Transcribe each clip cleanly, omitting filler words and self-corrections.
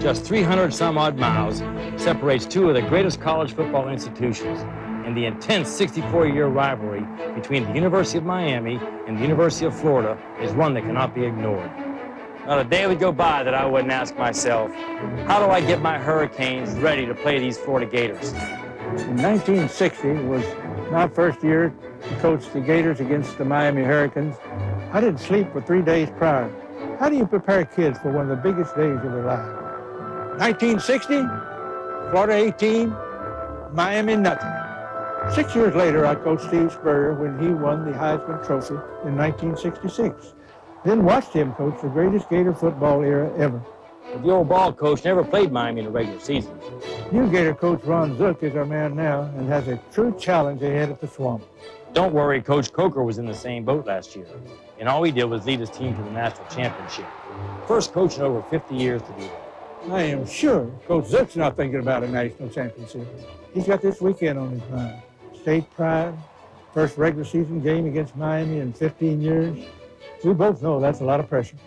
Just 300 some odd miles separates two of the greatest college football institutions, and the intense 64-year rivalry between the University of Miami and the University of Florida is one that cannot be ignored. Not a day would go by that I wouldn't ask myself, how do I get my Hurricanes ready to play these Florida Gators? In 1960 was my first year to coach the Gators against the Miami Hurricanes. I didn't sleep for 3 days prior. How do you prepare kids for one of the biggest days of their life? 1960, Florida 18, Miami nothing. 6 years later, I coached Steve Spurrier when he won the Heisman Trophy in 1966. Then watched him coach the greatest Gator football era ever. But the old ball coach never played Miami in the regular season. New Gator coach Ron Zook is our man now and has a true challenge ahead at the Swamp. Don't worry, Coach Coker was in the same boat last year, and all he did was lead his team to the national championship. First coach in over 50 years to do that. I am sure Coach Zook's not thinking about a national championship. He's got this weekend on his mind. State pride, first regular season game against Miami in 15 years. We both know that's a lot of pressure.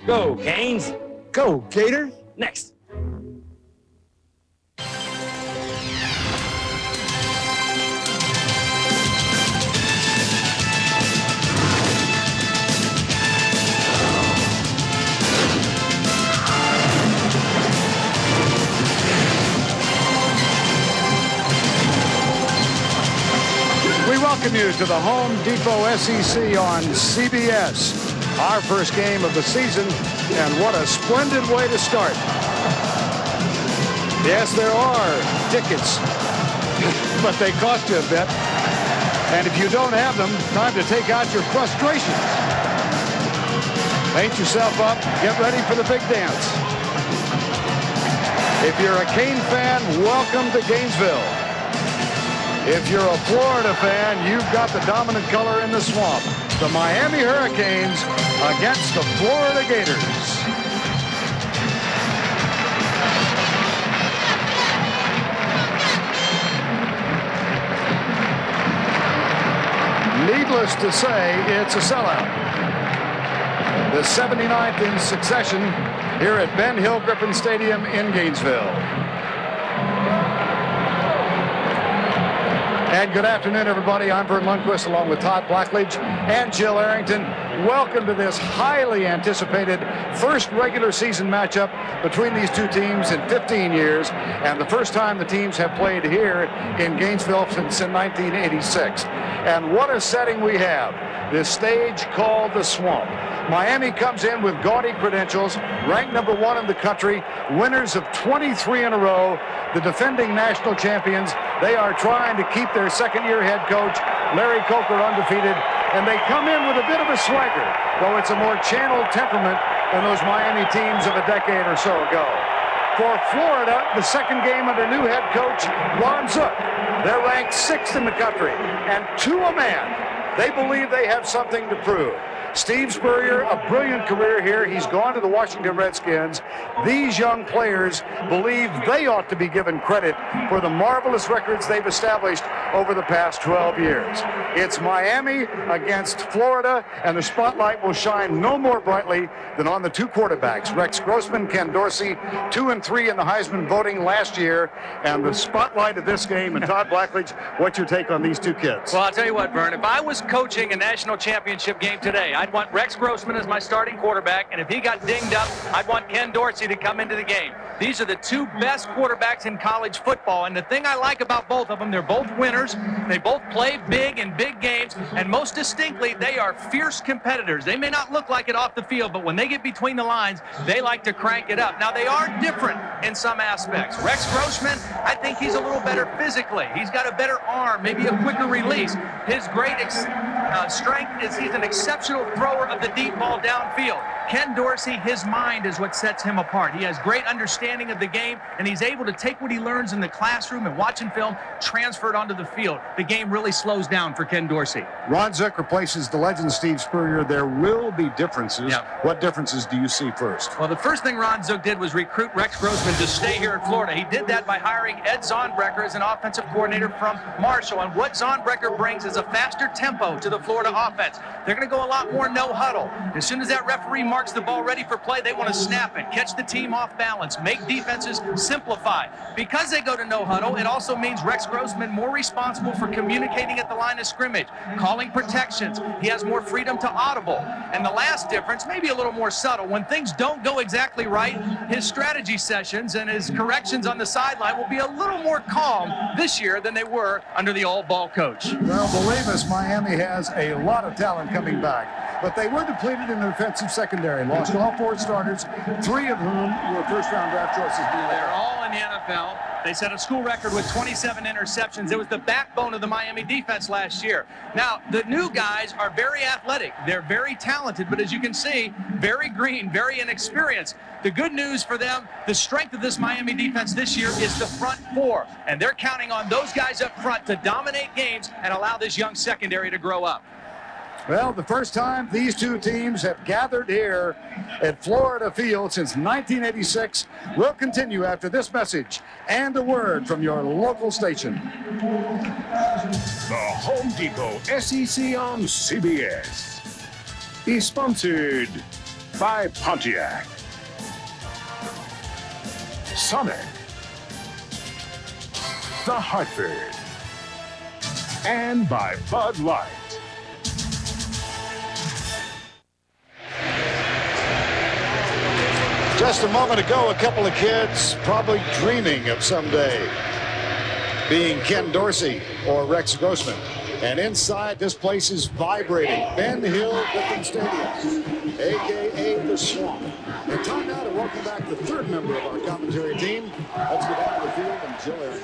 Go, Canes! Go, Gators! Next! We welcome you to the Home Depot SEC on CBS. Our first game of the season, and what a splendid way to start. Yes, there are tickets, but they cost you a bit. And if you don't have them, time to take out your frustrations. Paint yourself up, get ready for the big dance. If you're a Cane fan, welcome to Gainesville. If you're a Florida fan, you've got the dominant color in the Swamp. The Miami Hurricanes against the Florida Gators. Needless to say, it's a sellout. The 79th in succession here at Ben Hill Griffin Stadium in Gainesville. And good afternoon, everybody. I'm Vern Lundquist along with Todd Blackledge and Jill Arrington. Welcome to this highly anticipated first regular season matchup between these two teams in 15 years, and the first time the teams have played here in Gainesville since 1986. And what a setting we have. This stage called the Swamp. Miami comes in with gaudy credentials, ranked number 1 in the country, winners of 23 in a row, the defending national champions. They are trying to keep their second-year head coach, Larry Coker, undefeated, and they come in with a bit of a swagger, though it's a more channeled temperament than those Miami teams of a decade or so ago. For Florida, the second game under new head coach, Ron Zook. They're ranked 6th in the country, and to a man, they believe they have something to prove. Steve Spurrier, a brilliant career here. He's gone to the Washington Redskins. These young players believe they ought to be given credit for the marvelous records they've established over the past 12 years. It's Miami against Florida, and the spotlight will shine no more brightly than on the two quarterbacks, Rex Grossman, Ken Dorsey, 2 and 3 in the Heisman voting last year, and the spotlight of this game. And Todd Blackledge, what's your take on these two kids? Well, I'll tell you what, Vern, if I was coaching a national championship game today, I'd want Rex Grossman as my starting quarterback, and if he got dinged up, I'd want Ken Dorsey to come into the game. These are the two best quarterbacks in college football, and the thing I like about both of them, they're both winners. They both play big in big games, and most distinctly, they are fierce competitors. They may not look like it off the field, but when they get between the lines, they like to crank it up. Now, they are different in some aspects. Rex Grossman, I think he's a little better physically. He's got a better arm, maybe a quicker release. His great strength is he's an exceptional thrower of the deep ball downfield. Ken Dorsey, his mind is what sets him apart. He has great understanding of the game, and he's able to take what he learns in the classroom and watching film, transfer it onto the field. The game really slows down for Ken Dorsey. Ron Zook replaces the legend Steve Spurrier. There will be differences. Yeah. What differences do you see first? Well, the first thing Ron Zook did was recruit Rex Grossman to stay here in Florida. He did that by hiring Ed Zonbrecker as an offensive coordinator from Marshall. And what Zonbrecker brings is a faster tempo to the the Florida offense. They're going to go a lot more no huddle. As soon as that referee marks the ball ready for play, they want to snap it, catch the team off balance, make defenses simplify. Because they go to no huddle, it also means Rex Grossman more responsible for communicating at the line of scrimmage, calling protections. He has more freedom to audible. And the last difference, maybe a little more subtle, when things don't go exactly right, his strategy sessions and his corrections on the sideline will be a little more calm this year than they were under the old ball coach. Well, believe us, Miami has a lot of talent coming back, but they were depleted in the defensive secondary. Lost all 4 starters, 3 of whom were first-round draft choices. They're all in the NFL. They set a school record with 27 interceptions. It was the backbone of the Miami defense last year. Now, the new guys are very athletic. They're very talented, but as you can see, very green, very inexperienced. The good news for them, the strength of this Miami defense this year is the front 4, and they're counting on those guys up front to dominate games and allow this young secondary to grow up. Well, the first time these two teams have gathered here at Florida Field since 1986 will continue after this message and a word from your local station. The Home Depot SEC on CBS is sponsored by Pontiac, Sonic, The Hartford, and by Bud Light. Just a moment ago, a couple of kids probably dreaming of someday being Ken Dorsey or Rex Grossman. And inside, this place is vibrating. Ben Hill Griffin Stadium, a.k.a. the Swamp. And time now to welcome back the third member of our commentary team. Let's get out of the field and Jill Aaron.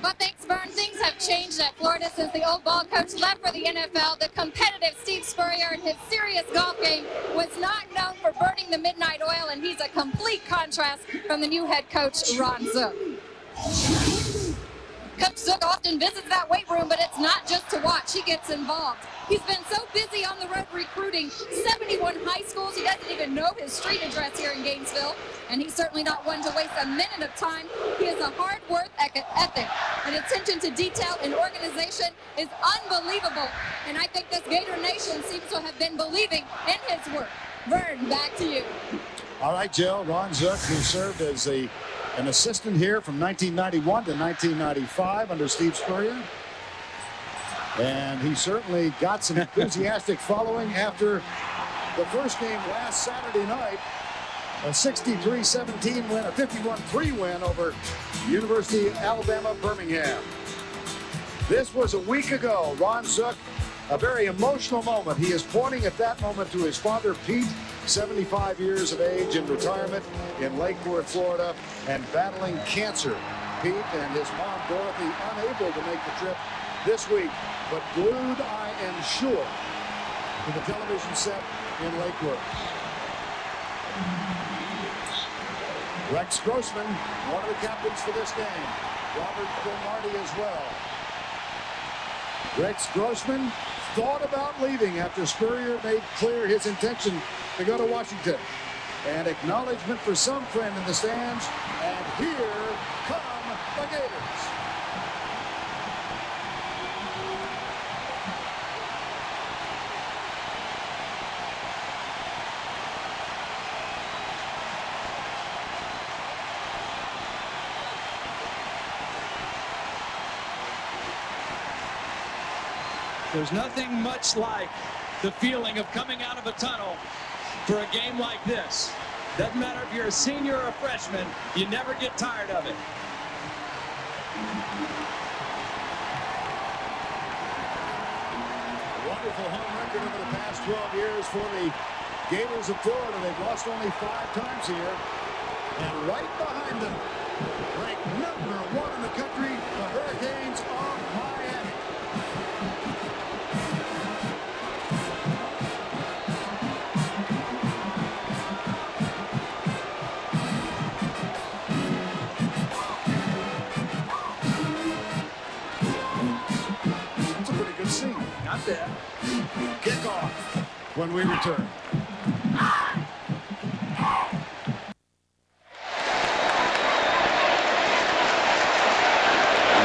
Well, thanks, Vern. Things have changed at Florida since the old ball coach left for the NFL. The competitive Steve Spurrier in his serious golf game was not known for burning the midnight oil, and he's a complete contrast from the new head coach, Ron Zook. Coach Zook often visits that weight room, but it's not just to watch. He gets involved. He's been so busy on the road recruiting 71 high schools, he doesn't even know his street address here in Gainesville. And he's certainly not one to waste a minute of time. He has a hard work ethic. An attention to detail and organization is unbelievable. And I think this Gator Nation seems to have been believing in his work. Vern, back to you. All right, Jill. Ron Zook, who served as an assistant here from 1991 to 1995 under Steve Spurrier. And he certainly got some enthusiastic following after the first game last Saturday night. A 63-17 win, a 51-3 win over University of Alabama, Birmingham. This was a week ago. Ron Zook, a very emotional moment. He is pointing at that moment to his father, Pete, 75 years of age in retirement in Lake Worth, Florida, and battling cancer. Pete and his mom, Dorothy, unable to make the trip this week, but glued, I am sure, to the television set in Lake Worth. Rex Grossman, one of the captains for this game. Robert Cromartie as well. Rex Grossman thought about leaving after Spurrier made clear his intention to go to Washington. And acknowledgement for some friend in the stands. And here come the Gators. There's nothing much like the feeling of coming out of a tunnel for a game like this. Doesn't matter if you're a senior or a freshman, you never get tired of it. A wonderful home record over the past 12 years for the Gators of Florida. They've lost only 5 times here. And right behind them, ranked number 1 in the country, the Hurricanes of Miami. That's a pretty good scene. Not bad. Kickoff when we return.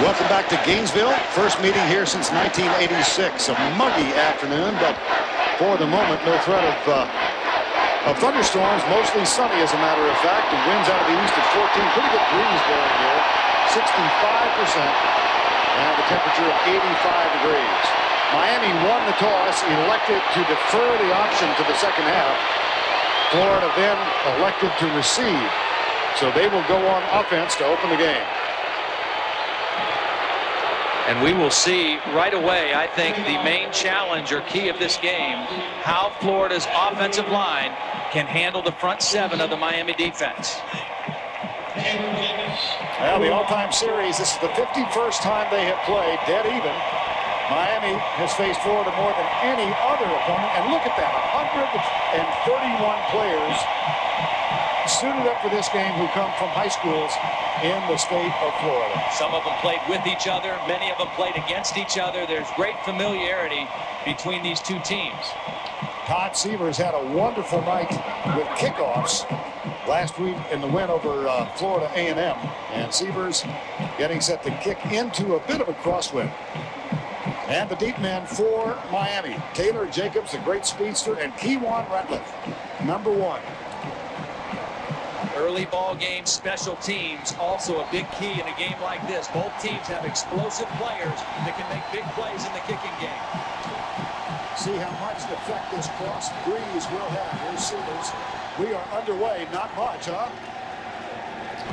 Welcome back back to Gainesville. First meeting here since 1986. A muggy afternoon, but for the moment, no threat of thunderstorms. Mostly sunny, as a matter of fact. The winds out of the east at 14. Pretty good breeze blowing here. 65%. And the temperature of 85 degrees. Miami won the toss, elected to defer the option to the second half. Florida then elected to receive. So they will go on offense to open the game. And we will see right away, I think, the main challenge or key of this game, how Florida's offensive line can handle the front seven of the Miami defense. Well, the all-time series, this is the 51st time they have played, dead even. Miami has faced Florida more than any other opponent. And look at that, 131 players suited up for this game who come from high schools in the state of Florida. Some of them played with each other. Many of them played against each other. There's great familiarity between these two teams. Todd Severs had a wonderful night with kickoffs last week in the win over Florida A&M. And Severs getting set to kick into a bit of a crosswind. And the deep men for Miami. Taylor Jacobs, the great speedster, and Keywan Ratliff, number 1. Early ball game special teams, also a big key in a game like this. Both teams have explosive players that can make big plays in the kicking game. See how much effect this cross breeze will have. Here's Severs. We are underway. Not much, huh?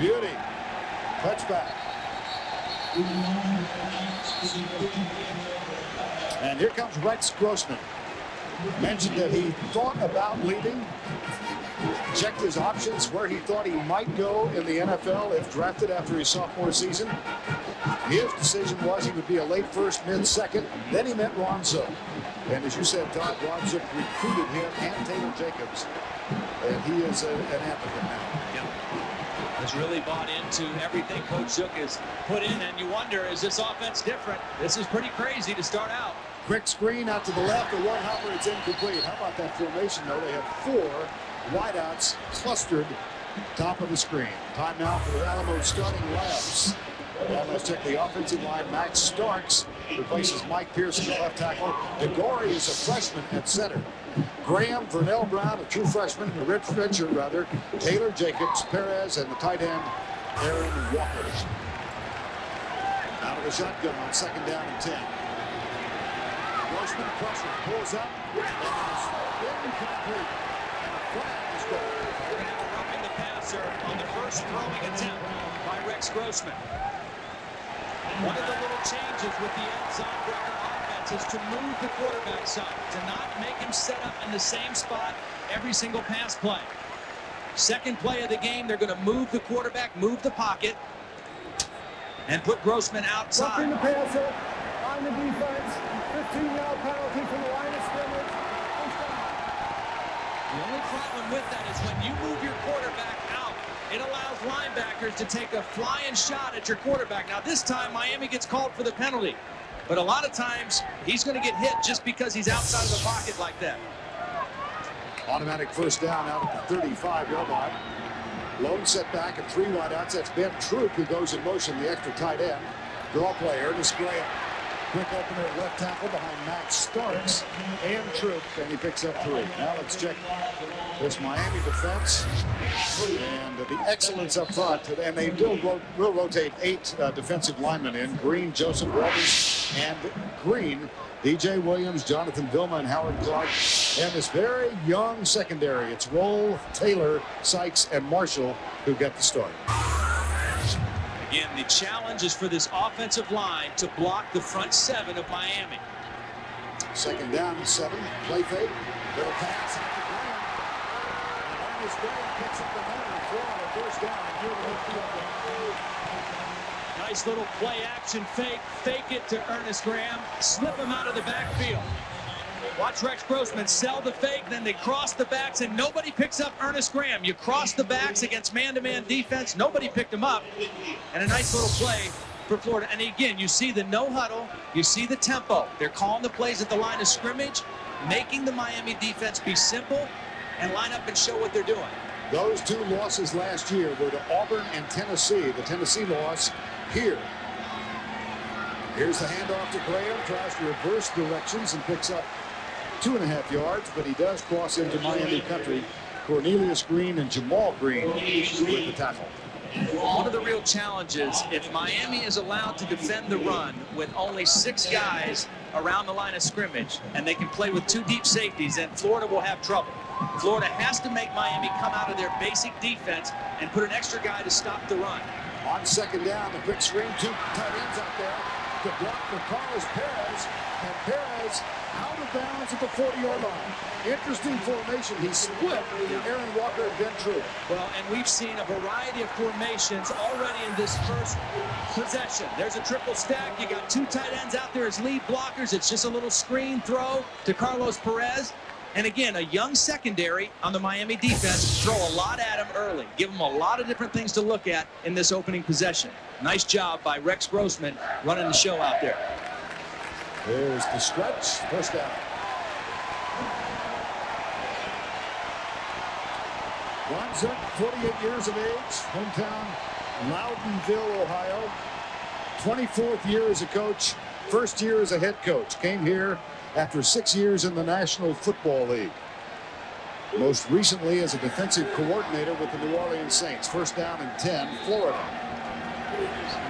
Beauty. Touchback. And here comes Rex Grossman. Mentioned that he thought about leaving. Checked his options where he thought he might go in the NFL if drafted after his sophomore season. His decision was he would be a late first, mid-second. Then he met Ron Zook. And as you said, Todd, Ron Zook recruited him and Taylor Jacobs. And he is an advocate now. Yep. Has really bought into everything Coach Zook has put in. And you wonder, is this offense different? This is pretty crazy to start out. Quick screen out to the left. The one hopper, it's incomplete. How about that formation, though? They have 4 wideouts clustered top of the screen. Time now for the Alamo starting labs. And let's check the offensive line. Max Starks replaces Mike Pearson, the left tackle. DeGore is a freshman at center. Graham, Vernell Brown, a true freshman, a redshirt rather. Taylor Jacobs, Perez, and the tight end, Aaron Walker. Out of the shotgun on second down and 10. Grossman pressure, pulls up, and it's incomplete. They're going to have a roughing the passer on the first throwing attempt by Rex Grossman. One of the little changes with the outside Brecker offense is to move the quarterback side, to not make him set up in the same spot every single pass play. Second play of the game, they're going to move the quarterback, move the pocket, and put Grossman outside. Roughing the passer on the defense, 15-yard penalty from the line of scrimmage. The only problem with that is when you move your quarterback out, it allows linebackers to take a flying shot at your quarterback. Now this time Miami gets called for the penalty, but a lot of times he's going to get hit just because he's outside of the pocket like that. Automatic first down out at the 35-yard line. Lone setback and 3 wideouts. That's Ben Troop who goes in motion, the extra tight end. Draw play, Ernest Graham. Quick opener at left tackle behind Max Starks and Troop, and he picks up 3. Now let's check this Miami defense and the excellence up front. And they will rotate 8 defensive linemen in. Green, Joseph Walters, and Green, DJ Williams, Jonathan Vilma, and Howard Clark. And this very young secondary. It's Roll, Taylor, Sykes, and Marshall who get the start. Again, the challenge is for this offensive line to block the front 7 of Miami. Second down and 7. Play fake. Little pass out to Graham. And Ernest Graham picks up the man and Florida first down near the midfield. Nice little play action fake. Fake it to Ernest Graham. Slip him out of the backfield. Watch Rex Grossman sell the fake, then they cross the backs, and nobody picks up Ernest Graham. You cross the backs against man-to-man defense. Nobody picked him up. And a nice little play for Florida. And again, you see the no huddle. You see the tempo. They're calling the plays at the line of scrimmage, making the Miami defense be simple and line up and show what they're doing. Those 2 losses last year were to Auburn and Tennessee. The Tennessee loss here. Here's the handoff to Graham, tries to reverse directions and picks up 2.5 yards, but he does cross into Miami country. Cornelius Green and Jamal Green with the tackle. One of the real challenges, if Miami is allowed to defend the run with only 6 guys around the line of scrimmage, and they can play with 2 deep safeties, then Florida will have trouble. Florida has to make Miami come out of their basic defense and put an extra guy to stop the run. On second down, the quick screen, 2 tight ends out there. The block for Carlos Perez, and Perez out of bounds at the 40-yard line. Interesting formation. He split Aaron Walker and Ben True. Well, and we've seen a variety of formations already in this first possession. There's a triple stack. You got 2 tight ends out there as lead blockers. It's just a little screen throw to Carlos Perez. And again, a young secondary on the Miami defense. Throw a lot at him early. Give him a lot of different things to look at in this opening possession. Nice job by Rex Grossman running the show out there. There's the stretch. First down. Ron Zook, 48 years of age, hometown Loudonville, Ohio. 24th year as a coach, first year as a head coach. Came here after 6 years in the National Football League. Most recently as a defensive coordinator with the New Orleans Saints. First down and 10, Florida.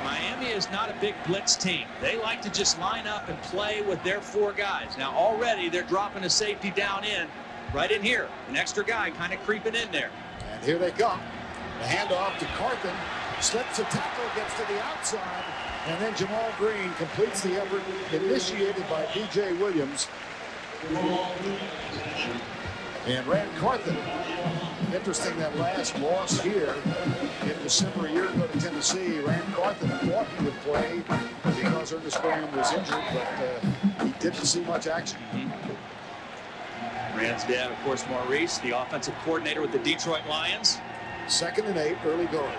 Miami is not a big blitz team. They like to just line up and play with their 4 guys. Now already they're dropping a safety down in, right in here. An extra guy kind of creeping in there. And here they come. The handoff to Carthen. Slips a tackle, gets to the outside. And then Jamal Green completes the effort initiated by B.J. Williams. And Rand Carthen. Interesting that last loss here in December a year ago to Tennessee. Rand Carthen thought he would play because Ernest Graham was injured, but he didn't see much action. Rand's dad, of course, Maurice, the offensive coordinator with the Detroit Lions. 2nd and 8, early going.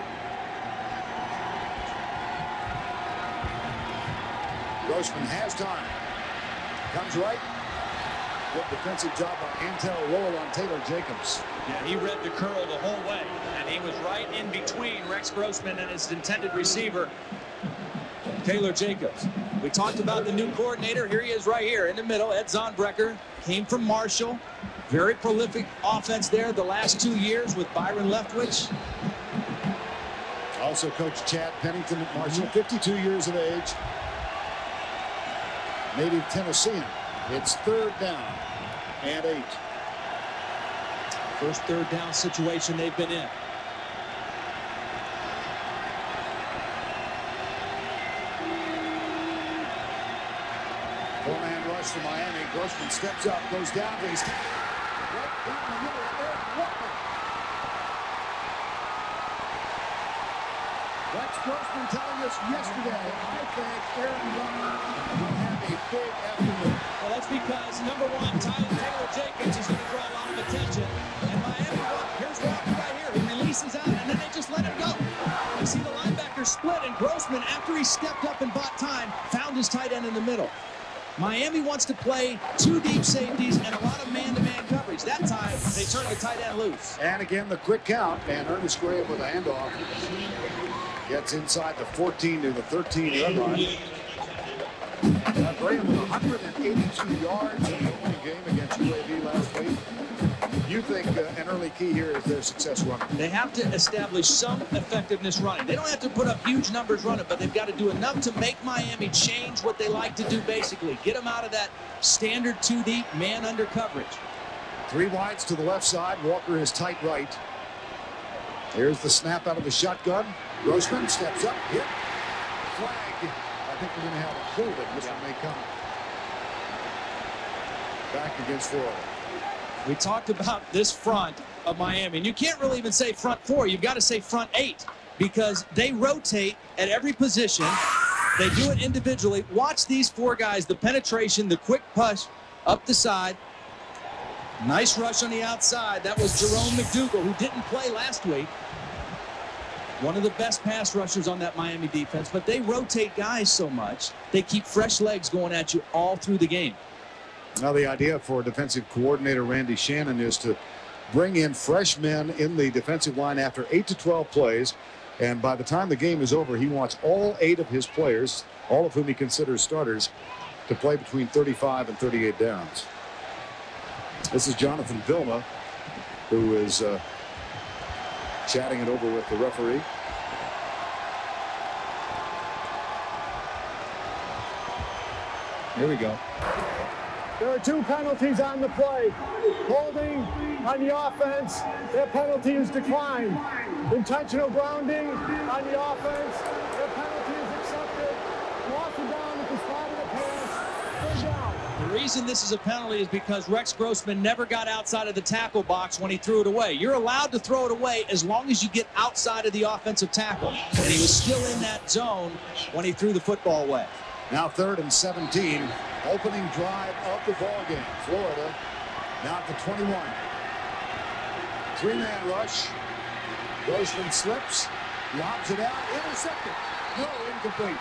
Grossman has time. Comes right. Good defensive job by Antel Roll on Taylor Jacobs. Yeah, he read the curl the whole way, and he was right in between Rex Grossman and his intended receiver, Taylor Jacobs. We talked about the new coordinator. Here he is right here in the middle. Ed Zonbrecker came from Marshall. Very prolific offense there the last 2 years with Byron Leftwich. Also coached Chad Pennington at Marshall, 52 years of age. Native Tennessean. It's 3rd down and 8. First 3rd down situation they've been in. Four-man rush to Miami. Grossman steps up, goes down, but he's right in the middle of Aaron Walker. Rex Grossman telling us yesterday, I think Aaron Walker will have a big afternoon. Well, that's because, number one, Taylor Jacobs is going to draw a lot of attention. And Miami, here's Walker right here. He releases out, and then they just let him go. You see the linebacker split, and Grossman, after he stepped up and bought time, found his tight end in the middle. Miami wants to play 2 deep safeties and a lot of man-to-man coverage. That time, they turned the tight end loose. And again, the quick count, and Ernest Graham with a handoff. Gets inside the 14 to the 13-yard line. Graham with 182 yards in the opening game against UAB last week. You think an early key here is their success running? They have to establish some effectiveness running. They don't have to put up huge numbers running, but they've got to do enough to make Miami change what they like to do basically. Get them out of that standard 2 deep man under coverage. 3 wides to the left side. Walker is tight right. Here's the snap out of the shotgun. Grossman steps up, hit, flag. I think we're going to have a holding. This one may come back against Florida. We talked about this front of Miami, and you can't really even say front 4. You've got to say front 8 because they rotate at every position. They do it individually. Watch these 4 guys, the penetration, the quick push up the side. Nice rush on the outside. That was Jerome McDougal, who didn't play last week. One of the best pass rushers on that Miami defense, but they rotate guys so much, they keep fresh legs going at you all through the game. Now the idea for defensive coordinator Randy Shannon is to bring in fresh men in the defensive line after 8 to 12 plays, And by the time the game is over, he wants all 8 of his players, all of whom he considers starters, to play between 35 and 38 downs. This is Jonathan Vilma, who is chatting it over with the referee. Here we go. There are 2 penalties on the play. Holding on the offense, their penalty is declined. Intentional grounding on the offense, their penalty is accepted. Loss of down at the spot of the pass. 3rd down. The reason this is a penalty is because Rex Grossman never got outside of the tackle box when he threw it away. You're allowed to throw it away as long as you get outside of the offensive tackle. And he was still in that zone when he threw the football away. Now 3rd and 17. Opening drive of the ball game. Florida now at the 21. 3-man rush. Grossman slips, lobs it out, intercepted. No, incomplete.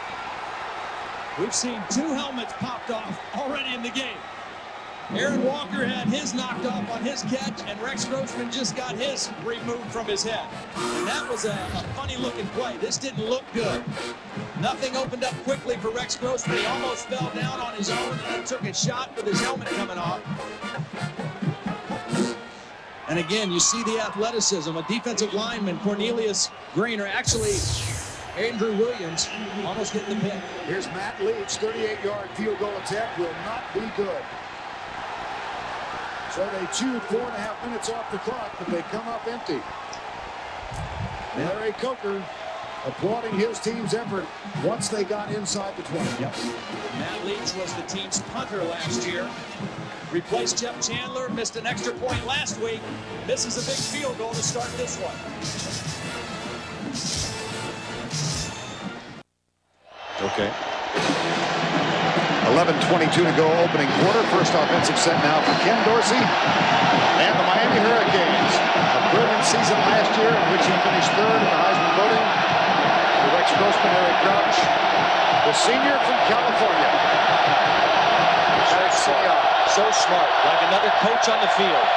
We've seen 2 helmets popped off already in the game. Aaron Walker had his knocked off on his catch, and Rex Grossman just got his removed from his head. And that was a funny-looking play. This didn't look good. Nothing opened up quickly for Rex Grossman. He almost fell down on his own and then took a shot with his helmet coming off. And again, you see the athleticism. A defensive lineman, Cornelius Green, or actually Andrew Williams, almost getting the pick. Here's Matt Leach, 38-yard field goal attempt will not be good. So they chewed 4.5 minutes off the clock, but they come up empty. Larry Coker applauding his team's effort once they got inside the 20. Yep. Matt Leach was the team's punter last year. Replaced Jeff Chandler, missed an extra point last week. Misses a big field goal to start this one. Okay. 11:22 to go, opening quarter. First offensive set now for Ken Dorsey and the Miami Hurricanes. A brilliant season last year in which he finished 3rd in the Heisman voting. Rex Grossman, Eric Crouch, the senior from California. So smart, like another coach on the field.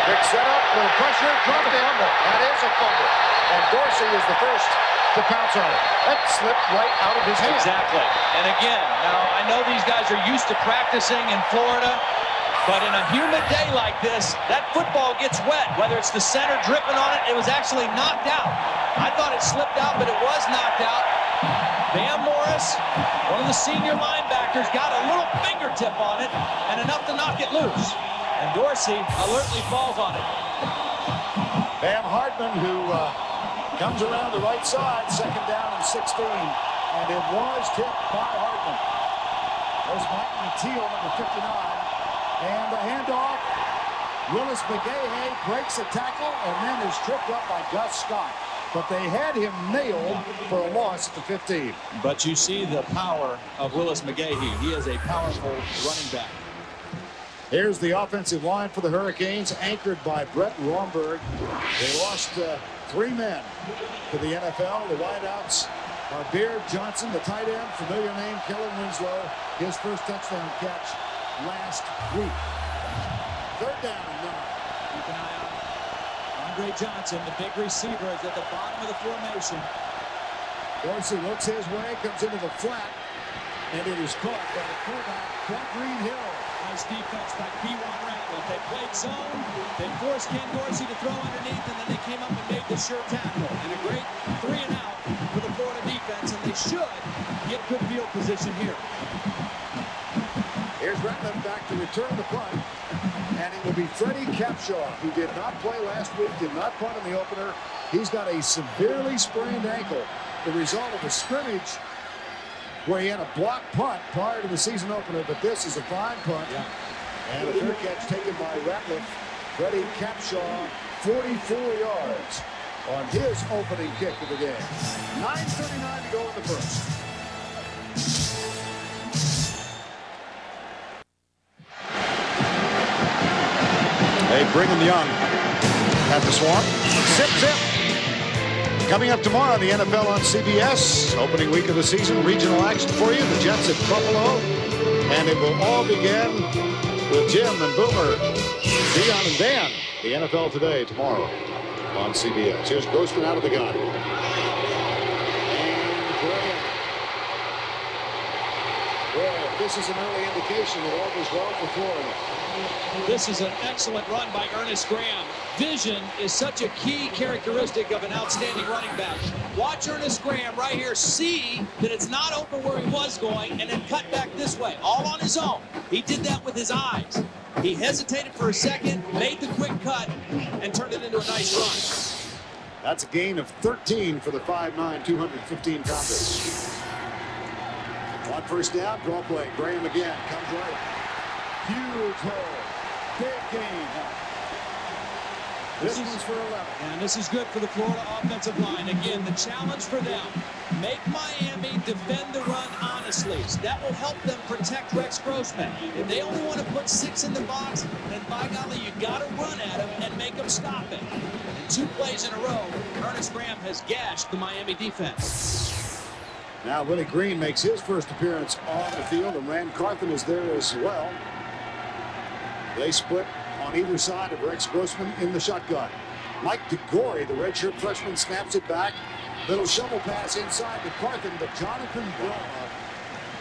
Big setup, little pressure, dropped the fumble. That is a fumble. And Dorsey is the first to pounce on it. That slipped right out of his hand. Exactly. And again, now I know these guys are used to practicing in Florida, but in a humid day like this, that football gets wet. Whether it's the center dripping on it, it was actually knocked out. I thought it slipped out, but it was knocked out. Bam Morris, one of the senior linebackers, got a little fingertip on it and enough to knock it loose. And Dorsey alertly falls on it. Bam Hardman, who comes around the right side, 2nd down and 16. And it was tipped by Hardman. There's Mike McTeal, number 59. And the handoff. Willis McGahee breaks a tackle and then is tripped up by Gus Scott. But they had him nailed for a loss at the 15. But you see the power of Willis McGahee. He is a powerful running back. Here's the offensive line for the Hurricanes, anchored by Brett Romberg. They lost 3 men to the NFL. The wideouts are Beard Johnson, the tight end, familiar name, Kellen Winslow, his first touchdown catch last week. 3rd down and 9. Keep an eye on Andre Johnson, the big receiver, is at the bottom of the formation. Dorsey looks his way, comes into the flat, and it is caught by the quarterback, Clark Greenhill. Nice defense by P1 Ratliff. They played zone, they forced Ken Dorsey to throw underneath, and then they came up and made the sure tackle. And a great 3 and out for the Florida defense, and they should get good field position here. Here's Ratliff back to return the punt, and it will be Freddie Capshaw, who did not play last week, did not punt in the opener. He's got a severely sprained ankle, the result of a scrimmage where he had a blocked punt prior to the season opener, but this is a fine punt. Yeah. And a fair catch taken by Ratliff. Freddie Capshaw, 44 yards on his opening kick of the game. 9:39 to go in the first. Hey, Brigham Young at the Swamp. Zip. Coming up tomorrow on the NFL on CBS. Opening week of the season. Regional action for you. The Jets at Buffalo. And it will all begin with Jim and Boomer, Dion and Dan. The NFL Today tomorrow on CBS. Here's Grossman out of the gun. this is an early indication that all goes well for Florida. This is an excellent run by Ernest Graham. Vision is such a key characteristic of an outstanding running back. Watch Ernest Graham right here see that it's not open where he was going and then cut back this way, all on his own. He did that with his eyes. He hesitated for a second, made the quick cut, and turned it into a nice run. That's a gain of 13 for the 5'9", 215-pounder. On first down, draw play. Graham again comes right. Huge hole. Big gain. This one's for 11. And this is good for the Florida offensive line. Again, the challenge for them, make Miami defend the run honestly. So that will help them protect Rex Grossman. If they only want to put 6 in the box, then by golly, you got to run at him and make them stop it. And 2 plays in a row, Ernest Graham has gashed the Miami defense. Now Willie Green makes his first appearance on the field, and Rand Carthen is there as well. They split on either side of Rex Grossman in the shotgun. Mike DeGore, the redshirt freshman, snaps it back. Little shovel pass inside to Carthen, but Jonathan Vilma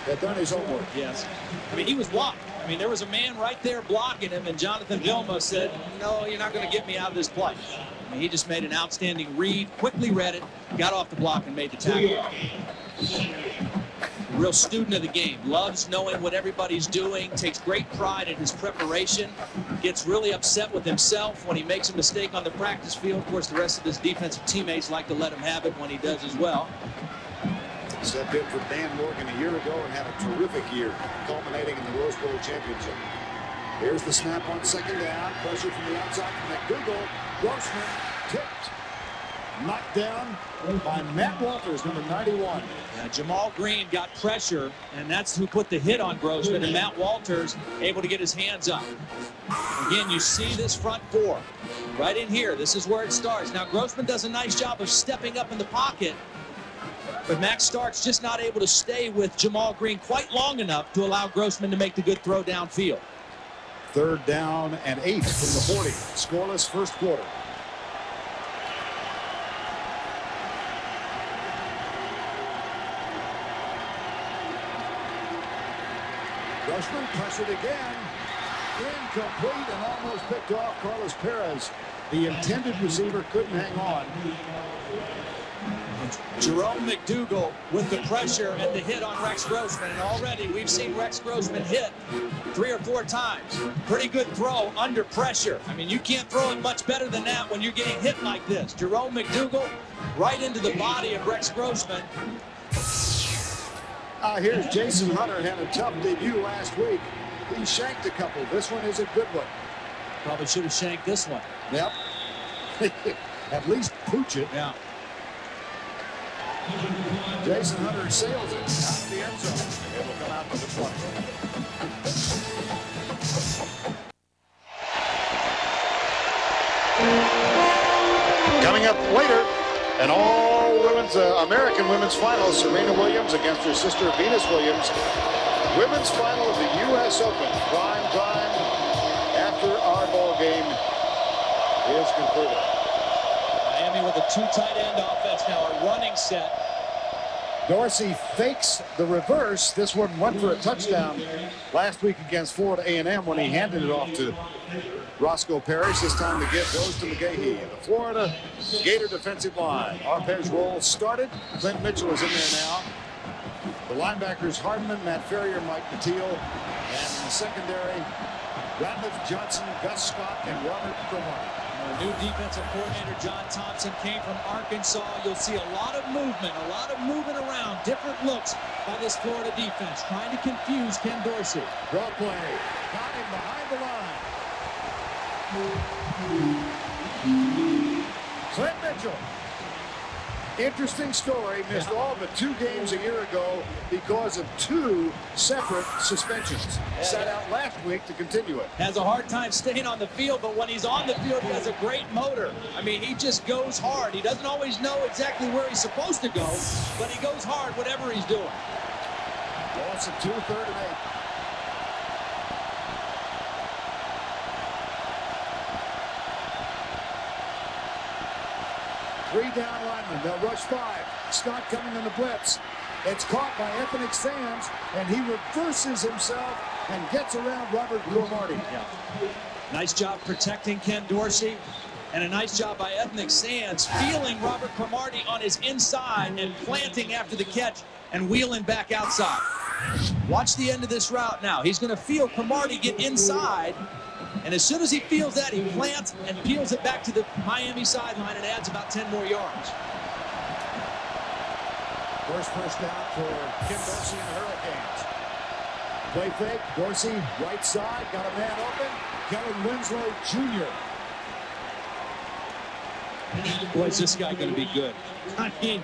had done his homework. Yes. I mean, he was blocked. I mean, there was a man right there blocking him, and Jonathan Vilma said, no, you're not going to get me out of this play. I mean, he just made an outstanding read, quickly read it, got off the block, and made the tackle. Real student of the game, loves knowing what everybody's doing, takes great pride in his preparation, gets really upset with himself when he makes a mistake on the practice field. Of course, the rest of his defensive teammates like to let him have it when he does as well. Stepped in for Dan Morgan a year ago and had a terrific year, culminating in the Rose Bowl championship. Here's the snap on second down, pressure from the outside from McDougal. Grossman tipped. Knocked down by Matt Walters, number 91. Yeah, Jamal Green got pressure, and that's who put the hit on Grossman, and Matt Walters able to get his hands up. Again, you see this front 4 right in here. This is where it starts. Now, Grossman does a nice job of stepping up in the pocket, but Max Stark's just not able to stay with Jamal Green quite long enough to allow Grossman to make the good throw downfield. 3rd down and 8 from the 40. Scoreless first quarter. Grossman pressured again. Incomplete and almost picked off. Carlos Perez, the intended receiver, couldn't hang on. Jerome McDougal with the pressure and the hit on Rex Grossman. And already we've seen Rex Grossman hit 3 or 4 times. Pretty good throw under pressure. I mean, you can't throw it much better than that when you're getting hit like this. Jerome McDougal right into the body of Rex Grossman. Here's Jason Hunter, had a tough debut last week. He shanked a couple. This one is a good one. Probably should have shanked this one. Yep. At least pooch it. Yeah. Jason Hunter sails it out of the end zone. It will come out for the 20. Coming up later, an all-women's American women's final. Serena Williams against her sister Venus Williams. Women's final of the U.S. Open. Prime time after our ball game is concluded. Miami with a 2 tight end offense now, a running set. Dorsey fakes the reverse. This one went for a touchdown last week against Florida A&M when he handed it off to Roscoe Parrish. This time the give goes to McGahee. The Florida Gator defensive line. Arpez roll started. Clint Mitchell is in there now. The linebackers Hardman, Matt Ferrier, Mike Mateel. And in the secondary, Radliff Johnson, Gus Scott, and Robert Cromartie. New defensive coordinator John Thompson came from Arkansas. You'll see a lot of movement around, different looks by this Florida defense, trying to confuse Ken Dorsey. Draw play. Got him behind the line. Clint Mitchell. Interesting story. Missed all but 2 games a year ago because of 2 separate suspensions. Sat out last week to continue it. Has a hard time staying on the field, but when he's on the field, he has a great motor. I mean, he just goes hard. He doesn't always know exactly where he's supposed to go, but he goes hard whatever he's doing. Loss of 2, 3rd and 8. Three down linemen. They'll rush 5. Scott coming in the blitz. It's caught by Ethnic Sands, and he reverses himself and gets around Robert Cromartie. Yeah. Nice job protecting Ken Dorsey, and a nice job by Ethnic Sands feeling Robert Cromartie on his inside and planting after the catch and wheeling back outside. Watch the end of this route now. He's going to feel Cromartie get inside, and as soon as he feels that, he plants and peels it back to the Miami sideline and adds about 10 more yards. First down for Ken Dorsey and the Hurricanes. Play fake, Dorsey, right side, got a man open. Kellen Winslow Jr. Boy, is this guy going to be good. I mean,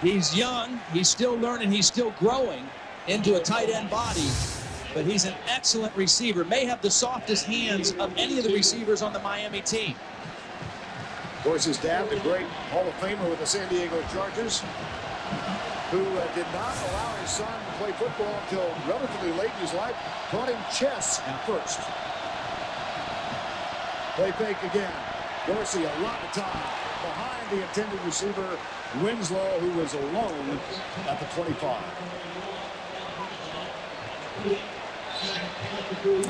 he's young, he's still learning, he's still growing into a tight end body, but he's an excellent receiver. May have the softest hands of any of the receivers on the Miami team. Dorsey's dad, the great Hall of Famer with the San Diego Chargers, who did not allow his son to play football until relatively late in his life, taught him chess first. Play fake again. Dorsey a lot of time behind the intended receiver, Winslow, who was alone at the 25.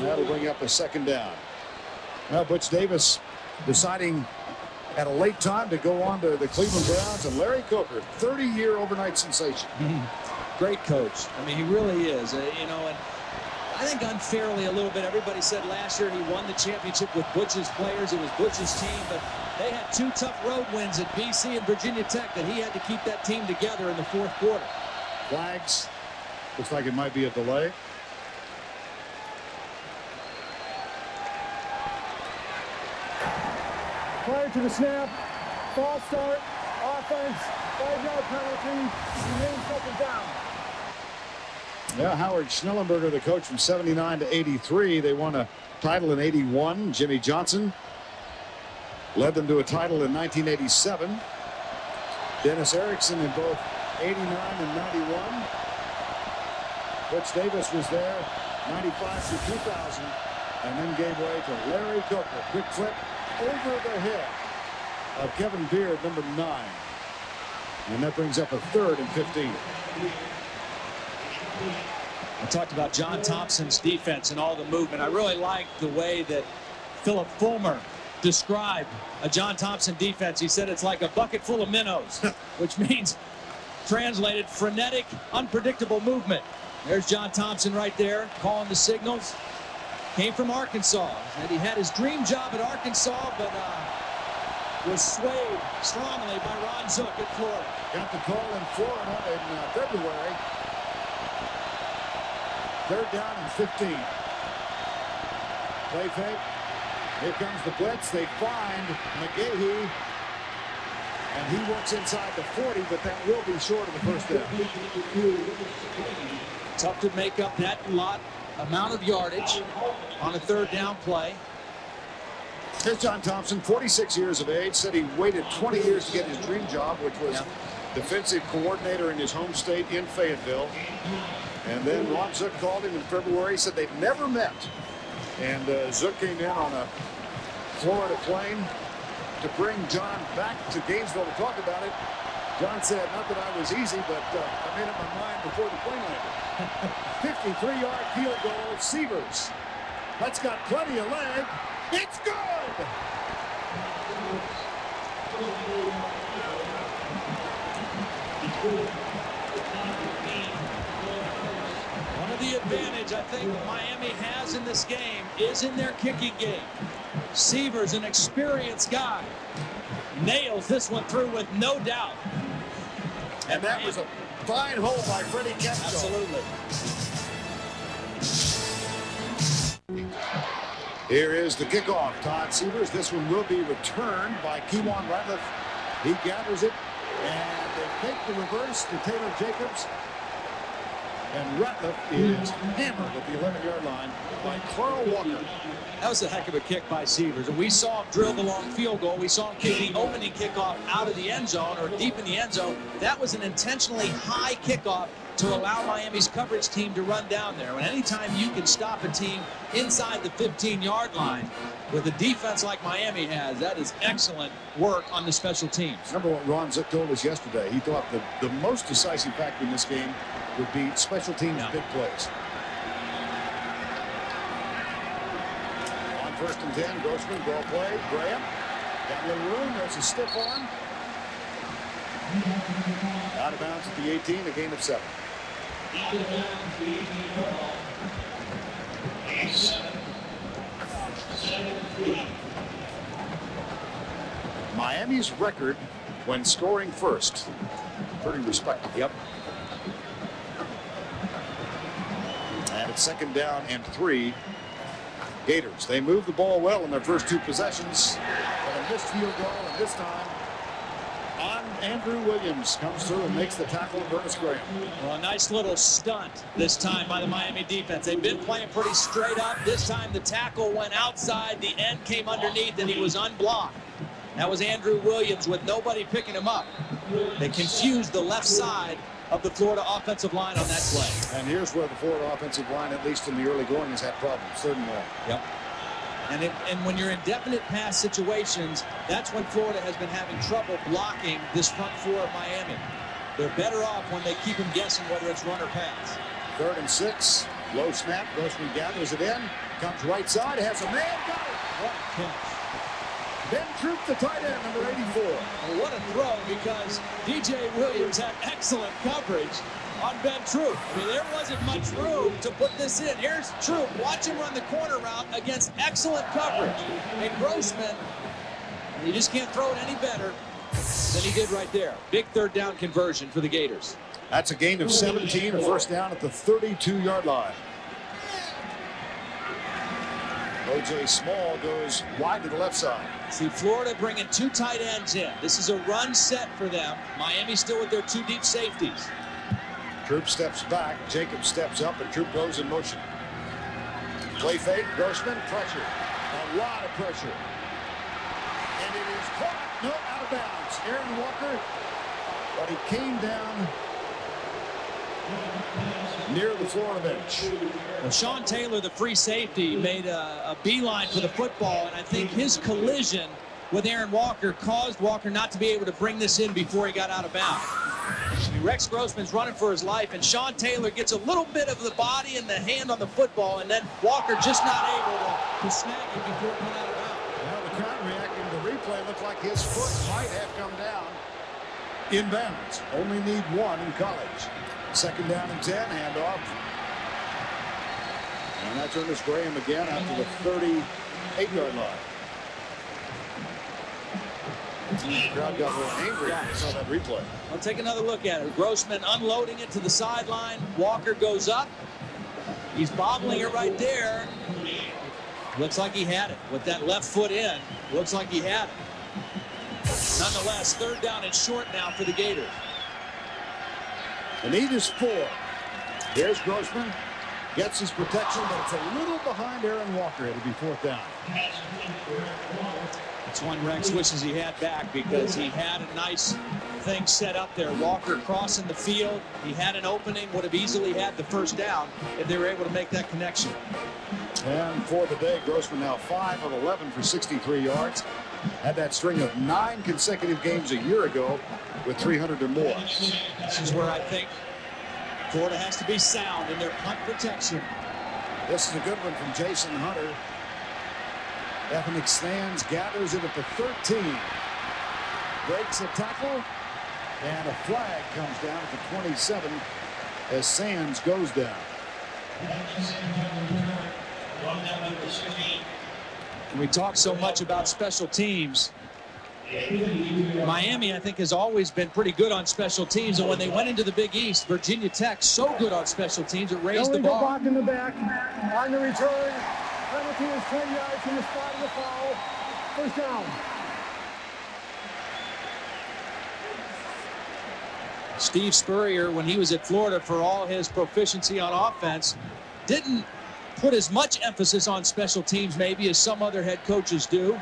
That'll bring up a second down. Now Butch Davis deciding at a late time to go on to the Cleveland Browns, and Larry Coker, 30-year overnight sensation. Great coach. I mean, he really is. You know, and I think unfairly a little bit, everybody said last year he won the championship with Butch's players. It was Butch's team, but they had two tough road wins at BC and Virginia Tech that he had to keep that team together in the fourth quarter. Flags. Looks like it might be a delay. Prior to the snap, false start, offense, 5-yard penalty, remain second down. Yeah, Howard Schnellenberger, the coach from 79 to 83. They won a title in 81. Jimmy Johnson led them to a title in 1987. Dennis Erickson in both 89 and 91. Butch Davis was there 95 through 2000 and then gave way to Larry Coker. Quick flip over the head of Kevin Beard, number 9. And that brings up a 3rd and 15. I talked about John Thompson's defense and all the movement. I really like the way that Philip Fulmer described a John Thompson defense. He said it's like a bucket full of minnows, which means, translated, frenetic, unpredictable movement. There's John Thompson right there calling the signals. Came from Arkansas, and he had his dream job at Arkansas, but was swayed strongly by Ron Zook at Florida. Got the call in Florida in February. 3rd down and 15. Play fake. Here comes the blitz. They find McGahee, and he works inside the 40, but that will be short of the first down. Tough to make up that amount of yardage on a 3rd down play. Here's John Thompson, 46 years of age, said he waited 20 years to get his dream job, which was defensive coordinator in his home state in Fayetteville. And then Ron Zook called him in February, said they'd never met. And Zook came in on a Florida plane to bring John back to Gainesville to talk about it. John said, not that I was easy, but I made up my mind before the plane landed. 53-yard field goal, Severs. That's got plenty of leg. It's good! One of the advantage I think Miami has in this game is in their kicking game. Severs, an experienced guy, nails this one through with no doubt. And that was a fine hole by Freddie Kempshaw. Absolutely. Here is the kickoff. Todd Severs. This one will be returned by Kewan Ratliff. He gathers it, and they take the reverse to Taylor Jacobs. And Ratliff is hammered at the 11-yard line by Carl Walker. That was a heck of a kick by Severs. And we saw him drill the long field goal. We saw him kick the opening kickoff out of the end zone or deep in the end zone. That was an intentionally high kickoff to allow Miami's coverage team to run down there. And anytime you can stop a team inside the 15-yard line with a defense like Miami has, that is excellent work on the special teams. Remember what Ron Zook told us yesterday. He thought the most decisive factor in this game would be special teams big plays. On 1st and 10, Grossman, ball play. Graham got a little room. There's a stiff arm. Out of bounds at the 18, a gain of 7. Miami's record when scoring first, pretty respectable. Yep. And it's 2nd down and 3. Gators. They moved the ball well in their first 2 possessions, but a missed field goal, and this time on Andrew Williams comes through and makes the tackle of Ernest Graham. Well, a nice little stunt this time by the Miami defense. They've been playing pretty straight up. This time the tackle went outside, the end came underneath, and he was unblocked. That was Andrew Williams with nobody picking him up. They confused the left side of the Florida offensive line on that play. And here's where the Florida offensive line, at least in the early going, has had problems. 3rd and 1. Yep. And when you're in definite pass situations, that's when Florida has been having trouble blocking this front 4 of Miami. They're better off when they keep them guessing whether it's run or pass. 3rd and 6. Low snap. Grossman gathers it in. Comes right side. Has a man. Got it. What a catch. Ben Troop, the tight end, number 84. Well, what a throw, because DJ Williams had excellent coverage on Ben Troop. I mean, there wasn't much room to put this in. Here's Troop. Watch him run the corner route against excellent coverage. And Grossman, you just can't throw it any better than he did right there. Big 3rd down conversion for the Gators. That's a gain of 17, a 1st down at the 32-yard line. O.J. Small goes wide to the left side. See, Florida bringing 2 tight ends in. This is a run set for them. Miami still with their 2 deep safeties. Troop steps back. Jacob steps up, and Troop goes in motion. Play fake. Grossman, pressure. A lot of pressure. And it is caught. No, out of bounds. Aaron Walker, but he came down near the Florida bench. Well, Sean Taylor, the free safety, made a beeline for the football, and I think his collision with Aaron Walker caused Walker not to be able to bring this in before he got out of bounds. I mean, Rex Grossman's running for his life, and Sean Taylor gets a little bit of the body and the hand on the football, and then Walker just not able to snag it before it went out of bounds. Well, the crowd reacting to the replay looked like his foot might have come down in bounds. Only need 1 in college. 2nd down and 10, handoff. And that's Ernest Graham again out to the 38-yard line. The crowd got a little angry when they saw that replay. I'll take another look at it. Grossman unloading it to the sideline. Walker goes up. He's bobbling it right there. Looks like he had it. With that left foot in, looks like he had it. Nonetheless, 3rd down and short now for the Gators. The need is 4. Here's Grossman. Gets his protection, but it's a little behind Aaron Walker. It'll be 4th down. It's one Rex wishes he had back, because he had a nice thing set up there. Walker crossing the field. He had an opening, would have easily had the 1st down if they were able to make that connection. And for the day, Grossman now 5 of 11 for 63 yards. Had that string of 9 consecutive games a year ago with 300 or more. This is where I think Florida has to be sound in their punt protection. This is a good one from Jason Hunter. Ethnic stands, gathers it at the 13. Breaks a tackle, and a flag comes down at the 27 as Sands goes down. We talk so much about special teams. Miami, I think, has always been pretty good on special teams, and when they went into the Big East, Virginia Tech so good on special teams, it raised the bar. Block in the back. On the return, penalty is 10 yards from the spot of the foul. 1st down. Steve Spurrier, when he was at Florida for all his proficiency on offense, didn't put as much emphasis on special teams maybe as some other head coaches do.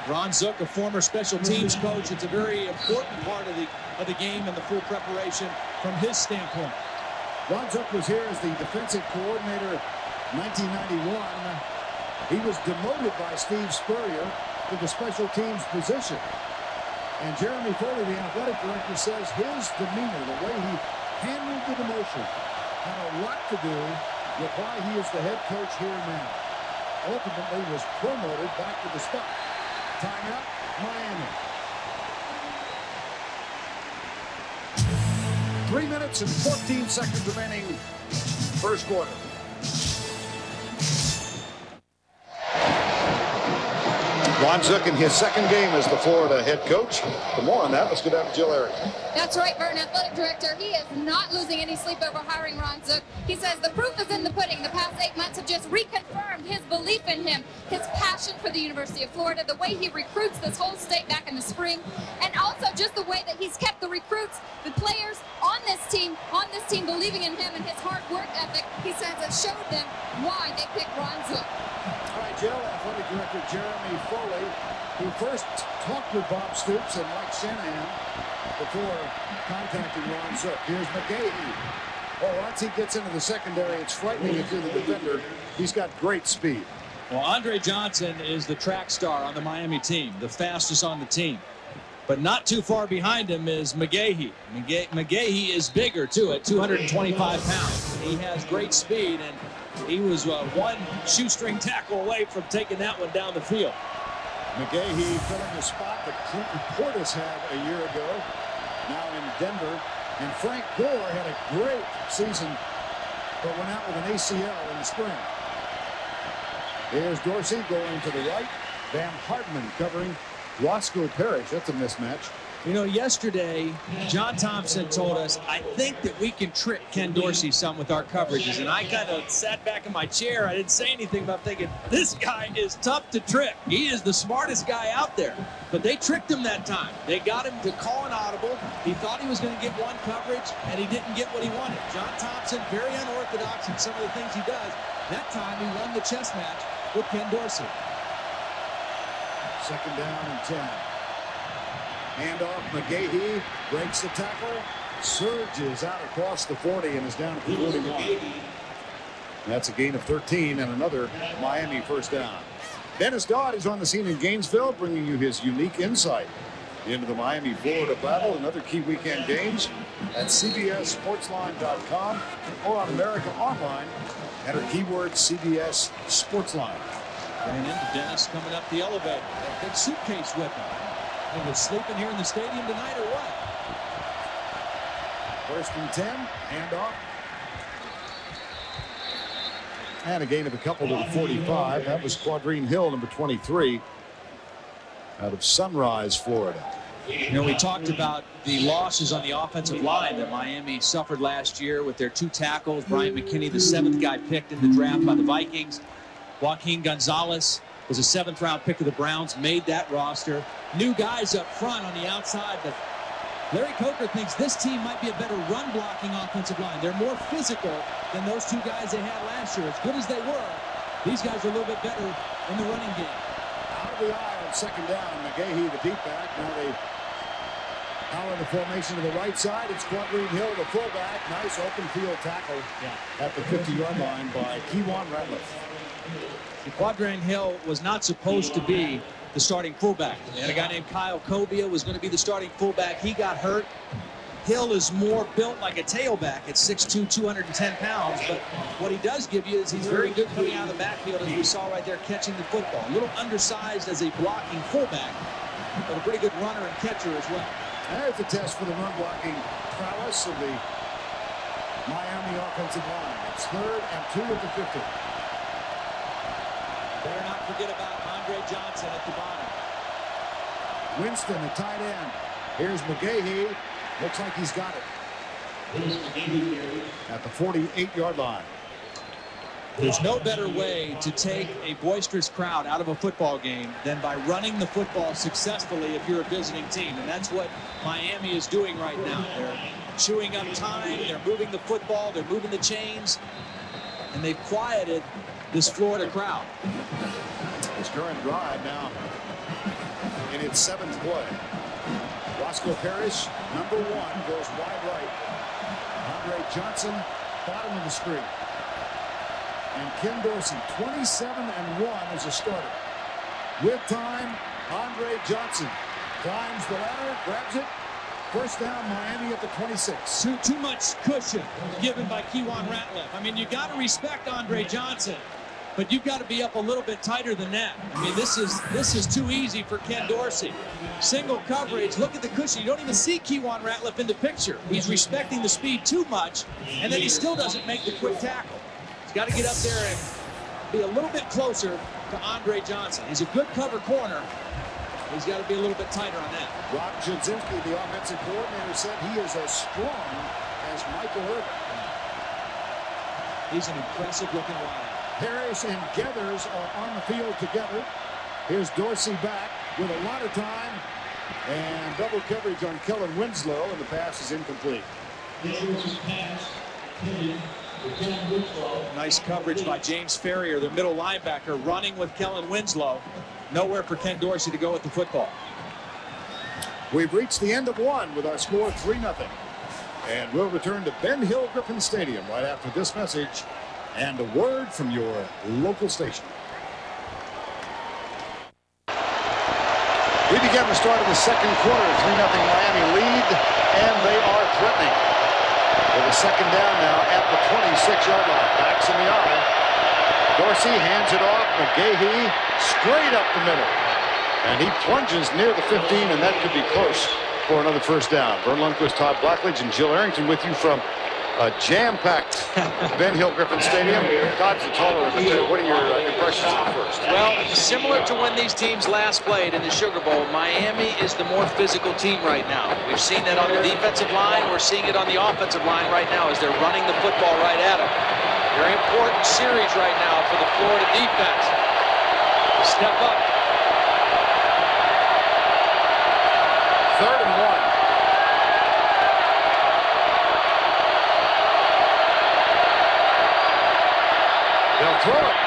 Ron Zook, a former special teams coach. It's a very important part of the game and the full preparation from his standpoint. Ron Zook was here as the defensive coordinator in 1991. He was demoted by Steve Spurrier to the special teams position. And Jeremy Foley, the athletic director, says his demeanor, the way he handled the demotion, had a lot to do with why he is the head coach here now. Ultimately was promoted back to the spot. Timeout, Miami. 3 minutes and 14 seconds remaining, first quarter. Ron Zook in his second game as the Florida head coach. For more on that, let's go down to Jill Arrington. That's right, Vern, athletic director. He is not losing any sleep over hiring Ron Zook. He says the proof is in the pudding. The past 8 months have just reconfirmed his belief in him, his passion for the University of Florida, the way he recruits this whole state back in the spring, and also just the way that he's kept the recruits, the players on this team believing in him and his hard work ethic. He says it showed them why they picked Ron Zook. All right, Jill, athletic director Jeremy Foley, who first talked with Bob Stoops and Mike Shanahan before contacting Ron Zook. Here's McGahee. Oh, once he gets into the secondary, it's frightening if you're the defender. He's got great speed. Well, Andre Johnson is the track star on the Miami team, the fastest on the team. But not too far behind him is McGahee. McGahee is bigger, too, at 225 pounds. He has great speed, and he was one shoestring tackle away from taking that one down the field. McGahee filling the spot that Clinton Portis had a year ago, now in Denver. And Frank Gore had a great season, but went out with an ACL in the spring. Here's Dorsey going to the right. Van Hartman covering Roscoe Parrish. That's a mismatch. You know, yesterday, John Thompson told us, I think that we can trick Ken Dorsey some with our coverages. And I kind of sat back in my chair. I didn't say anything, but I'm thinking, this guy is tough to trick. He is the smartest guy out there. But they tricked him that time. They got him to call an audible. He thought he was going to get one coverage, and he didn't get what he wanted. John Thompson, very unorthodox in some of the things he does. That time, he won the chess match with Ken Dorsey. Second down and 10. Handoff, McGahee breaks the tackle, surges out across the 40 and is down at the 41. That's a gain of 13 and another Miami first down. Dennis Dodd is on the scene in Gainesville, bringing you his unique insight into the Miami-Florida battle and other key weekend games at CBSSportsline.com or on America Online. Enter keyword CBS Sportsline. Ran into Dennis coming up the elevator. That big suitcase with him. He was sleeping here in the stadium tonight or what? First and 10, handoff. And a gain of a couple to the 45. That was Quadrine Hill, number 23, out of Sunrise, Florida. You know, we talked about the losses on the offensive line that Miami suffered last year with their two tackles. Bryant McKinney, the 7th guy picked in the draft by the Vikings. Joaquin Gonzalez was a 7th-round pick of the Browns, made that roster. New guys up front on the outside, but Larry Coker thinks this team might be a better run-blocking offensive line. They're more physical than those two guys they had last year. As good as they were, these guys are a little bit better in the running game. Out of the eye on second down, McGahee, the deep back. Now they power the formation to the right side. It's Quadrine Hill, the fullback. Nice open field tackle at the 50-yard line by Keywan Ratliff. Quadrine Hill was not supposed to be the starting fullback. They had a guy named Kyle Cobia was going to be the starting fullback. He got hurt. Hill is more built like a tailback at 6'2", 210 pounds. But what he does give you is he's very good coming out of the backfield, as we saw right there, catching the football. A little undersized as a blocking fullback, but a pretty good runner and catcher as well. There's a test for the run-blocking prowess of the Miami offensive line. It's 3rd and 2 at the 50. Better not forget about Andre Johnson at the bottom. Winston, the tight end. Here's McGahee. Looks like he's got it. At the 48-yard line. There's no better way to take a boisterous crowd out of a football game than by running the football successfully if you're a visiting team. And that's what Miami is doing right now. They're chewing up time. They're moving the football. They're moving the chains. And they've quieted this Florida crowd. This current drive now its 7th play. Roscoe Parrish, number 1, goes wide right. Andre Johnson, bottom of the screen. And Ken Dorsey, 27-1 as a starter. With time, Andre Johnson climbs the ladder, grabs it. First down, Miami at the 26. Too much cushion given by Kewan Ratliff. I mean, you got to respect Andre Johnson, but you've got to be up a little bit tighter than that. I mean, this is too easy for Ken Dorsey. Single coverage, look at the cushion. You don't even see Kewan Ratliff in the picture. He's respecting the speed too much, and then he still doesn't make the quick tackle. He's got to get up there and be a little bit closer to Andre Johnson. He's a good cover corner. He's got to be a little bit tighter on that. Rob Judzinski, the offensive coordinator, said he is as strong as Michael Irvin. He's an impressive-looking wideout. Parrish and Gathers are on the field together. Here's Dorsey back with a lot of time. And double coverage on Kellen Winslow, and the pass is incomplete. Nice coverage by James Ferrier, the middle linebacker, running with Kellen Winslow. Nowhere for Ken Dorsey to go with the football. We've reached the end of 1 with our score 3-0. And we'll return to Ben Hill Griffin Stadium right after this message and a word from your local station. We begin the start of the second quarter. 3-0 Miami lead, and they are threatening. With a second down now at the 26-yard line. Backs in the eye. Dorsey hands it off. McGahee straight up the middle. And he plunges near the 15, and that could be close for another first down. Vern Lundquist, Todd Blackledge, and Jill Arrington with you from a jam-packed Ben Hill Griffin Stadium. Todd's the taller of the two. What are your impressions of the first? Well, similar to when these teams last played in the Sugar Bowl, Miami is the more physical team right now. We've seen that on the defensive line. We're seeing it on the offensive line right now as they're running the football right at them. Very important series right now for the Florida defense. Step up. 3rd and 1. They'll throw it.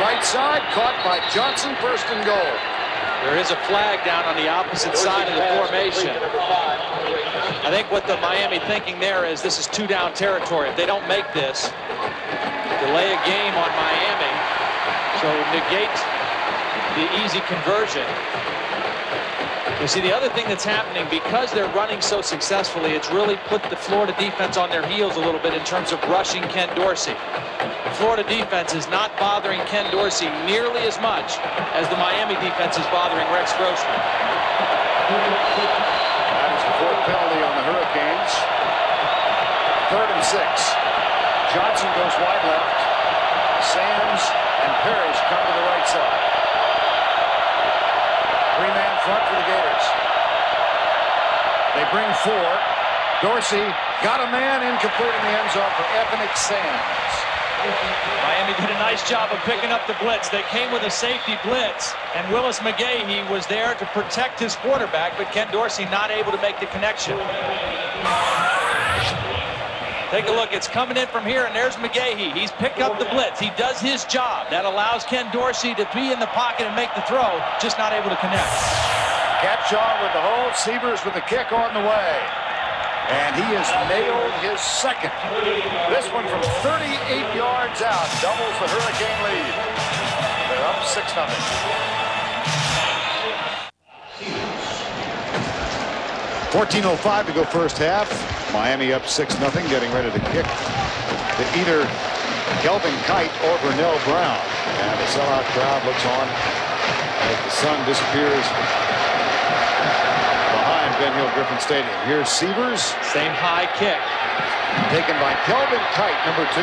Right side, caught by Johnson, 1st and goal. There is a flag down on the opposite side of the formation. I think what the Miami thinking there is this is 2-down territory. If they don't make this, delay a game on Miami, so negate the easy conversion. You see, the other thing that's happening, because they're running so successfully, it's really put the Florida defense on their heels a little bit in terms of rushing Ken Dorsey. The Florida defense is not bothering Ken Dorsey nearly as much as the Miami defense is bothering Rex Grossman. That is the 4th penalty on the Hurricanes. 3rd and 6. Johnson goes wide left. Sands and Parrish come to the right side. 3-man front for the Gators. They bring 4. Dorsey got a man, incomplete in the end zone for Ethnic Sands. Miami did a nice job of picking up the blitz. They came with a safety blitz, and Willis McGahee was there to protect his quarterback, but Ken Dorsey not able to make the connection. Take a look. It's coming in from here, and there's McGahee. He's picked up the blitz. He does his job. That allows Ken Dorsey to be in the pocket and make the throw, just not able to connect. Capshaw with the hold. Sievers with the kick on the way. And he has nailed his second. This one from 38 yards out doubles the Hurricane lead. They're up 6-0. .14:05 to go first half. Miami up 6-0, getting ready to kick to either Kelvin Kite or Vernell Brown. And the sellout crowd looks on as the sun disappears behind Ben Hill Griffin Stadium. Here's Sievers. Same high kick. Taken by Kelvin Kite, number 2.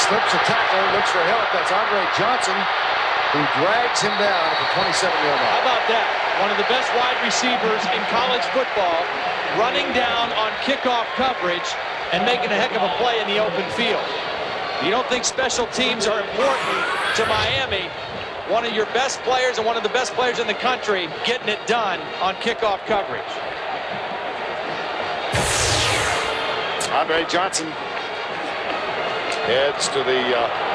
Slips a tackler, looks for help. That's Andre Johnson, who drags him down at the 27-yard line. How about that? One of the best wide receivers in college football, running down on kickoff coverage and making a heck of a play in the open field. You don't think special teams are important to Miami? One of your best players and one of the best players in the country getting it done on kickoff coverage. Andre Johnson heads to the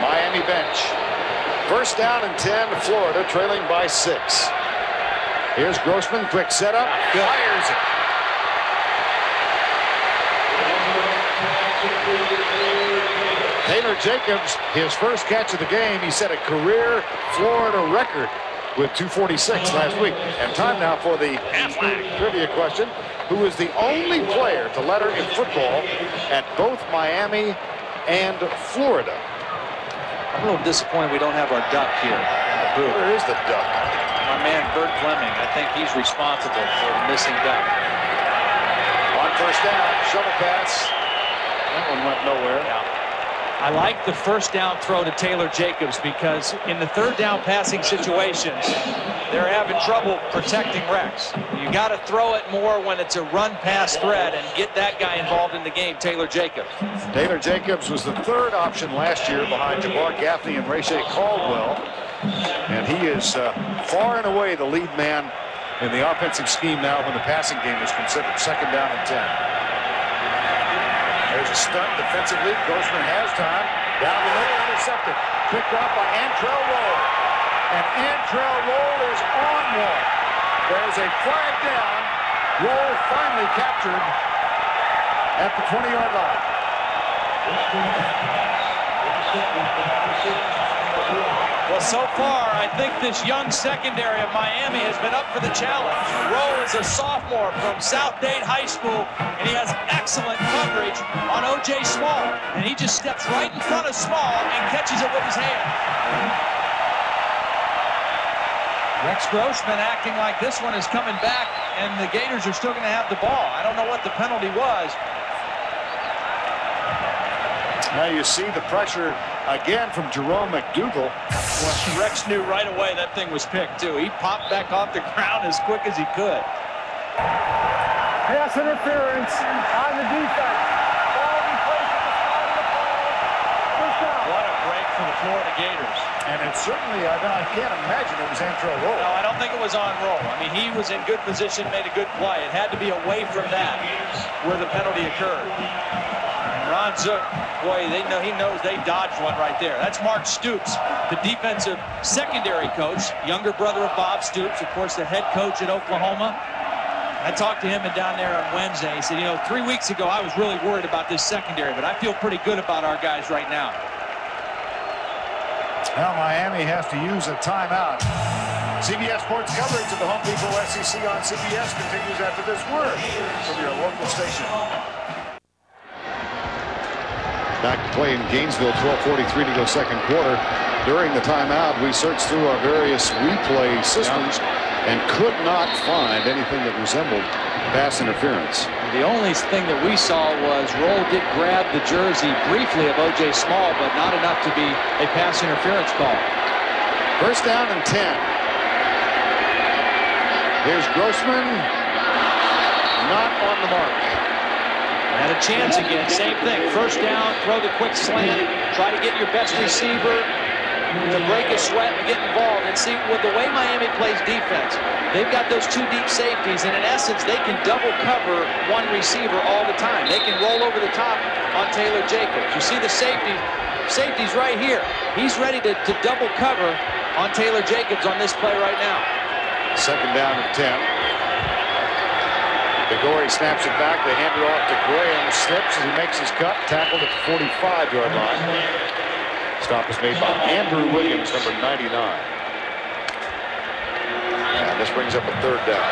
Miami bench. First down and 10, Florida trailing by 6. Here's Grossman, quick setup, fires it. Taylor Jacobs, his first catch of the game, he set a career Florida record with 246 last week. And time now for the trivia question. Who is the only player to letter in football at both Miami and Florida? I'm a little disappointed we don't have our duck here in the booth. Where is the duck? My man Bert Fleming, I think he's responsible for the missing duck. On first down, shovel pass. That one went nowhere. Yeah. I like the first down throw to Taylor Jacobs because in the third down passing situations, they're having trouble protecting Rex. You got to throw it more when it's a run-pass threat and get that guy involved in the game, Taylor Jacobs. Taylor Jacobs was the third option last year behind Jabbar Gaffney and Rashay Caldwell. And he is far and away the lead man in the offensive scheme now when the passing game is considered. Second down and 10. There's a stunt defensively. Grossman has time. Down the middle, intercepted. Picked off by Antrell Roll. And Antrell Roll is on one. There's a flag down. Roll finally captured at the 20-yard line. Well, so far, I think this young secondary of Miami has been up for the challenge. Rowe is a sophomore from South Dade High School, and he has excellent coverage on O.J. Small. And he just steps right in front of Small and catches it with his hand. Rex Grossman acting like this one is coming back, and the Gators are still going to have the ball. I don't know what the penalty was. Now you see the pressure again from Jerome McDougal. Well, Rex knew right away that thing was picked, too. He popped back off the ground as quick as he could. Pass interference on the defense. Ball be placed at the start of the play. First down. What a break for the Florida Gators. And it's certainly, I can't imagine it was Antrell Roll. No, I don't think it was on Roll. I mean, he was in good position, made a good play. It had to be away from that where the penalty occurred. And Ron Zook, boy, he knows they dodged one right there. That's Mark Stoops, the defensive secondary coach, younger brother of Bob Stoops, of course, the head coach at Oklahoma. I talked to him down there on Wednesday. He said, 3 weeks ago, I was really worried about this secondary, but I feel pretty good about our guys right now. Now Miami has to use a timeout. CBS Sports coverage of the Home Depot SEC on CBS continues after this word from your local station. Back to play in Gainesville, 12:43 to go second quarter. During the timeout, we searched through our various replay systems and could not find anything that resembled pass interference. The only thing that we saw was Roll did grab the jersey briefly of O.J. Small, but not enough to be a pass interference call. First down and 10. Here's Grossman. Not on the mark. Had a chance again, same thing. First down, throw the quick slant, try to get your best receiver to break a sweat and get involved. And see, with the way Miami plays defense, they've got those two deep safeties, and in essence, they can double cover one receiver all the time. They can roll over the top on Taylor Jacobs. You see the safety's right here. He's ready to double cover on Taylor Jacobs on this play right now. Second down and 10. DeGore snaps it back. They hand it off to Graham. Slips as he makes his cut. Tackled at the 45-yard line. Stop is made by Andrew Williams, number 99. And this brings up a third down.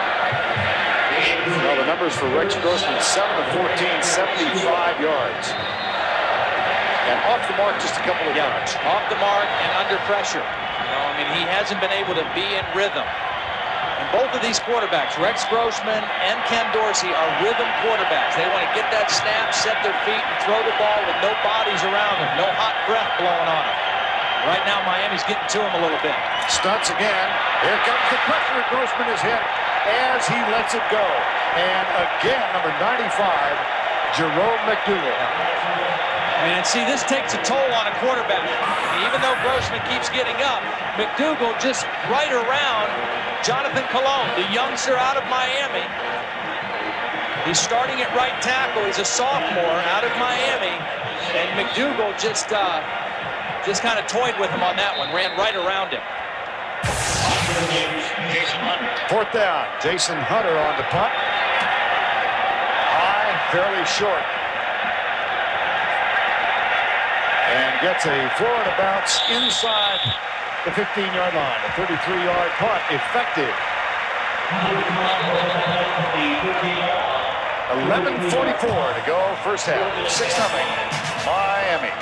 Now the numbers for Rex Grossman, 7 of 14, 75 yards. And off the mark just a couple of yards. Off the mark and under pressure. He hasn't been able to be in rhythm. And both of these quarterbacks, Rex Grossman and Ken Dorsey, are rhythm quarterbacks. They want to get that snap, set their feet, and throw the ball with no bodies around them, no hot breath blowing on them. Right now, Miami's getting to him a little bit. Stunts again. Here comes the pressure. Grossman is hit as he lets it go. And again, number 95, Jerome McDougal. And see, this takes a toll on a quarterback. Even though Grossman keeps getting up, McDougal just right around Jonathan Colon, the youngster out of Miami. He's starting at right tackle. He's a sophomore out of Miami. And McDougal just kind of toyed with him on that one, ran right around him. 4 Fourth down. Jason Hunter on the punt. High, fairly short. And gets a Florida bounce inside the 15-yard line. A 33-yard punt effective. 11:44 to go, first half. 6-0 Miami.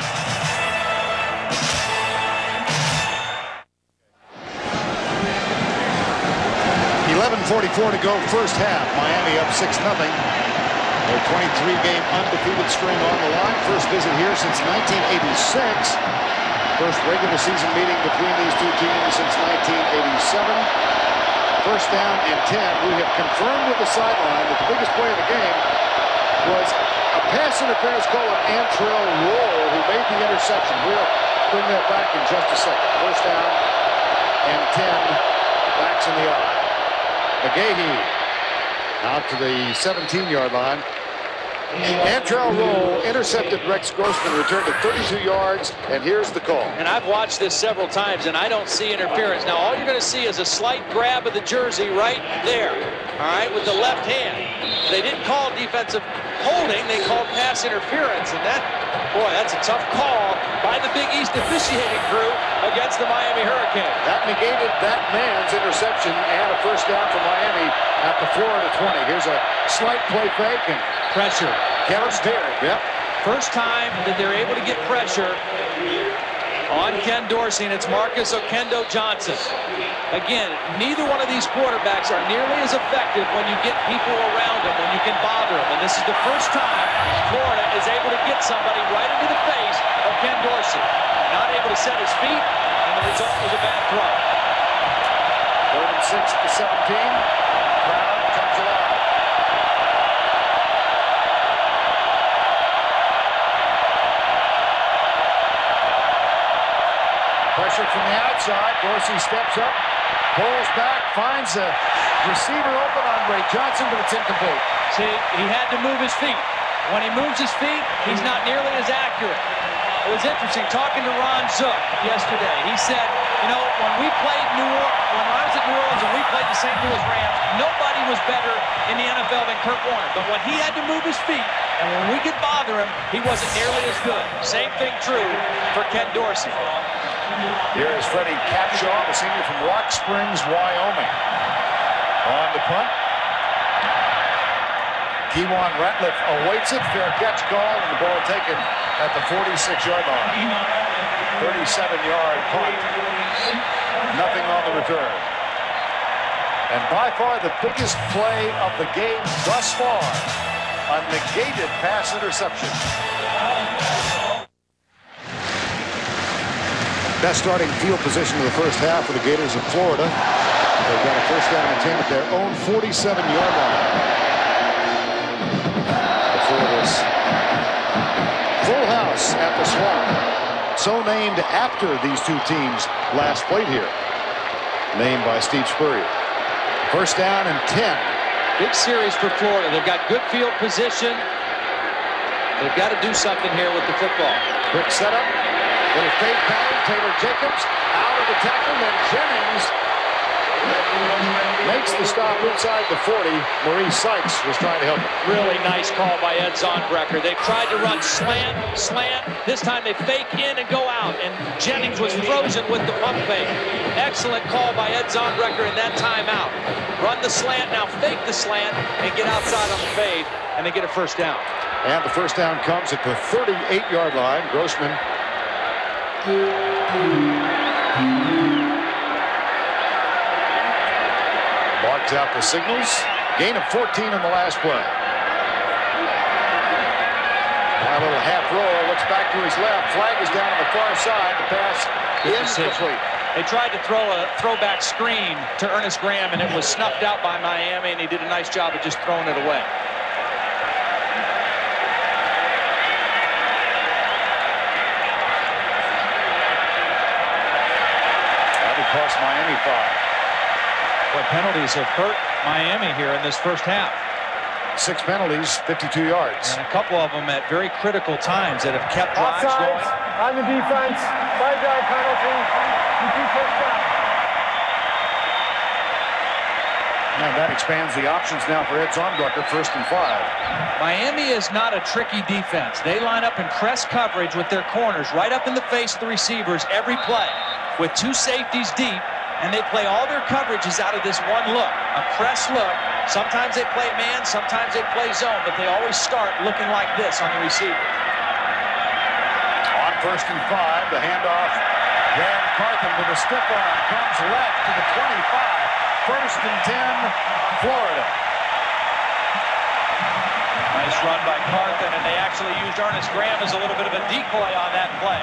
.44 to go, first half. Miami up 6-0. Their 23-game undefeated string on the line. First visit here since 1986. First regular season meeting between these two teams since 1987. First down and 10. We have confirmed with the sideline that the biggest play of the game was a pass interference call on Antrell Roll, who made the interception. We'll bring that back in just a second. First down and 10. Backs in the eye. McGahee out to the 17-yard line. Antrell Roll intercepted Rex Grossman, returned to 32 yards, and here's the call. And I've watched this several times, and I don't see interference. Now, all you're going to see is a slight grab of the jersey right there, all right, with the left hand. They didn't call defensive holding, they called pass interference, and that, boy, that's a tough call by the Big East officiating crew against the Miami Hurricanes. That negated that man's interception and a first down for Miami at the Florida 20. Here's a slight play fake and Pressure. Kevin Steering. Yep. First time that they're able to get pressure on Ken Dorsey, and it's Marcus Okendo Johnson. Again, neither one of these quarterbacks are nearly as effective when you get people around them, when you can bother them. And this is the first time Florida is able to get somebody right into the face of Ken Dorsey. Not able to set his feet, and the result was a bad throw. 3rd and 6 at the 17. Brown comes alive. Pressure from the outside. Dorsey steps up, pulls back, finds a receiver open on Ray Johnson, but it's incomplete. See, he had to move his feet. When he moves his feet, he's not nearly as accurate. It was interesting talking to Ron Zook yesterday. He said, you know, when we played when I was at New Orleans and we played the St. Louis Rams, nobody was better in the NFL than Kurt Warner. But when he had to move his feet and when we could bother him, he wasn't nearly as good. Same thing true for Ken Dorsey. Here is Freddie Capshaw, the senior from Rock Springs, Wyoming. On the punt. Kewan Ratliff awaits it. Fair catch call, and the ball taken at the 46-yard line. 37-yard punt. Nothing on the return. And by far the biggest play of the game thus far, a negated pass interception. Best starting field position of the first half for the Gators of Florida. They've got a first down and 10 at their own 47-yard line. Before this full house at the Swamp, so named after these two teams last played here. Named by Steve Spurrier. First down and 10. Big series for Florida. They've got good field position. They've got to do something here with the football. Quick setup. Little fake pattern. Taylor Jacobs out of the tackle. Then Jennings makes the stop inside the 40. Maurice Sykes was trying to help him. Really nice call by Ed Zonbrecker. They've tried to run slant. This time they fake in and go out. And Jennings was frozen with the pump fake. Excellent call by Ed Zonbrecker in that timeout. Run the slant, now fake the slant, and get outside on the fade, and they get a first down. And the first down comes at the 38-yard line. Grossman marks out the signals. Gain of 14 in the last play. Now a little half roll, looks back to his left. Flag is down on the far side. The pass incomplete. They tried to throw a throwback screen to Ernest Graham, and it was snuffed out by Miami, and he did a nice job of just throwing it away. Cost Miami 5. What penalties have hurt Miami here in this first half? 6 penalties, 52 yards. And a couple of them at very critical times that have kept drives Offsides going. on the defense. 5-yard penalty. You do first down. And that expands the options now for Ed Zornbrucker, 1st and 5. Miami is not a tricky defense. They line up in press coverage with their corners right up in the face of the receivers every play with 2 safeties deep, and they play all their coverages out of this one look, a press look. Sometimes they play man, sometimes they play zone, but they always start looking like this on the receiver. On 1st and 5, the handoff. Graham Carthen with a stiff arm comes left to the 25. 1st and 10, Florida. Nice run by Carthen, and they actually used Ernest Graham as a little bit of a decoy on that play.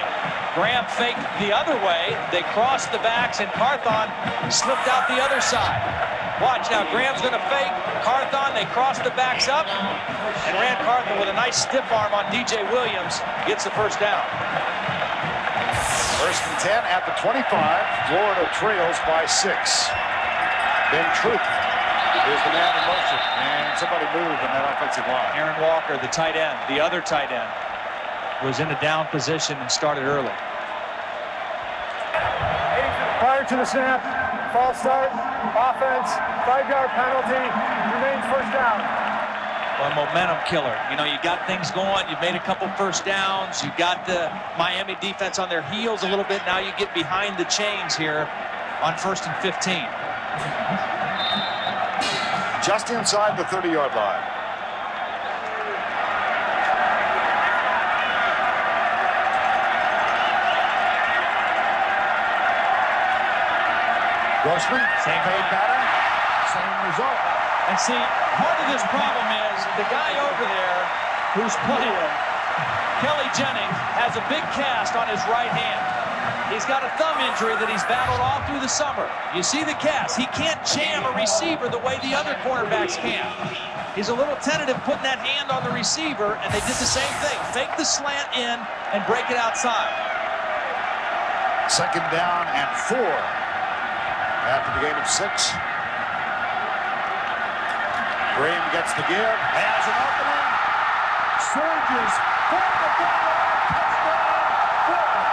Graham faked the other way. They crossed the backs, and Carthon slipped out the other side. Watch now, Graham's going to fake. Carthon, they crossed the backs up, and Rand Carthon with a nice stiff arm on DJ Williams gets the 1st down. 1st and 10 at the 25. Florida trails by 6. Ben Troop is the man in motion, and somebody moved in that offensive line. Aaron Walker, the tight end, the other tight end, was in a down position and started early. Prior to the snap, false start, offense, 5-yard penalty, remains 1st down. A momentum killer. You know, you got things going. You've made a couple 1st downs. You got the Miami defense on their heels a little bit. Now you get behind the chains here on 1st and 15. Just inside the 30-yard line. Grossman, same fade pattern, same result. And see, part of this problem is the guy over there who's playing, Kelly Jennings, has a big cast on his right hand. He's got a thumb injury that he's battled all through the summer. You see the cast. He can't jam a receiver the way the other cornerbacks can. He's a little tentative putting that hand on the receiver, and they did the same thing. Fake the slant in and break it outside. 2nd down and 4 after the gain of 6. Graham gets the give, has an opening, surges for the goal, touchdown, Florida.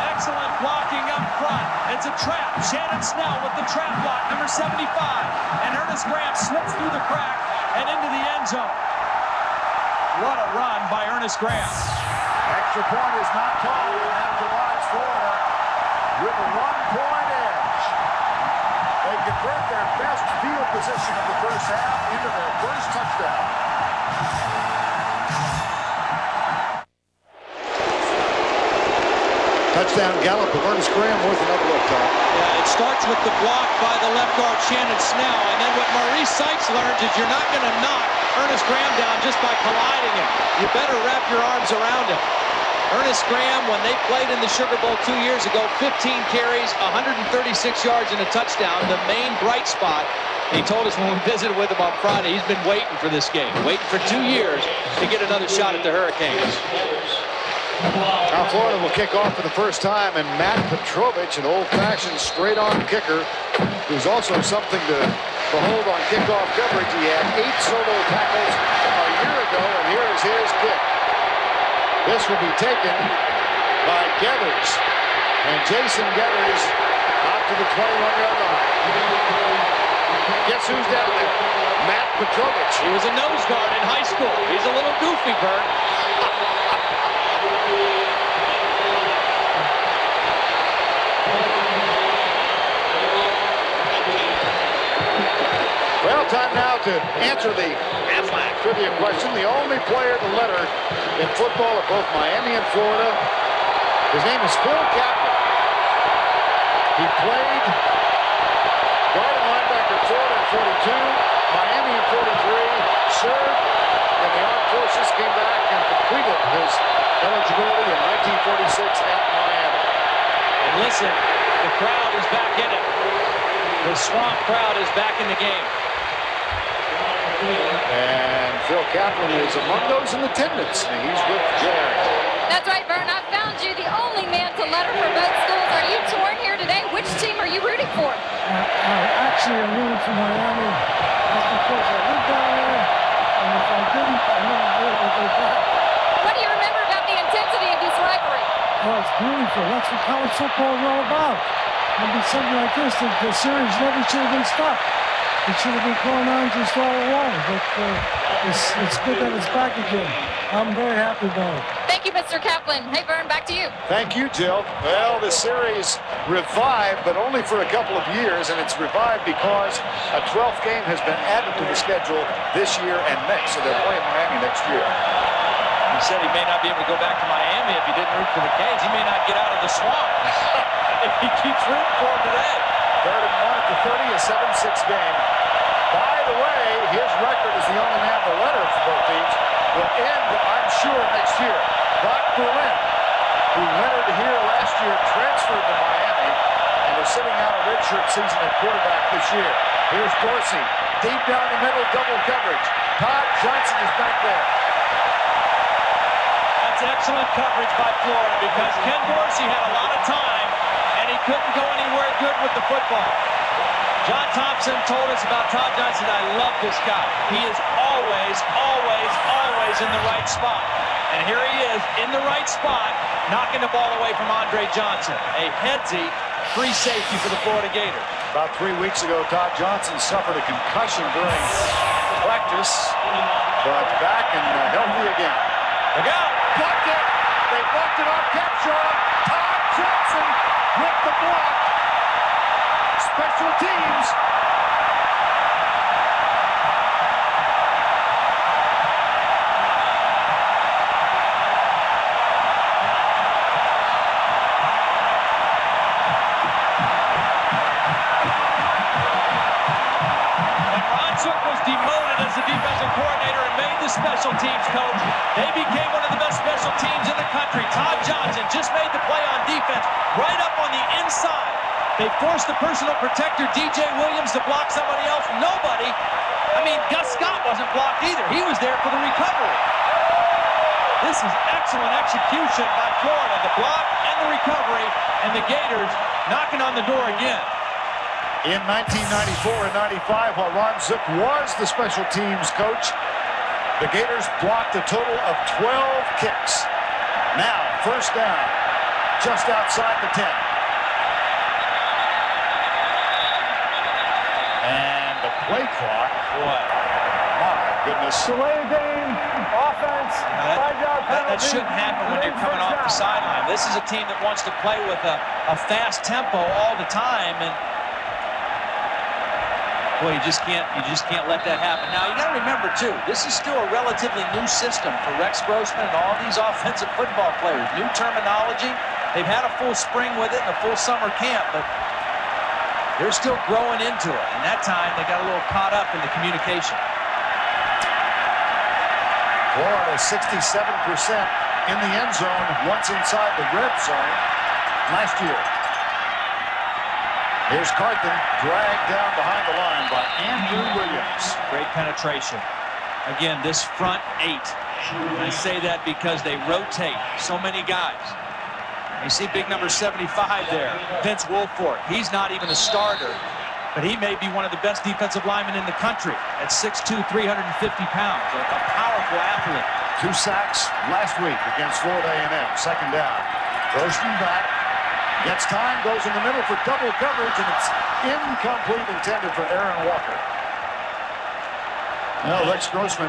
Excellent blocking up front. It's a trap. Shannon Snell with the trap block, number 75. And Ernest Graham slips through the crack and into the end zone. What a run by Ernest Graham. Extra point is not called, and that provides Florida with a 1-point edge. They convert their best field position of the 1st half into their 1st touchdown. Touchdown gallop of Ernest Graham worth another look, Tom. Yeah, it starts with the block by the left guard Shannon Snell, and then what Maurice Sykes learns is you're not going to knock Ernest Graham down just by colliding him. You better wrap your arms around him. Ernest Graham, when they played in the Sugar Bowl 2 years ago, 15 carries, 136 yards and a touchdown, the main bright spot. He told us when we visited with him on Friday, he's been waiting for this game, waiting for 2 years to get another shot at the Hurricanes. Now Florida will kick off for the first time, and Matt Petrovich, an old-fashioned straight-on kicker, who's also something to behold on kickoff coverage. He had 8 solo tackles a year ago, and here is his kick. This will be taken by Gators, and Jason Gators out to the 21-yard line. Guess who's down there? Matt Petrovich. He was a nose guard in high school. He's a little goofy, Bert. Well, time now to answer the Aflac trivia question. The only player to letter in football at both Miami and Florida. His name is Phil Kaplan. He played guard and linebacker at Florida in 42, Miami in 43, served in the armed forces, came back and completed his eligibility in 1946 at Miami. And listen, the crowd is back in it. The Swamp crowd is back in the game. And Phil Kaplan is among those in attendance. And he's with Jerry. That's right, Vern. I found you the only man to letter for both schools. Are you torn here today? Which team are you rooting for? Actually, I rooted for Miami. That's because I lived down there, and if I didn't, I never would have go back. What do you remember about the intensity of this rivalry? Oh, it's beautiful. That's what college football is all about. And be something like this, the series never should have been stopped. It should have been going on just all along, but it's good that it's back again. I'm very happy about it. Thank you, Mr. Kaplan. Hey, Vern, back to you. Thank you, Jill. Well, the series revived, but only for a couple of years, and it's revived because a 12th game has been added to the schedule this year and next, so they're playing Miami next year. He said he may not be able to go back to Miami if he didn't root for the Canes. He may not get out of the swamp if he keeps rooting for him today. 3rd and 1 at the 30, a 7-6 game. By the way, his record as the only man with a letter for both teams will end, I'm sure, next year. Brock Berlin, who lettered here last year, transferred to Miami and is sitting out a redshirt season at quarterback this year. Here's Dorsey, deep down the middle, double coverage. Todd Johnson is back there. That's excellent coverage by Florida because Ken Dorsey had a lot of time and he couldn't go anywhere good with the football. John Thompson told us about Todd Johnson. I love this guy. He is always, always, always in the right spot. And here he is in the right spot, knocking the ball away from Andre Johnson. A headsy free safety for the Florida Gators. About 3 weeks ago, Todd Johnson suffered a concussion during practice, but back and healthy again. Look out! Blocked it! They blocked it off Capshaw. Todd Johnson with the block. Special teams. Was demoted as the defensive coordinator and made the special teams coach. They became one of the best special teams in the country. Todd Johnson just made the play on defense right up on the inside. They forced the personal protector, DJ Williams, to block somebody else. Nobody. I mean, Gus Scott wasn't blocked either. He was there for the recovery. This is excellent execution by Florida. The block and the recovery, and the Gators knocking on the door again. In 1994 and 95, while Ron Zook was the special teams coach, the Gators blocked a total of 12 kicks. Now, first down, just outside the 10. And the play clock, What? my goodness. Delay game, offense, 5-yard penalty. That shouldn't happen when you're coming off the sideline. This is a team that wants to play with a fast tempo all the time, and boy, you just can't let that happen. Now, you got to remember, too, this is still a relatively new system for Rex Grossman and all these offensive football players. New terminology. They've had a full spring with it and a full summer camp, but they're still growing into it. And that time, they got a little caught up in the communication. Florida 67% in the end zone once inside the red zone last year. Here's Carthen, dragged down behind the line by Andrew Williams. Great penetration. Again, this front 8. And I say that because they rotate so many guys. You see big number 75 there, Vince Wilfork. He's not even a starter, but he may be one of the best defensive linemen in the country at 6'2", 350 pounds. A powerful athlete. 2 sacks last week against Florida A&M. Second down. Grossman back. Gets time, goes in the middle for double coverage, and it's incomplete, intended for Aaron Walker. No, Rex Grossman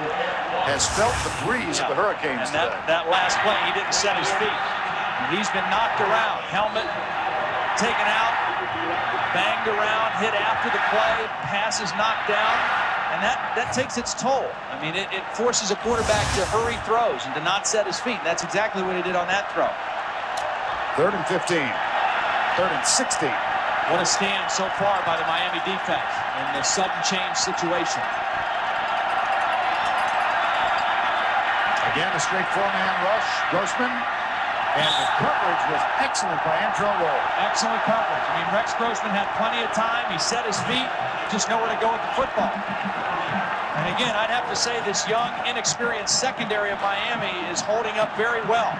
has felt the breeze of the Hurricanes today. That last play, he didn't set his feet. He's been knocked around. Helmet taken out, banged around, hit after the play, passes knocked down, and that takes its toll. I mean, it forces a quarterback to hurry throws and to not set his feet. And that's exactly what he did on that throw. 3rd and 15. 3rd and 16. What a stand so far by the Miami defense in the sudden change situation. Again, a straight 4-man rush. Grossman. And the coverage was excellent by Antrell Roll. Excellent coverage. I mean, Rex Grossman had plenty of time. He set his feet, just know where to go with the football. And again, I'd have to say this young, inexperienced secondary of Miami is holding up very well.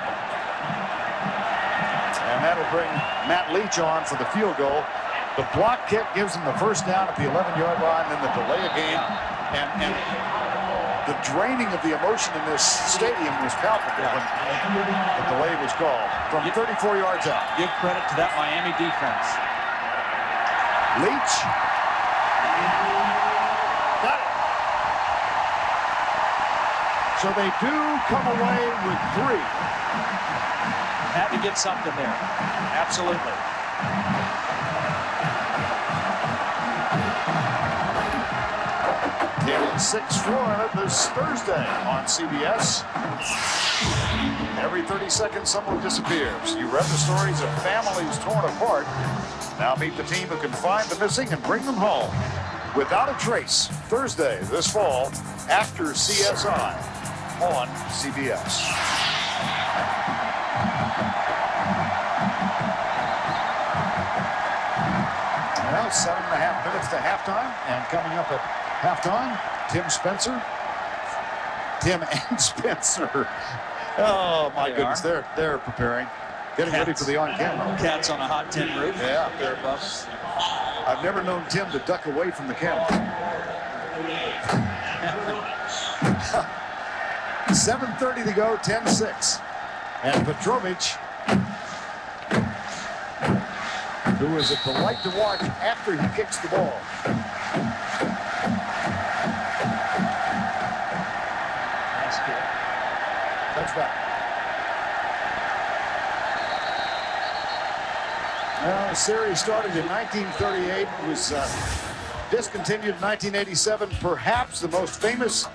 And that'll bring Matt Leach on for the field goal. The block kick gives them the first down at the 11-yard line, then the delay of game, and the draining of the emotion in this stadium was palpable when the delay was called from 34 yards out. Give credit to that Miami defense. Leach. Got it. So they do come away with 3. Had to get something there. Absolutely. In 6 Florida this Thursday on CBS. Every 30 seconds, someone disappears. You read the stories of families torn apart. Now meet the team who can find the missing and bring them home. Without a Trace, Thursday this fall after CSI on CBS. Well, 7.5 minutes to halftime, and coming up at halftime, Tim and Spencer. Oh my goodness, they're preparing, getting ready for the on-camera. Cats on a hot tin roof. Yeah, they're above. I've never known Tim to duck away from the camera. 7:30 to go, 10-6, and Petrovich, who is a delight to watch after he kicks the ball. That's good. Touchback. Well, the series started in 1938. It was discontinued in 1987. Perhaps the most famous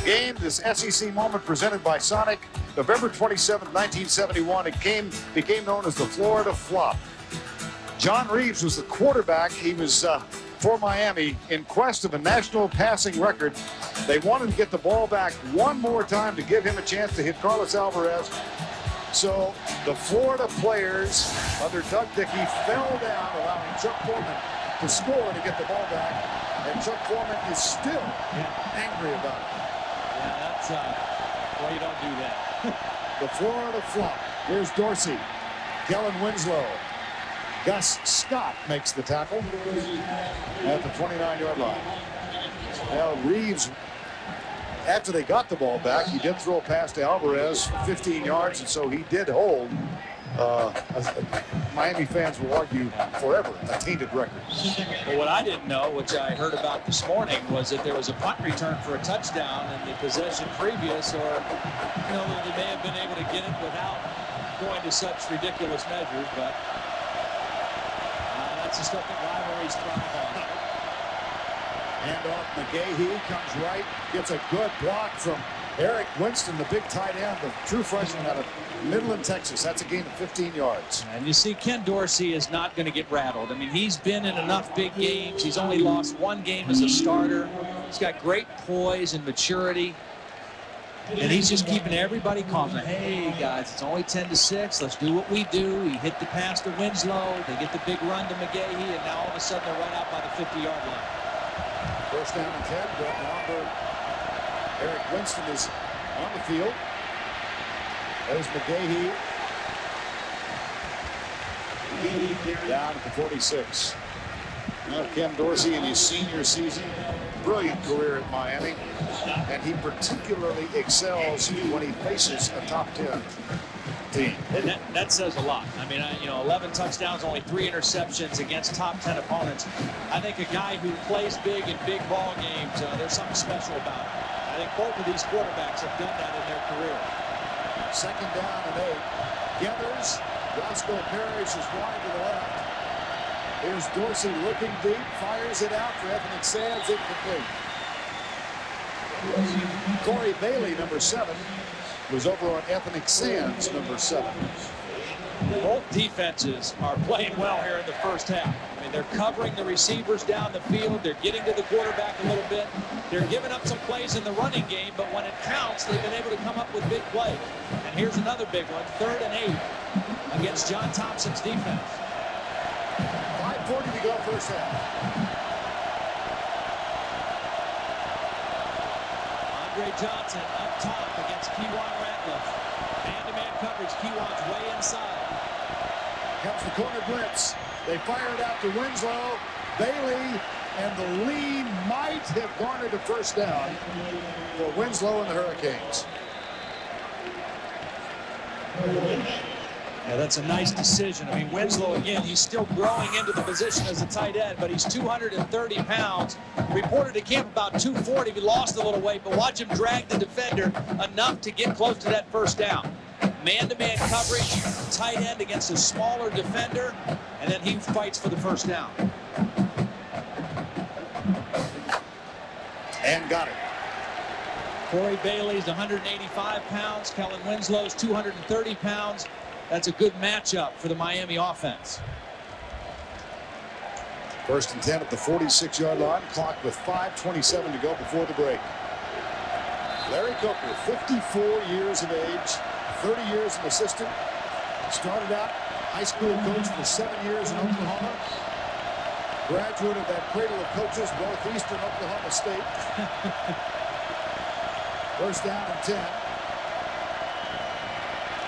game, this SEC moment presented by Sonic. November 27, 1971, it became known as the Florida Flop. John Reeves was the quarterback. He was for Miami in quest of a national passing record. They wanted to get the ball back one more time to give him a chance to hit Carlos Alvarez. So the Florida players under Doug Dickey fell down, allowing Chuck Foreman to score to get the ball back. And Chuck Foreman is still angry about it. Yeah, that's well, you don't do that. The Florida Flop. Here's Dorsey. Kellen Winslow. Gus Scott makes the tackle at the 29-yard line. Now Reeves, after they got the ball back, he did throw a pass to Alvarez, 15 yards, and so he did hold. Miami fans will argue forever a tainted record. Well, what I didn't know, which I heard about this morning, was that there was a punt return for a touchdown in the possession previous, or they may have been able to get it without going to such ridiculous measures, but that's the stuff that rivalries thrive on. Hand off McGahee, comes right, gets a good block from Eric Winston, the big tight end, the true freshman out of Midland, Texas. That's a gain of 15 yards. And you see, Ken Dorsey is not going to get rattled. I mean, he's been in enough big games. He's only lost one game as a starter. He's got great poise and maturity. And he's just keeping everybody calm. Like, hey, guys, it's only 10-6. Let's do what we do. He hit the pass to Winslow. They get the big run to McGahee, and now all of a sudden they're right out by the 50-yard line. First down and 10. Number Eric Winston is on the field. There's McGahee. Down at the 46. Now Ken Dorsey in his senior season. Brilliant career at Miami. And he particularly excels when he faces a top 10 team. And that says a lot. I mean, 11 touchdowns, only 3 interceptions against top 10 opponents. I think a guy who plays big in big ball games, there's something special about it. I think both of these quarterbacks have done that in their career. Second down and 8. Gathers. Roscoe Parrish is wide to the left. Here's Dorsey looking deep, fires it out for Ethnic Sands, incomplete. Corey Bailey, number 7, was over on Ethnic Sands, number 7. Both defenses are playing well here in the first half. I mean, they're covering the receivers down the field. They're getting to the quarterback a little bit. They're giving up some plays in the running game, but when it counts, they've been able to come up with big plays. And here's another big one, 3rd and 8 against John Thompson's defense. 5:40 to go, first half. Andre Johnson up top against Kewan Ratliff. Man-to-man coverage, Kewan's way inside. Comes the corner blitz. They fire it out to Winslow. Bailey, and the lead might have garnered a first down for Winslow and the Hurricanes. Yeah, that's a nice decision. I mean, Winslow, again, he's still growing into the position as a tight end, but he's 230 pounds. Reported to camp about 240. He lost a little weight, but watch him drag the defender enough to get close to that first down. Man-to-man coverage, tight end against a smaller defender, and then he fights for the first down. And got it. Corey Bailey's 185 pounds. Kellen Winslow's 230 pounds. That's a good matchup for the Miami offense. First and 10 at the 46-yard line. Clock with 5:27 to go before the break. Larry Coker, 54 years of age, 30 years an assistant. Started out high school coach for 7 years in Oklahoma. Graduate of that cradle of coaches, Northeastern Oklahoma State. First down and 10.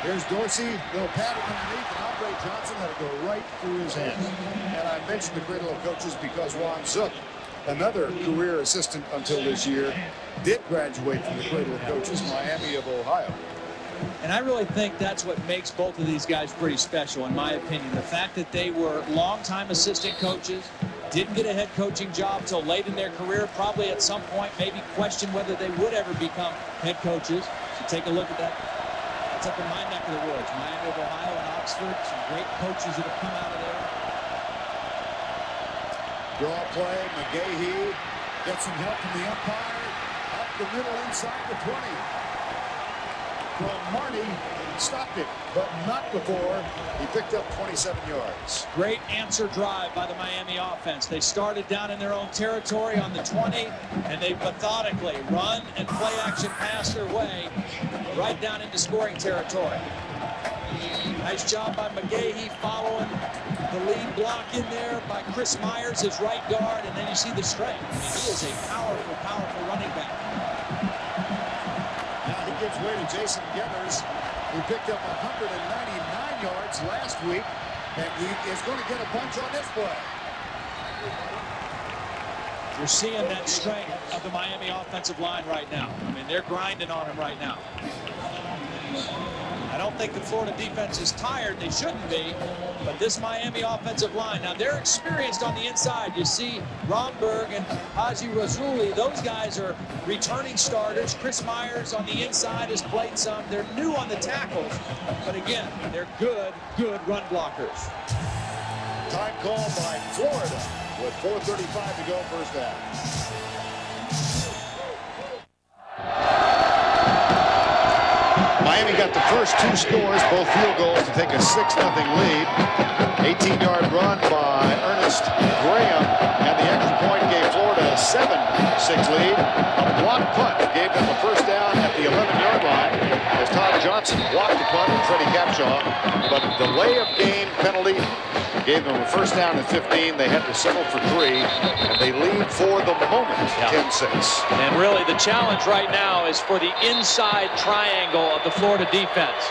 Here's Dorsey, little pattern underneath, and Andre Johnson had to go right through his hands. And I mentioned the cradle of coaches because Ron Zook, another career assistant until this year, did graduate from the cradle of coaches, Miami of Ohio. And I really think that's what makes both of these guys pretty special, in my opinion. The fact that they were longtime assistant coaches, didn't get a head coaching job till late in their career, probably at some point maybe questioned whether they would ever become head coaches. So take a look at that. That's up in my neck of the woods. Miami of Ohio and Oxford, some great coaches that have come out of there. Draw play, McGahee gets some help from the umpire. Up the middle inside the 20. Well, Marty stopped it, but not before he picked up 27 yards. Great answer drive by the Miami offense. They started down in their own territory on the 20, and they methodically run and play action pass their way right down into scoring territory. Nice job by McGahee following the lead block in there by Chris Myers, his right guard, and then you see the strength. I mean, he is a powerful, powerful running back. Now he gives way to Jason Gethers, who picked up 199 yards last week, and he is going to get a bunch on this play. You're seeing that strength of the Miami offensive line right now. I mean, they're grinding on him right now. I don't think the Florida defense is tired. They shouldn't be. But this Miami offensive line, now they're experienced on the inside. You see Romberg and Haji Razuli. Those guys are returning starters. Chris Myers on the inside has played some. They're new on the tackles. But again, they're good run blockers. Time call by Florida with 4:35 to go, first down. Miami got the first two scores, both field goals, to take a 6-0 lead. 18-yard run by Ernest Graham, and the extra point gave Florida a 7-6 lead. A block punt gave them a first down at the 11-yard line as Todd Johnson blocked the punt and Freddie Capshaw, but the delay of game penalty gave them a first down at 15. They had to settle for 3, and they lead for the moment 10-6. And really the challenge right now is for the inside triangle of the Florida defense.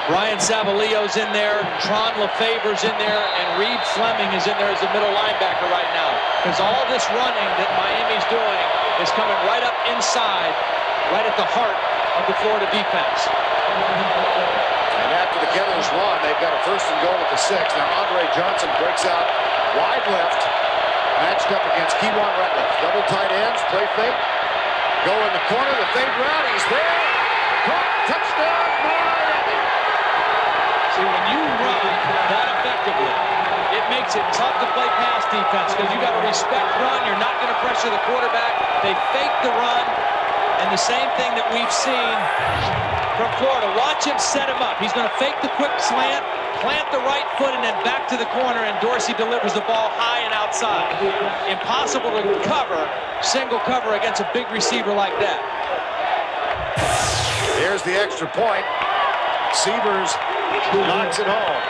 Brian Savalio's in there, Tron Lefever's in there, and Reed Fleming is in there as the middle linebacker right now. Because all this running that Miami's doing is coming right up inside, right at the heart of the Florida defense. And after the Gators run, they've got a first and goal at the 6. Now Andre Johnson breaks out wide left, matched up against Keywan Ratliff. Double tight ends, play fake. Go in the corner, the fade route, he's there. Caught, touchdown, Miami. See, when you run that effectively, it makes it tough to play pass defense because you got to respect run. You're not going to pressure the quarterback. They fake the run, and the same thing that we've seen from Florida. Watch him set him up. He's going to fake the quick slant, plant the right foot, and then back to the corner, and Dorsey delivers the ball high and outside. Impossible to cover, single cover against a big receiver like that. Here's the extra point. Severs knocks it home.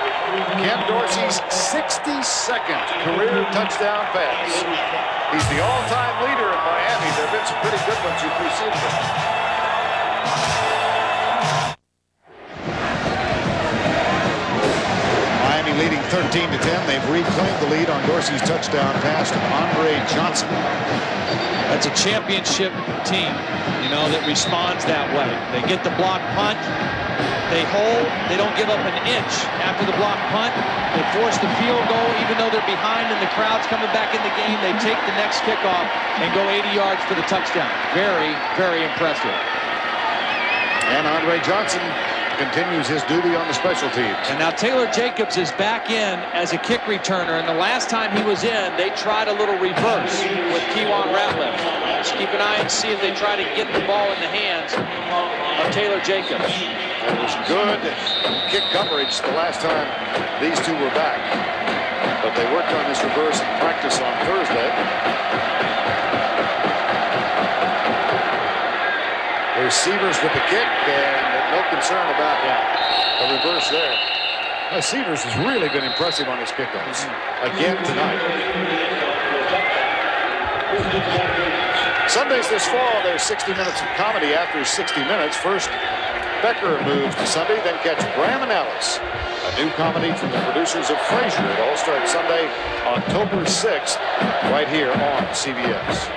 Ken Dorsey's 62nd career touchdown pass. He's the all-time leader in Miami. There have been some pretty good ones who preceded him. Miami leading 13-10. They've reclaimed the lead on Dorsey's touchdown pass to Andre Johnson. That's a championship team, that responds that way. They get the block punt. They hold. They don't give up an inch after the block punt. They force the field goal, even though they're behind and the crowd's coming back in the game. They take the next kickoff and go 80 yards for the touchdown. Very, very impressive. And Andre Johnson continues his duty on the special teams. And now Taylor Jacobs is back in as a kick returner. And the last time he was in, they tried a little reverse with Kewan Ratliff. Just keep an eye and see if they try to get the ball in the hands of Taylor Jacobs. It was good kick coverage the last time these two were back. But they worked on this reverse in practice on Thursday. The receivers with the kick, and no concern about the reverse there. Severs has really been impressive on his kickoffs again tonight. Sundays this fall, there's 60 minutes of comedy after 60 minutes. First, Becker moves to Sunday, then catch Graham and Ellis. A new comedy from the producers of Frasier. It all starts Sunday, October 6th, right here on CBS.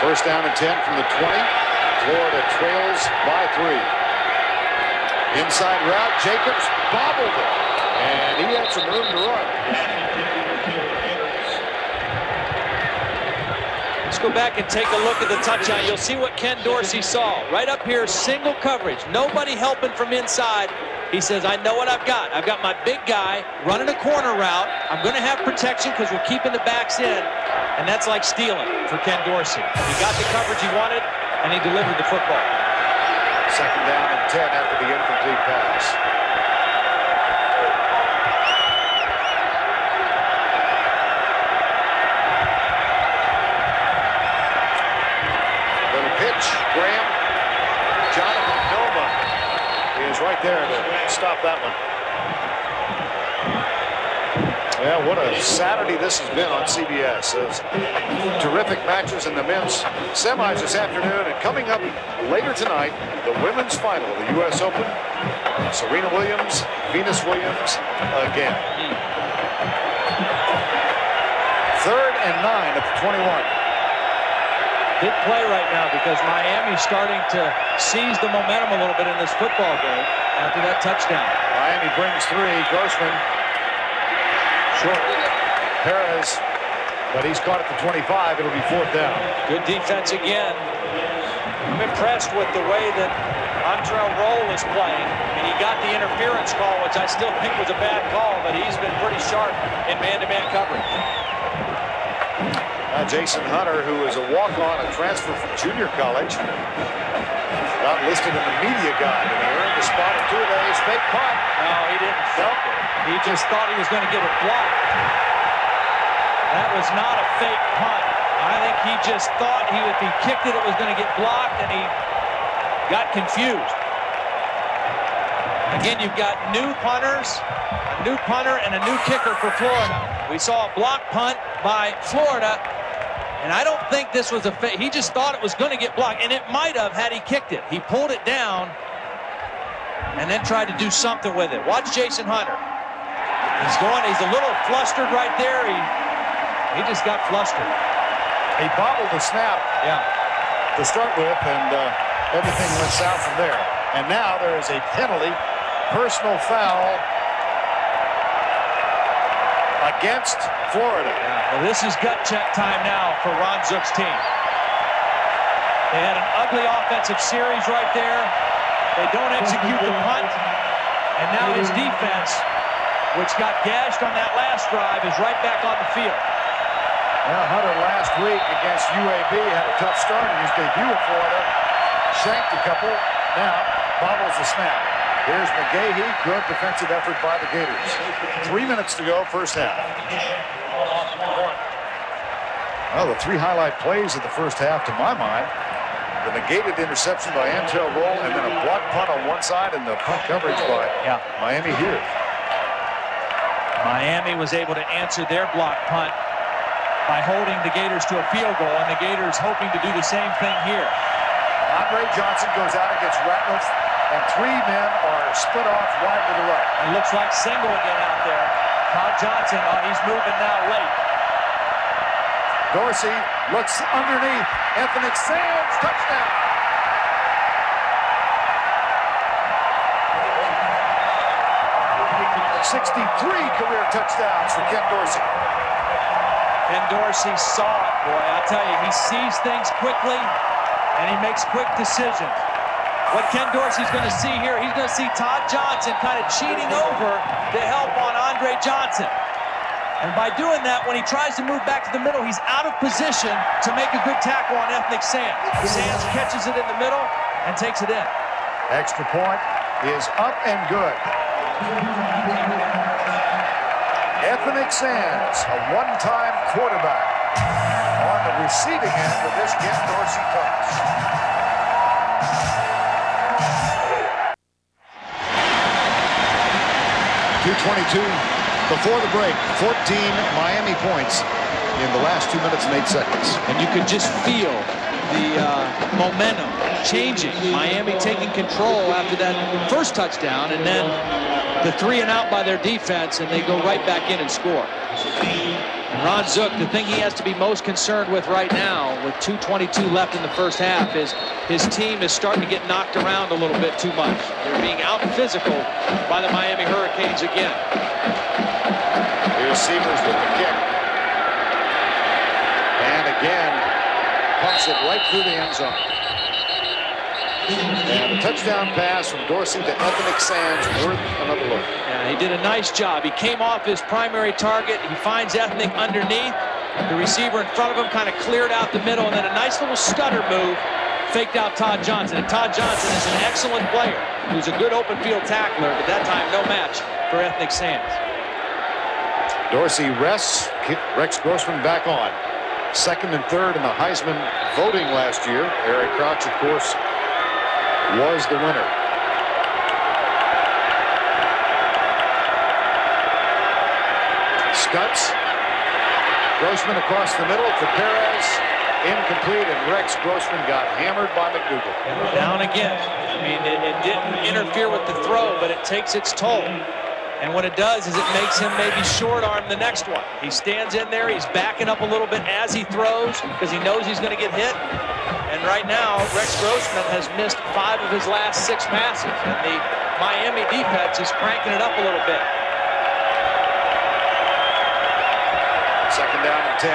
First down and 10 from the 20. Florida trails by 3. Inside route, Jacobs bobbled it. And he had some room to run. Let's go back and take a look at the touchdown. You'll see what Ken Dorsey saw. Right up here, single coverage. Nobody helping from inside. He says, I know what I've got. I've got my big guy running a corner route. I'm going to have protection because we're keeping the backs in. And that's like stealing for Ken Dorsey. He got the coverage he wanted, and he delivered the football. Second down and 10 after the incomplete pass. Little pitch, Graham. Jonathan Nova is right there to stop that one. Yeah, what a Saturday this has been on CBS. Terrific matches in the men's semis this afternoon, and coming up later tonight, the women's final of the U.S. Open. Serena Williams, Venus Williams again. 3rd and 9 at the 21. Big play right now because Miami's starting to seize the momentum a little bit in this football game after that touchdown. Miami brings 3. Grossman short. Perez, but he's caught at the 25. It'll be 4th down. Good defense again. I'm impressed with the way that Antrell Roll is playing. And he got the interference call, which I still think was a bad call, but he's been pretty sharp in man-to-man coverage. Jason Hunter, who is a walk-on, a transfer from junior college, not listed in the media guide, and he earned the spot in 2 days. Fake punt. No, he didn't fake it. He just thought he was going to get it blocked. That was not a fake punt. I think he just thought if he kicked it, it was going to get blocked, and he got confused. Again, you've got new punters, a new punter, and a new kicker for Florida. We saw a block punt by Florida, and I don't think this was a fake. He just thought it was going to get blocked, and it might have had he kicked it. He pulled it down and then tried to do something with it. Watch Jason Hunter. He's a little flustered right there. He just got flustered. He bobbled the snap to start with, and everything went south from there. And now there is a penalty, personal foul against Florida. Well, this is gut check time now for Ron Zook's team. They had an ugly offensive series right there. They don't execute the punt, and now his defense, which got gashed on that last drive, is right back on the field. Well, Hunter last week against UAB had a tough start in his debut at Florida. Shanked a couple, now bobbles the snap. Here's McGahee, good defensive effort by the Gators. 3 minutes to go, first half. Well, the 3 highlight plays of the first half, to my mind, the negated interception by Antrell Roll, and then a block punt on one side, and the punt coverage by Miami here. Miami was able to answer their block punt by holding the Gators to a field goal, and the Gators hoping to do the same thing here. Andre Johnson goes out against Ratliff and 3 men are split off wide to the right. It looks like single again out there. Todd Johnson, he's moving now late. Dorsey looks underneath. Ethnic Sands, touchdown. '63 career touchdowns for Ken Dorsey. Ken Dorsey saw it, boy. I tell you, he sees things quickly, and he makes quick decisions. What Ken Dorsey's going to see here, he's going to see Todd Johnson kind of cheating over to help on Andre Johnson. And by doing that, when he tries to move back to the middle, he's out of position to make a good tackle on Ethnic Sands. Sands catches it in the middle and takes it in. Extra point is up and good. Ethnic Sands, a one-time quarterback, on the receiving end of this Ken Dorsey toss. .222 before the break. 14 Miami points in the last 2 minutes and 8 seconds. And you could just feel the momentum changing. Miami taking control after that first touchdown, and then the 3 and out by their defense, and they go right back in and score. And Ron Zook, the thing he has to be most concerned with right now, with 2:22 left in the first half, is his team is starting to get knocked around a little bit too much. They're being out physical by the Miami Hurricanes again. Here's Sievers with the kick. And again, pumps it right through the end zone. And a touchdown pass from Dorsey to Ethnic Sands, worth another look. Yeah, he did a nice job. He came off his primary target. He finds Ethnic underneath. The receiver in front of him kind of cleared out the middle, and then a nice little stutter move, faked out Todd Johnson. And Todd Johnson is an excellent player. Who's a good open field tackler, but that time no match for Ethnic Sands. Dorsey rests. Rex Grossman back on. Second and third in the Heisman voting last year. Eric Crouch, of course, was the winner. Scutts. Grossman across the middle for Perez. Incomplete, and Rex Grossman got hammered by McDougal. Down again. I mean, it didn't interfere with the throw, but it takes its toll. And what it does is it makes him maybe short arm the next one. He stands in there, he's backing up a little bit as he throws because he knows he's going to get hit. And right now, Rex Grossman has missed 5 of his last 6 passes. And the Miami defense is cranking it up a little bit. Second down and 10.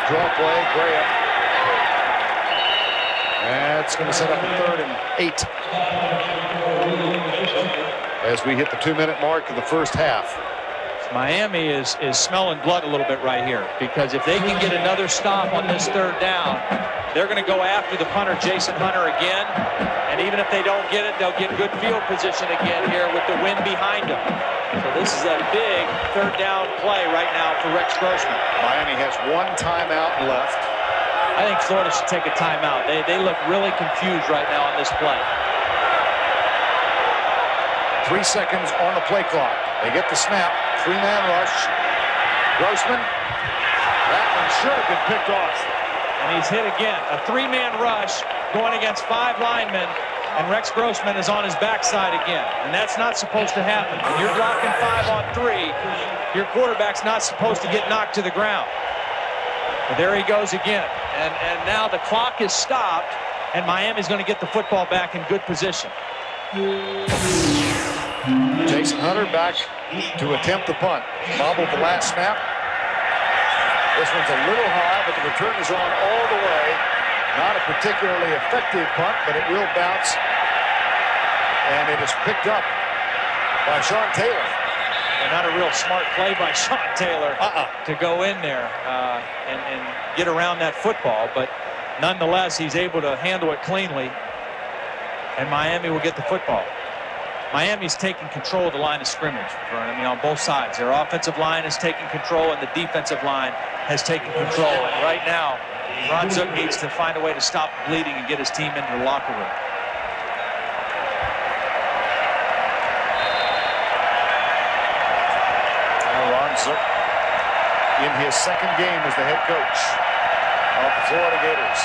Draw play, Graham. That's going to set up a 3rd and 8. As we hit the 2-minute mark of the first half. Miami is smelling blood a little bit right here, because if they can get another stop on this 3rd down, they're going to go after the punter, Jason Hunter, again. And even if they don't get it, they'll get good field position again here with the wind behind them. So this is a big 3rd down play right now for Rex Grossman. Miami has 1 timeout left. I think Florida should take a timeout. They look really confused right now on this play. 3 seconds on the play clock. They get the snap. 3-man rush. Grossman. That one should have been picked off. And he's hit again. A 3-man rush going against 5 linemen. And Rex Grossman is on his backside again. And that's not supposed to happen. When you're blocking 5 on 3, your quarterback's not supposed to get knocked to the ground. But there he goes again. And now the clock is stopped. And Miami's going to get the football back in good position. Jason Hunter back to attempt the punt. Bobbled the last snap. This one's a little high, but the return is on all the way. Not a particularly effective punt, but it will bounce. And it is picked up by Sean Taylor. And not a real smart play by Sean Taylor to go in there and get around that football. But nonetheless, he's able to handle it cleanly. And Miami will get the football. Miami's taking control of the line of scrimmage, Vern. I mean, on both sides. Their offensive line is taking control, and the defensive line has taken control. And right now, Ron Zook needs to find a way to stop bleeding and get his team into the locker room. Ron Zook in his 2nd game as the head coach of the Florida Gators.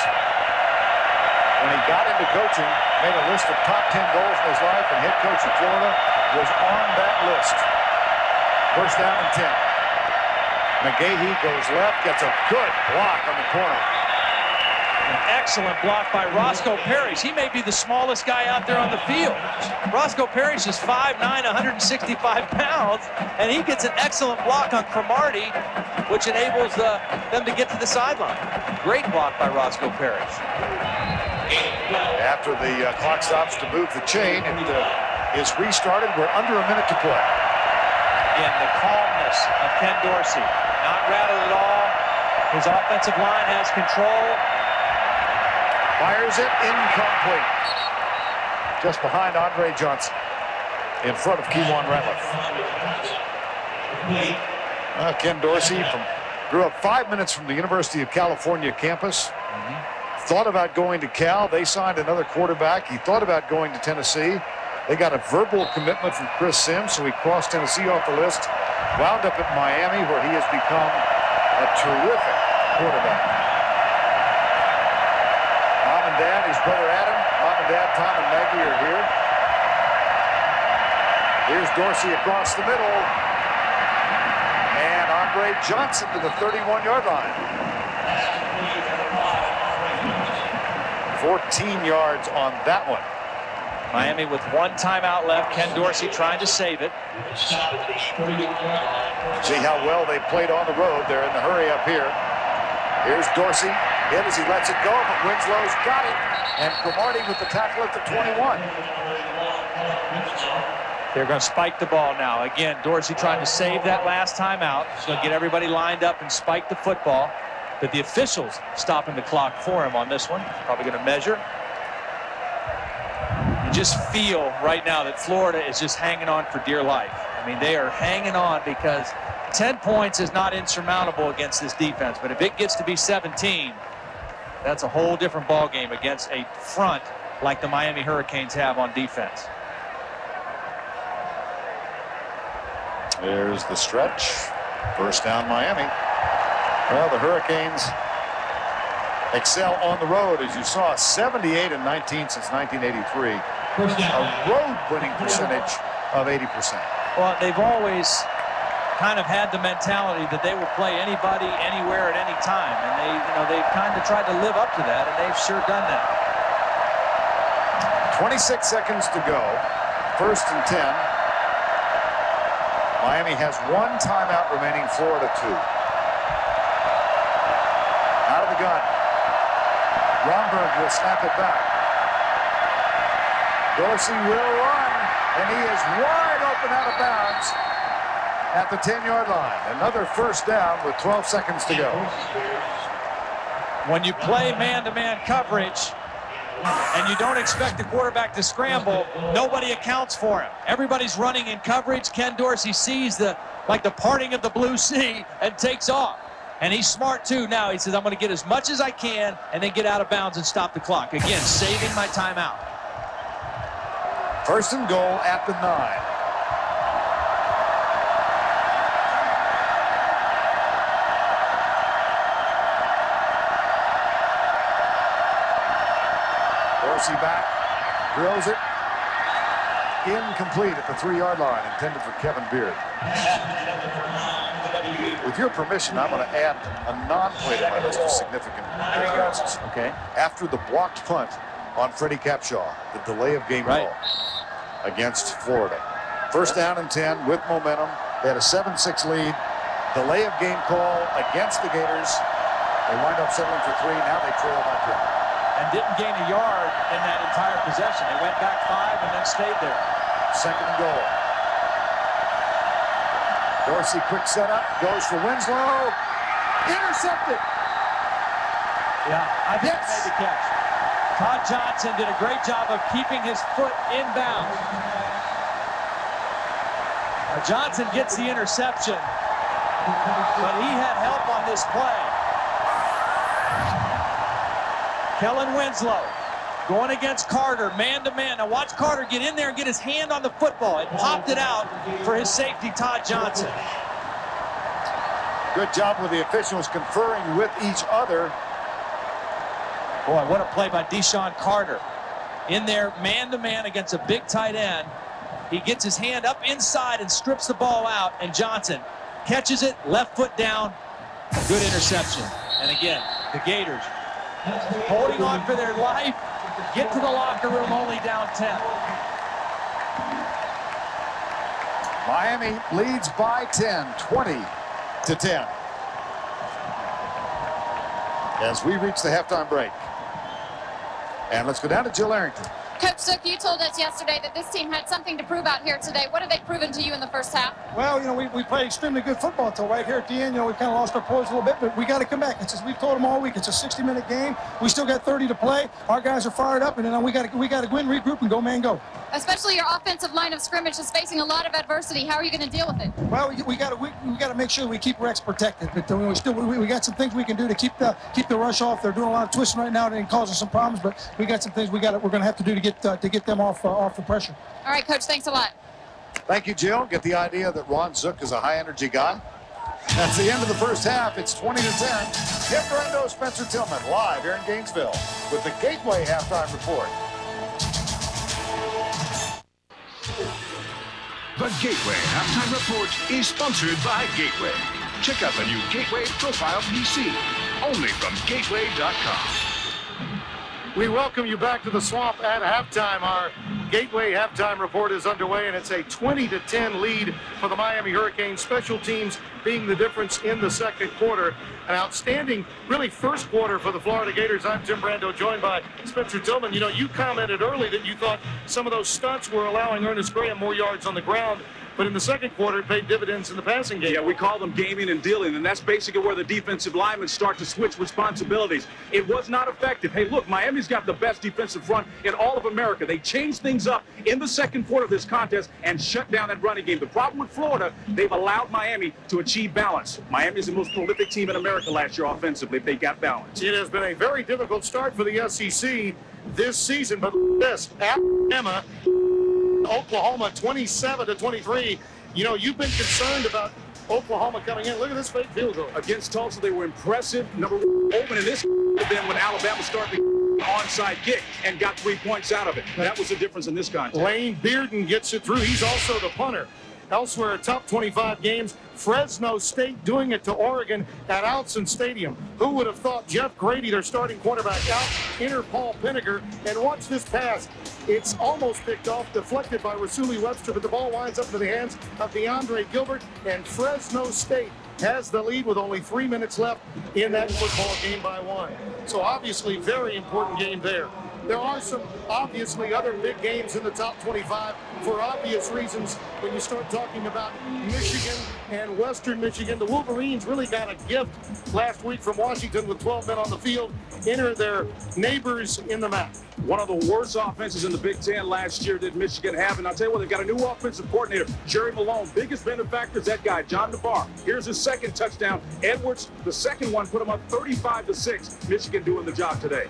when he got into coaching, made a list of top 10 goals in his life, and head coach of Florida was on that list. First down and 10. McGahee goes left, gets a good block on the corner. An excellent block by Roscoe Parrish. He may be the smallest guy out there on the field. Roscoe Parrish is 5'9", 165 pounds, and he gets an excellent block on Cromartie, which enables them to get to the sideline. Great block by Roscoe Parrish. After the clock stops to move the chain, it is restarted. We're under a minute to play. Again, the calmness of Ken Dorsey. Not rattled at all. His offensive line has control. Fires it, incomplete. Just behind Andre Johnson. In front of Kewan Ratliff. Ken Dorsey grew up 5 minutes from the University of California campus. Thought about going to Cal. They signed another quarterback. He thought about going to Tennessee. They got a verbal commitment from Chris Sims, so he crossed Tennessee off the list. Wound up at Miami, where he has become a terrific quarterback. Mom and Dad, his brother Adam, Mom and Dad, Tom and Maggie are here. Here's Dorsey across the middle. And Andre Johnson to the 31-yard line. 14 yards on that one. Miami with one timeout left. Ken Dorsey trying to save it. See how well they played on the road. They're in the hurry up here. Here's Dorsey. In as he lets it go, but Winslow's got it. And Cromartie with the tackle at the 21. They're going to spike the ball now. Again, Dorsey trying to save that last timeout. He's going to get everybody lined up and spike the football. But the officials stopping the clock for him on this one. Probably going to measure. You just feel right now that Florida is just hanging on for dear life. I mean, they are hanging on because 10 points is not insurmountable against this defense. But if it gets to be 17, that's a whole different ball game against a front like the Miami Hurricanes have on defense. There's the stretch. First down, Miami. Well, the Hurricanes excel on the road, as you saw, 78-19 since 1983. A road winning percentage of 80%. Well, they've always kind of had the mentality that they will play anybody, anywhere, at any time, and they've kind of tried to live up to that, and they've sure done that. 26 seconds to go. First and 10. Miami has one timeout remaining. Florida 2. Out of the gun. Romberg will snap it back. Dorsey will run, and he is wide open out of bounds at the 10-yard line. Another first down with 12 seconds to go. When you play man-to-man coverage and you don't expect the quarterback to scramble, nobody accounts for him. Everybody's running in coverage. Ken Dorsey sees the parting of the blue sea and takes off. And he's smart too now. He says, I'm going to get as much as I can and then get out of bounds and stop the clock. Again, saving my timeout. First and goal at the 9. Dorsey back, drills it. Incomplete at the 3-yard line, intended for Kevin Beard. With your permission, I'm going to add a non-play to my list of significant occurrences. Okay. After the blocked punt on Freddie Capshaw, the delay of game call against Florida. First down and 10 with momentum. They had a 7-6 lead. Delay of game call against the Gators. They wind up settling for 3. Now they trail by 10. And didn't gain a yard in that entire possession. They went back 5 and then stayed there. Second and goal. Dorsey, quick setup, goes for Winslow. Intercepted. Yeah, I think he made the catch. Todd Johnson did a great job of keeping his foot in bounds. Johnson gets the interception, but he had help on this play. Kellen Winslow going against Carter, man-to-man. Now watch Carter get in there and get his hand on the football. It popped it out for his safety, Todd Johnson. Good job with the officials conferring with each other. Boy, what a play by Deshaun Carter. In there, man-to-man against a big tight end. He gets his hand up inside and strips the ball out, and Johnson catches it, left foot down. Good interception. And again, the Gators holding on for their life, get to the locker room only down 10. Miami leads by 10, 20-10. As we reach the halftime break. And let's go down to Jill Arrington. Coach Zook, you told us yesterday that this team had something to prove out here today. What have they proven to you in the first half? Well, we played extremely good football until right here at the end. We kind of lost our poise a little bit, but we got to come back. It's as we've told them all week. It's a 60-minute game. We still got 30 to play. Our guys are fired up, and then we got to win, regroup, and go man go. Especially your offensive line of scrimmage is facing a lot of adversity. How are you going to deal with it? Well, we got to make sure we keep Rex protected. But we got some things we can do to keep the rush off. They're doing a lot of twisting right now and causing some problems. But we got some things we're going to have to do to get them off the pressure. All right, Coach. Thanks a lot. Thank you, Jill. Get the idea that Ron Zook is a high-energy guy. That's the end of the first half. It's 20-10. Jim Brando, Spencer Tillman, live here in Gainesville with the Gateway Halftime Report. The Gateway Halftime Report is sponsored by Gateway. Check out the new Gateway Profile PC, only from Gateway.com. We welcome you back to the Swamp at halftime. Our Gateway Halftime Report is underway, and it's a 20-10 lead for the Miami Hurricanes. Special teams being the difference in the second quarter. An outstanding, really, first quarter for the Florida Gators. I'm Jim Brando, joined by Spencer Tillman. You commented early that you thought some of those stunts were allowing Ernest Graham more yards on the ground. But in the second quarter, it paid dividends in the passing game. Yeah, we call them gaming and dealing, and that's basically where the defensive linemen start to switch responsibilities. It was not effective. Hey, look, Miami's got the best defensive front in all of America. They changed things up in the second quarter of this contest and shut down that running game. The problem with Florida, they've allowed Miami to achieve balance. Miami is the most prolific team in America last year offensively if they got balance. It has been a very difficult start for the SEC this season, but this, Alabama, Oklahoma 27-23. You've been concerned about Oklahoma coming in. Look at this fake field goal. Against Tulsa, they were impressive. Number one, open in this then when Alabama started the onside kick and got 3 points out of it. That was the difference in this contest. Lane Bearden gets it through. He's also the punter. Elsewhere, top 25 games, Fresno State doing it to Oregon at Outson Stadium. Who would have thought Jeff Grady, their starting quarterback, out, enter Paul Pinniger, and watch this pass. It's almost picked off, deflected by Rasuli Webster, but the ball winds up into the hands of DeAndre Gilbert, and Fresno State has the lead with only 3 minutes left in that football game by 1. So obviously, very important game there. There are some obviously other big games in the top 25 for obvious reasons. When you start talking about Michigan and Western Michigan, the Wolverines really got a gift last week from Washington with 12 men on the field, enter their neighbors in the MAC. One of the worst offenses in the Big Ten last year did Michigan have, and I'll tell you what, they've got a new offensive coordinator, Jerry Malone. Biggest benefactor is that guy, John DeBar. Here's his second touchdown. Edwards, the second one, put him up 35-6. Michigan doing the job today.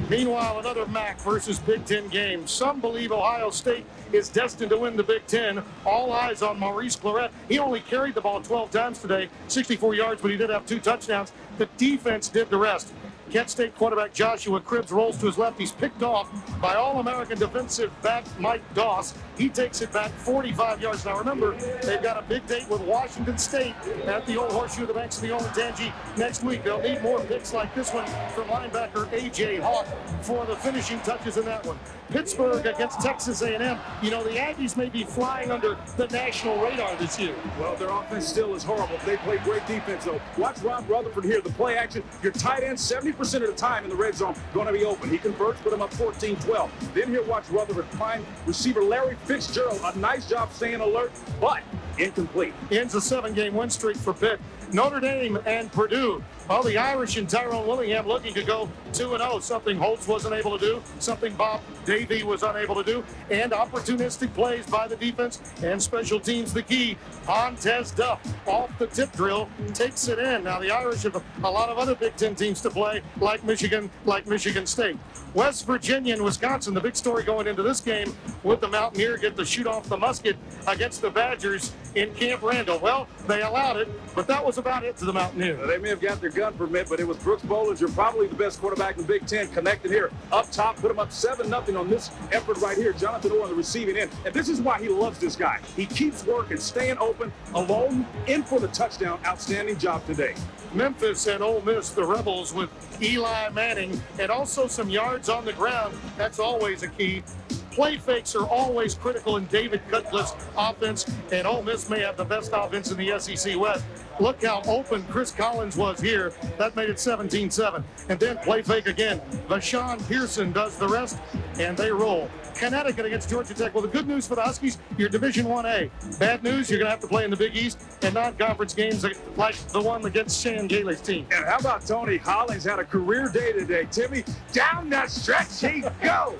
Meanwhile, another MAC versus Big Ten game. Some believe Ohio State is destined to win the Big Ten. All eyes on Maurice Clarett. He only carried the ball 12 times today, 64 yards, but he did have 2 touchdowns. The defense did the rest. Kent State quarterback Joshua Cribbs rolls to his left. He's picked off by All-American defensive back Mike Doss. He takes it back 45 yards. Now remember, they've got a big date with Washington State at the old Horseshoe, the banks of the Olentangy next week. They'll need more picks like this one from linebacker A.J. Hawk for the finishing touches in that one. Pittsburgh against Texas A&M. The Aggies may be flying under the national radar this year. Well, their offense still is horrible. They play great defense, though. Watch Rob Rutherford here. The play action, your tight end 70% of the time in the red zone going to be open. He converts, put him up 14-12. Then here, watch Rutherford find receiver Larry Fitzgerald. A nice job staying alert, but incomplete. Ends a 7-game win streak for Pitt. Notre Dame and Purdue. Well, the Irish and Tyrone Willingham looking to go 2-0. Something Holtz wasn't able to do, something Bob Davie was unable to do, and opportunistic plays by the defense and special teams the key. Montez Duff off the tip drill takes it in. Now the Irish have a lot of other Big Ten teams to play, like Michigan State. West Virginia and Wisconsin, the big story going into this game, would the Mountaineer get the shoot off the musket against the Badgers in Camp Randall. Well, they allowed it, but that was about it to the Mountaineers. They may have got their gun permit, but it was Brooks Bollinger, probably the best quarterback in the Big Ten, connected here up top, put him up 7-0 on this effort right here. Jonathan Orr on the receiving end. And this is why he loves this guy. He keeps working, staying open, alone, in for the touchdown. Outstanding job today. Memphis and Ole Miss, the Rebels, with Eli Manning, and also some yards on the ground. That's always a key. Play fakes are always critical in David Cutcliffe's offense, and Ole Miss may have the best offense in the SEC West. Look how open Chris Collins was here. That made it 17-7. And then play fake again. Vashawn Pearson does the rest, and they roll. Connecticut against Georgia Tech. Well, the good news for the Huskies, you're Division 1A. Bad news, you're going to have to play in the Big East and non-conference games like the one against Shan Gailey's team. And how about Tony Hollins had a career day today. Timmy, down the stretch he goes.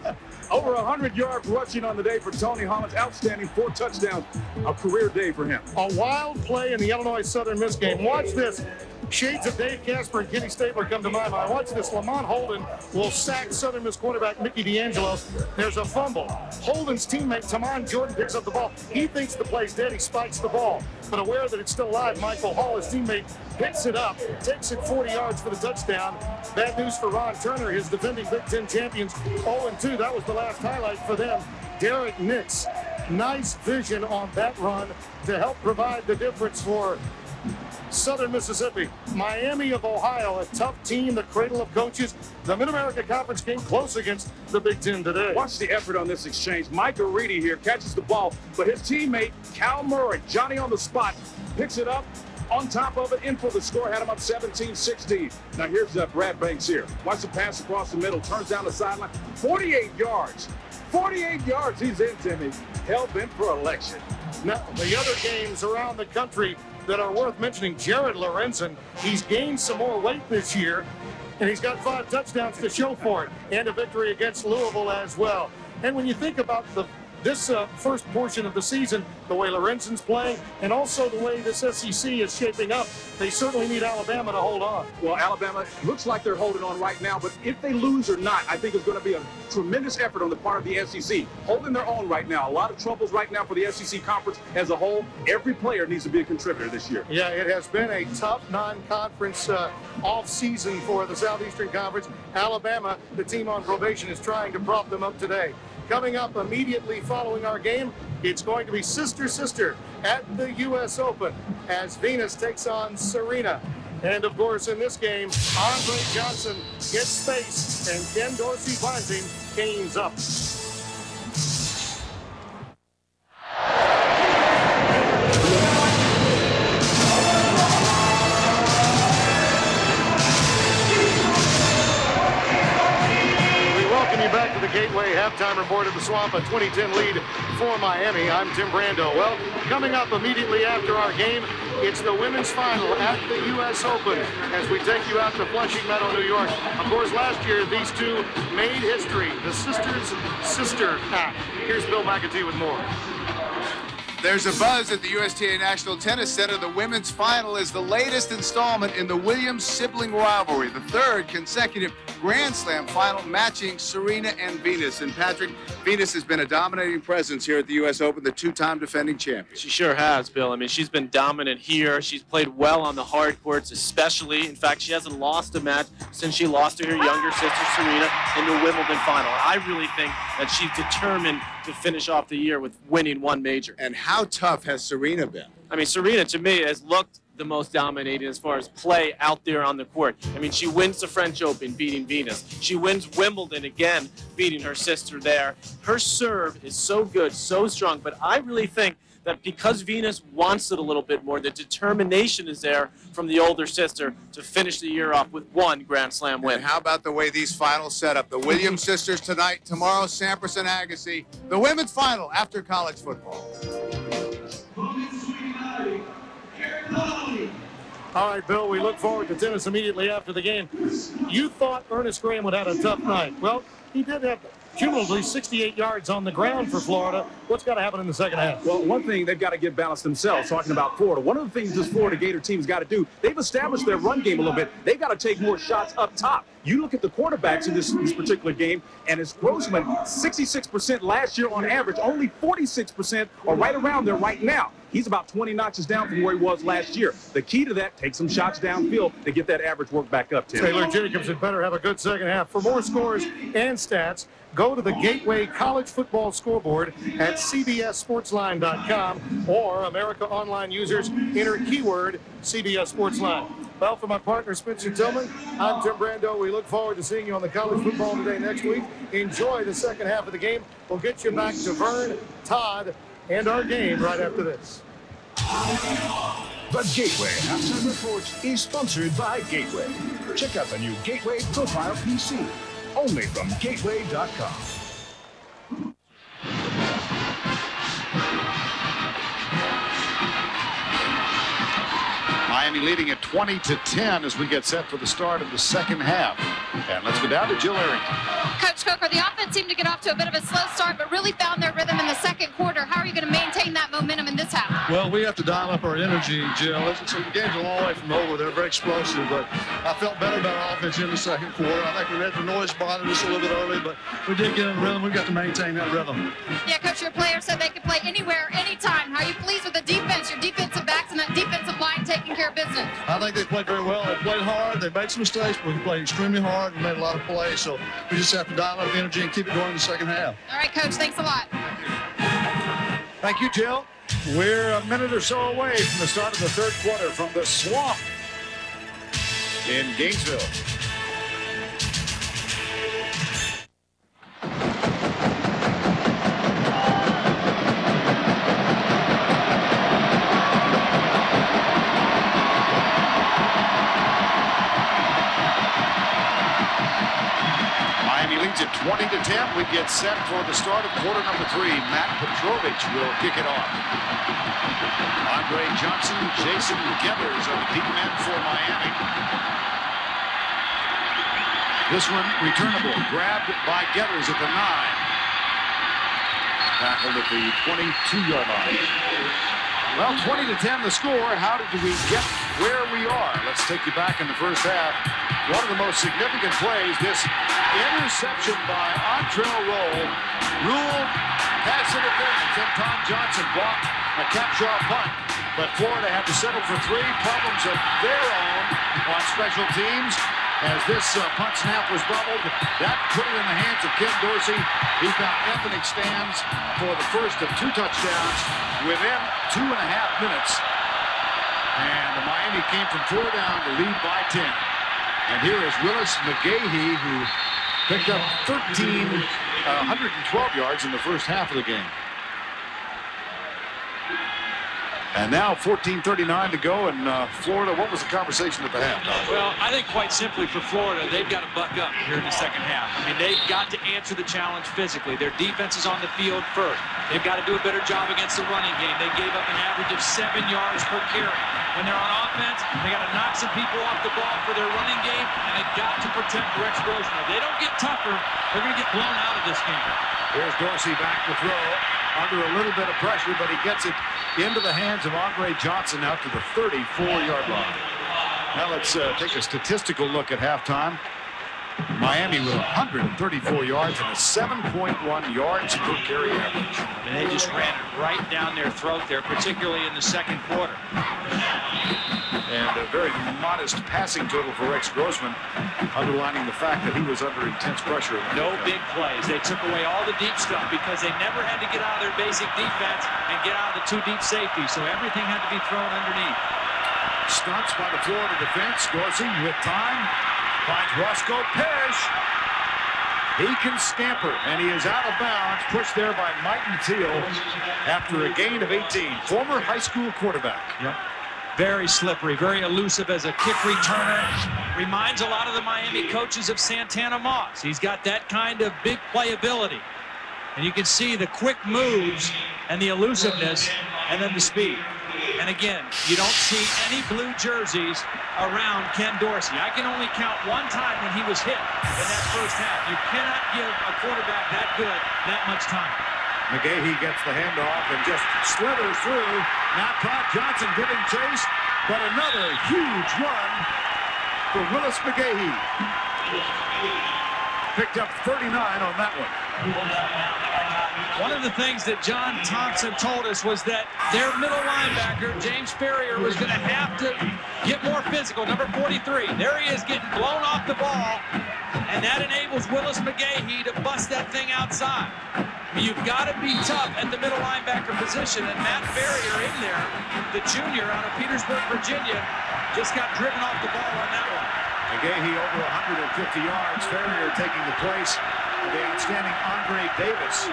Over 100 yards rushing on the day for Tony Hollins. Outstanding, 4 touchdowns. A career day for him. A wild play in the Illinois Southern Miss game. Watch this. Shades of Dave Casper and Kenny Stabler come to my mind. Watch this. Lamont Holden will sack Southern Miss quarterback Mickey D'Angelo. There's a fumble. Holden's teammate, Taman Jordan, picks up the ball. He thinks the play's dead. He spikes the ball. But aware that it's still alive, Michael Hall, his teammate, picks it up, takes it 40 yards for the touchdown. Bad news for Ron Turner, his defending Big Ten champions, 0-2. That was the last highlight for them. Derek Nix, nice vision on that run to help provide the difference for Southern Mississippi. Miami of Ohio, a tough team, the cradle of coaches. The Mid-America Conference came close against the Big Ten today. Watch the effort on this exchange. Micah Reedy here catches the ball, but his teammate, Cal Murray, Johnny on the spot, picks it up, on top of it, in for the score, had him up 17-16. Now here's Brad Banks here. Watch the pass across the middle, turns down the sideline, 48 yards. 48 yards, he's in, Timmy. Hell-bent for election. Now, the other games around the country that are worth mentioning, Jared Lorenzen, he's gained some more weight this year, and he's got 5 touchdowns to show for it, and a victory against Louisville as well. And when you think about this first portion of the season, the way Lorenzen's playing, and also the way this SEC is shaping up, they certainly need Alabama to hold on. Well, Alabama looks like they're holding on right now, but if they lose or not, I think it's going to be a tremendous effort on the part of the SEC. Holding their own right now. A lot of troubles right now for the SEC Conference as a whole. Every player needs to be a contributor this year. Yeah, it has been a tough non-conference off-season for the Southeastern Conference. Alabama, the team on probation, is trying to prop them up today. Coming up immediately following our game, it's going to be sister-sister at the U.S. Open as Venus takes on Serena. And, of course, in this game, Andre Johnson gets space, and Ken Dorsey finds him, gains up. Back to the Gateway halftime report of the Swamp, a 2010 lead for Miami. I'm Tim Brando. Well, coming up immediately after our game, it's the women's final at the U.S. Open as we take you out to Flushing Meadow, New York. Of course, last year, these two made history, the Sisters Sister Act. Here's Bill McAtee with more. There's a buzz at the USTA National Tennis Center. The women's final is the latest installment in the Williams sibling rivalry, the 3rd consecutive Grand Slam final matching Serena and Venus. And Patrick, Venus has been a dominating presence here at the U.S. Open, the 2-time defending champion. She sure has, Bill. I mean, she's been dominant here. She's played well on the hard courts, especially. In fact, she hasn't lost a match since she lost to her younger sister, Serena, in the Wimbledon final. I really think that she's determined to finish off the year with winning one major. And how tough has Serena been? I mean, Serena, to me, has looked the most dominating as far as play out there on the court. I mean, she wins the French Open, beating Venus. She wins Wimbledon again, beating her sister there. Her serve is so good, so strong, but I really think that because Venus wants it a little bit more, the determination is there from the older sister to finish the year off with one Grand Slam win. And how about the way these finals set up? The Williams sisters tonight, tomorrow Sampras and Agassi. The women's final after college football. All right, Bill, we look forward to tennis immediately after the game. You thought Ernest Graham would have had a tough night. Well, he did have cumulatively 68 yards on the ground for Florida. What's got to happen in the second half? Well, one thing, they've got to get balanced themselves, talking about Florida. One of the things this Florida Gator team's got to do, they've established their run game a little bit. They've got to take more shots up top. You look at the quarterbacks in this particular game, and it's Grossman, 66% last year on average, only 46% are right around there right now. He's about 20 notches down from where he was last year. The key to that, take some shots downfield to get that average work back up, Tim. Taylor Jacobs had better have a good second half. For more scores and stats, go to the Gateway College Football Scoreboard at cbssportsline.com, or America Online users enter keyword CBS Sportsline. Well, for my partner Spencer Tillman, I'm Tim Brando. We look forward to seeing you on the College Football Today next week. Enjoy the second half of the game. We'll get you back to Vern, Todd, and our game right after this. The Gateway Halftime Report is sponsored by Gateway. Check out the new Gateway Profile PC, only from gateway.com. Miami leading at 20-10 as we get set for the start of the second half. And let's go down to Jill Arrington. Coach Coker, the offense seemed to get off to a bit of a slow start, but really found their rhythm in the second quarter. How are you going to maintain that momentum in this half? Well, we have to dial up our energy, Jill. The game's a long way from over. They're very explosive, but I felt better about our offense in the second quarter. I think we let the noise bother us a little bit early, but we did get in the rhythm. We've got to maintain that rhythm. Yeah, Coach, your players said they could play anywhere, anytime. How are you pleased with the defense, your defensive backs, and that defensive line taking care of business? I think they played very well. They played hard. They made some mistakes, but we played extremely hard and made a lot of plays. So we just have to dial up the energy and keep it going in the second half. All right, Coach, thanks a lot. Thank you, Jill. We're a minute or so away from the start of the third quarter from the Swamp in Gainesville. Miami leads at 20-10. We get set for the start of quarter number 3. Matt Petrovich will kick it off. Andre Johnson, Jason Getters are the deep men for Miami. This one returnable, grabbed by Getters at the 9. Tackled at the 22-yard line. Well, 20-10 the score. How did we get where we are? Let's take you back in the first half. One of the most significant plays, this interception by Antrell Roll, ruled pass interference, and Tom Johnson blocked a Capshaw punt. But Florida had to settle for 3 problems of their own on special teams. As this punt snap was bubbled, that put it in the hands of Ken Dorsey. He found ethnic stands for the first of 2 touchdowns within 2.5 minutes. And Miami came from 4 down to lead by 10. And here is Willis McGahee, who picked up 112 yards in the first half of the game. And now 14:39 to go, and Florida, what was the conversation at the half? Well, I think quite simply for Florida, they've got to buck up here in the second half. I mean, they've got to answer the challenge physically. Their defense is on the field first. They've got to do a better job against the running game. They gave up an average of 7 yards per carry. When they're on offense, they got to knock some people off the ball for their running game, and they've got to protect Rex Grossman. If they don't get tougher, they're going to get blown out of this game. Here's Dorsey back to throw under a little bit of pressure, but he gets it into the hands of Andre Johnson out to the 34-yard line. Now let's take a statistical look at halftime. Miami with 134 yards and a 7.1 yards per carry average. And they just ran it right down their throat there, particularly in the second quarter. And a very modest passing total for Rex Grossman, underlining the fact that he was under intense pressure. No big plays. They took away all the deep stuff because they never had to get out of their basic defense and get out of the 2 deep safety. So everything had to be thrown underneath. Stunts by the Florida defense. Dorsey with time finds Roscoe Parrish. He can scamper, and he is out of bounds, pushed there by Mike Teal after a gain of 18. Former high school quarterback. Yep. Very slippery, very elusive as a kick returner. Reminds a lot of the Miami coaches of Santana Moss. He's got that kind of big playability. And you can see the quick moves and the elusiveness and then the speed. And again, you don't see any blue jerseys around Ken Dorsey. I can only count one time when he was hit in that first half. You cannot give a quarterback that good that much time. McGahee gets the handoff and just slithers through. Now Todd Johnson giving chase, but another huge run for Willis McGahee. Picked up 39 on that one. One of the things that John Thompson told us was that their middle linebacker, James Ferrier, was going to have to get more physical. Number 43. There he is getting blown off the ball, and that enables Willis McGahee to bust that thing outside. You've got to be tough at the middle linebacker position, and Matt Ferrier in there, the junior out of Petersburg, Virginia, just got driven off the ball on that one. McGahee over 150 yards. Ferrier taking the place of the outstanding Andre Davis.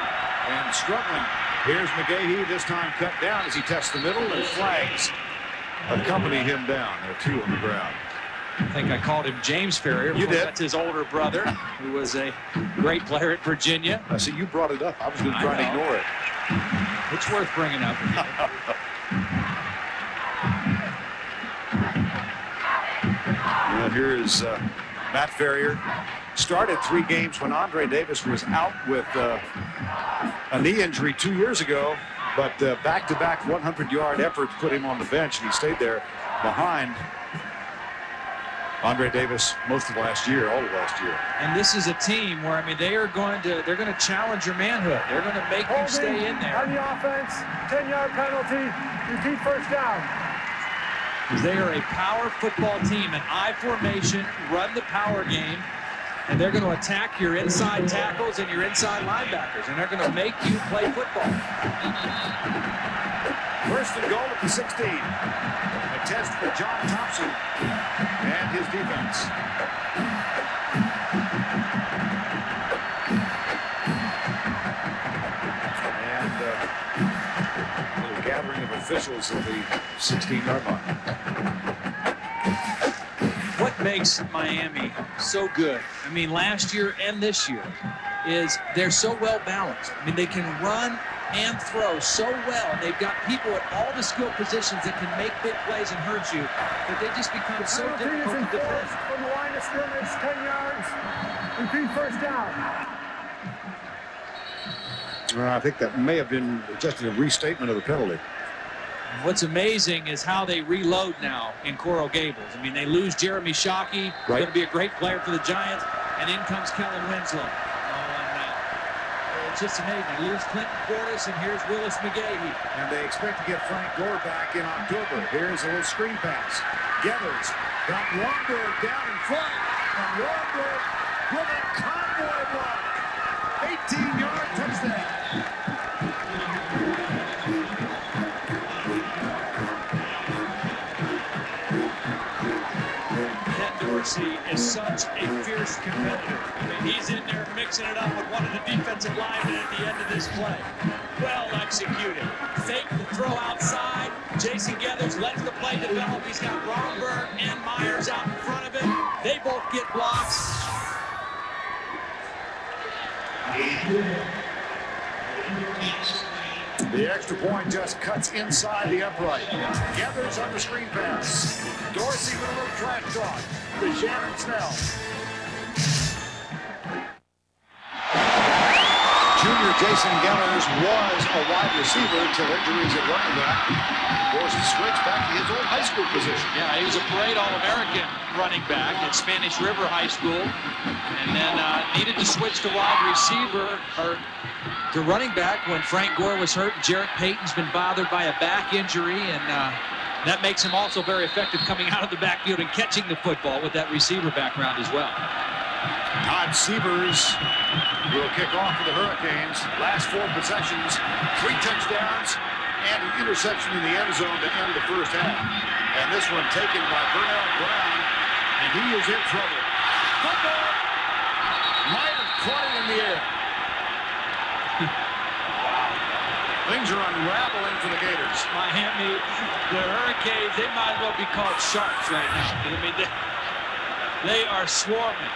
And struggling. Here's McGahee, this time cut down as he tests the middle, and flags accompany him down. There are 2 on the ground. I think I called him James Ferrier. You did. That's his older brother, who was a great player at Virginia. I see you brought it up. I was going to try to ignore it. It's worth bringing up. Well, here is Matt Ferrier. Started 3 games when Andre Davis was out with a knee injury 2 years ago, but back-to-back 100-yard efforts put him on the bench, and he stayed there behind Andre Davis most of last year, all of last year. And this is a team where, I mean, they're going to challenge your manhood. They're going to make you stay in there. On the offense, 10-yard penalty, repeat first down. Because they are a power football team, an I formation, run the power game, and they're going to attack your inside tackles and your inside linebackers, and they're going to make you play football. First and goal at the 16. A test for John Thompson and his defense. And a little gathering of officials at the 16-yard line. What makes Miami so good, I mean, last year and this year, is they're so well balanced. I mean, they can run and throw so well, and they've got people at all the skill positions that can make big plays and hurt you, but they just become so difficult to defend. From the line of scrimmage, 10 yards, repeat first down. I think that may have been just a restatement of the penalty. What's amazing is how they reload now in Coral Gables. I mean, they lose Jeremy Shockey, who's going to be a great player for the Giants, and in comes Kellen Winslow. It's just amazing. They lose Clinton Portis, and here's Willis McGahee. And they expect to get Frank Gore back in October. Here's a little screen pass. Gators got Warburg down in front, and Warburg with a convoy block. 18-yard touchdown. Dorsey is such a fierce competitor. I mean, he's in there mixing it up with one of the defensive linemen at the end of this play. Well executed. Fake the throw outside. Jason Gathers lets the play develop. He's got Romberg and Myers out in front of him. They both get blocks. The extra point just cuts inside the upright. Gathers on the screen pass. Dorsey with a little trash talk to Shannon Snell. Junior Jason Gathers was a wide receiver until injuries at running back. Forced to switch back to his old high school position. Yeah, he was a parade All-American running back at Spanish River High School, and then needed to switch to wide receiver or to running back when Frank Gore was hurt. Jarrett Payton's been bothered by a back injury, and that makes him also very effective coming out of the backfield and catching the football with that receiver background as well. Todd Sievers will kick off for the Hurricanes. Last 4 possessions, 3 touchdowns, and an interception in the end zone to end the first half. And this one taken by Burnell Brown, and he is in trouble. Football might have caught it in the air. Things are unraveling for the Gators. Miami, the Hurricanes, they might as well be called sharks right now. I mean, they are swarming.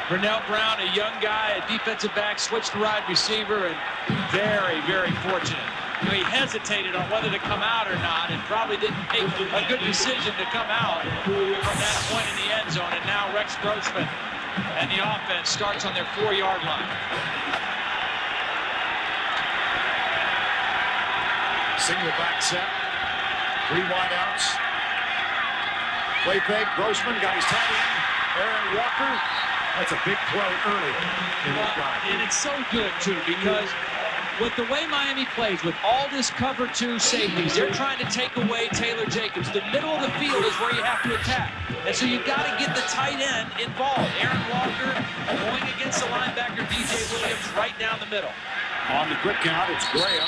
Burnell Brown, a young guy, a defensive back, switched to wide receiver, and very, very fortunate he hesitated on whether to come out or not and probably didn't make a good decision to come out from that point in the end zone. And now Rex Grossman and the offense starts on their 4-yard line. Single back set. 3 wideouts. Play fake. Grossman got his tight end. Aaron Walker. That's a big play early in that drive. And it's so good, too, because with the way Miami plays, with all this cover 2 safeties, they're trying to take away Taylor Jacobs. The middle of the field is where you have to attack. And so you've got to get the tight end involved. Aaron Walker going against the linebacker, DJ Williams, right down the middle. On the quick count, it's Graham.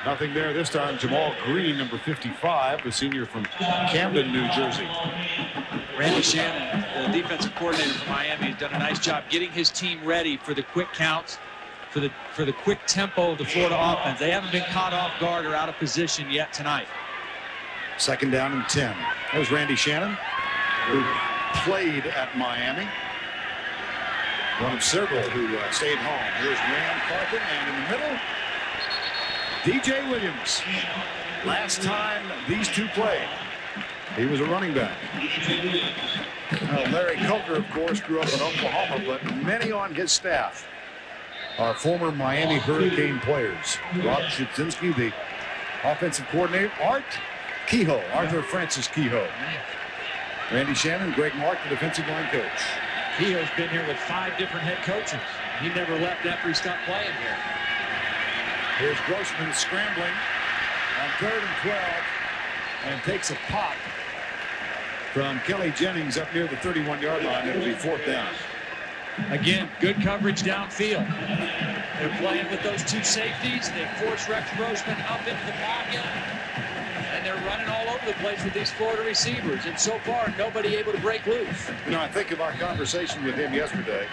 Nothing there this time. Jamal Green, number 55, the senior from Camden, New Jersey. Randy Shannon, the defensive coordinator for Miami, has done a nice job getting his team ready for the quick counts, for the quick tempo of the Florida offense. They haven't been caught off guard or out of position yet tonight. 2nd down and 10. There's Randy Shannon, who played at Miami. One of several who stayed home. Here's Ram Carpenter, and in the middle, DJ Williams. Last time these two played, he was a running back. Larry Coker, of course, grew up in Oklahoma, but many on his staff are former Miami Hurricane players. Rob Chudzinski, the offensive coordinator. Arthur Francis Kehoe. Randy Shannon, Greg Mark, the defensive line coach. Kehoe's been here with 5 different head coaches. He never left after he stopped playing here. Here's Grossman scrambling on 3rd and 12 and takes a pop from Kelly Jennings up near the 31-yard line. It'll be 4th down. Again, good coverage downfield. They're playing with those 2 safeties. They force Rex Grossman up into the pocket. And they're running all over the place with these Florida receivers. And so far, nobody able to break loose. You know, I think of our conversation with him yesterday.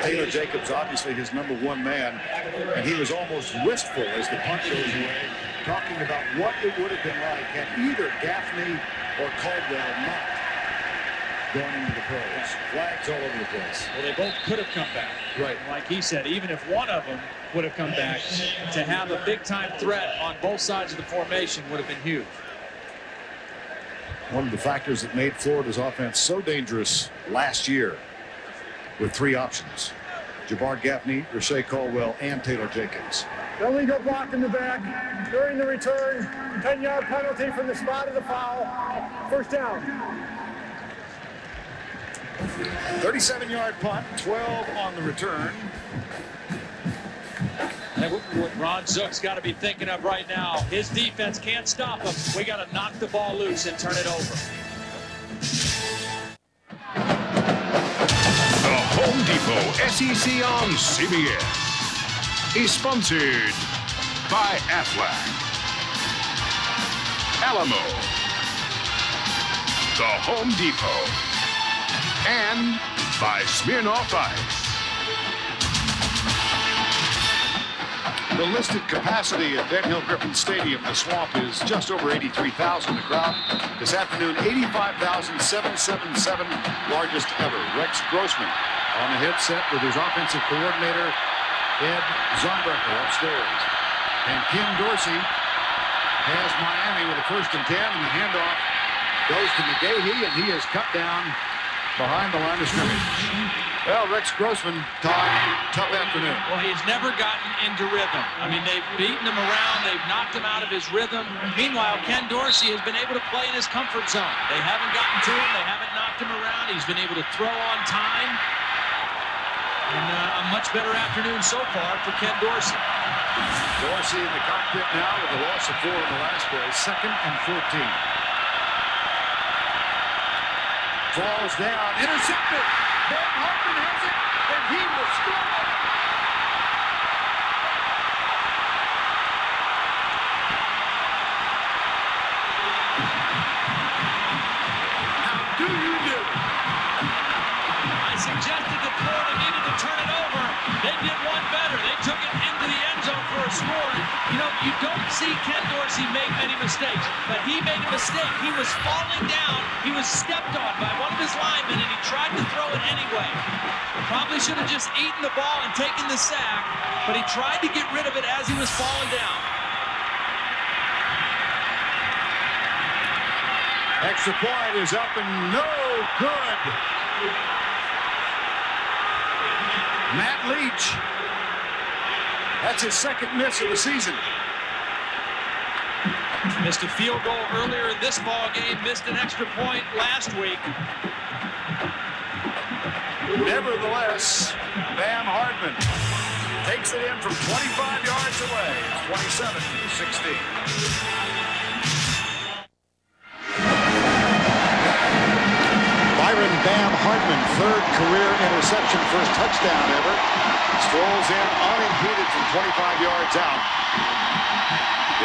Taylor Jacobs, obviously his number 1 man, and he was almost wistful as the punt goes away, talking about what it would have been like had either Gaffney or Caldwell not going into the pros. Flags all over the place. Well, they both could have come back. Right. And like he said, even if one of them would have come back, to have a big-time threat on both sides of the formation would have been huge. One of the factors that made Florida's offense so dangerous last year with 3 options. Jabbar Gaffney, Rashay Caldwell, and Taylor Jacobs. Illegal block in the back during the return. 10-yard penalty from the spot of the foul. 1st down. 37-yard punt, 12 on the return. And what Ron Zook's got to be thinking of right now, his defense can't stop him. We got to knock the ball loose and turn it over. The Home Depot SEC on CBS is sponsored by Aflac, Alamo, The Home Depot, and by Smirnoff Ice. The listed capacity at Ben Hill Griffin Stadium, the Swamp, is just over 83,000. The crowd this afternoon, 85,777, largest ever. Rex Grossman on the headset with his offensive coordinator, Ed Zonbrecher, upstairs. And Ken Dorsey has Miami with a 1st and 10, and the handoff goes to McGahee, and he is cut down behind the line of scrimmage. Well, Rex Grossman, Todd, tough afternoon. Well, he's never gotten into rhythm. I mean, they've beaten him around. They've knocked him out of his rhythm. Meanwhile, Ken Dorsey has been able to play in his comfort zone. They haven't gotten to him. They haven't knocked him around. He's been able to throw on time. And a much better afternoon so far for Ken Dorsey. Dorsey in the cockpit now with a loss of 4 in the last play. 2nd and 14. Falls down, intercepted. Ben Hartman has it, and he will score. How do you do? I suggested that Florida needed to turn it over. They did one better. They took it into the end zone for a score. You know, you don't see Ken Dorsey mistakes. He made many mistakes. But he made a mistake. He was falling down. He was stepped on by one of his linemen, and he tried to throw it anyway. Probably should have just eaten the ball and taken the sack, but he tried to get rid of it as he was falling down. Extra point is up and no good. Matt Leach. That's his second miss of the season. Missed a field goal earlier in this ball game. Missed an extra point last week. Nevertheless, Bam Hardman takes it in from 25 yards away. It's 27-16. Byron Bam Hardman, third career interception, first touchdown ever. Strolls in unimpeded from 25 yards out.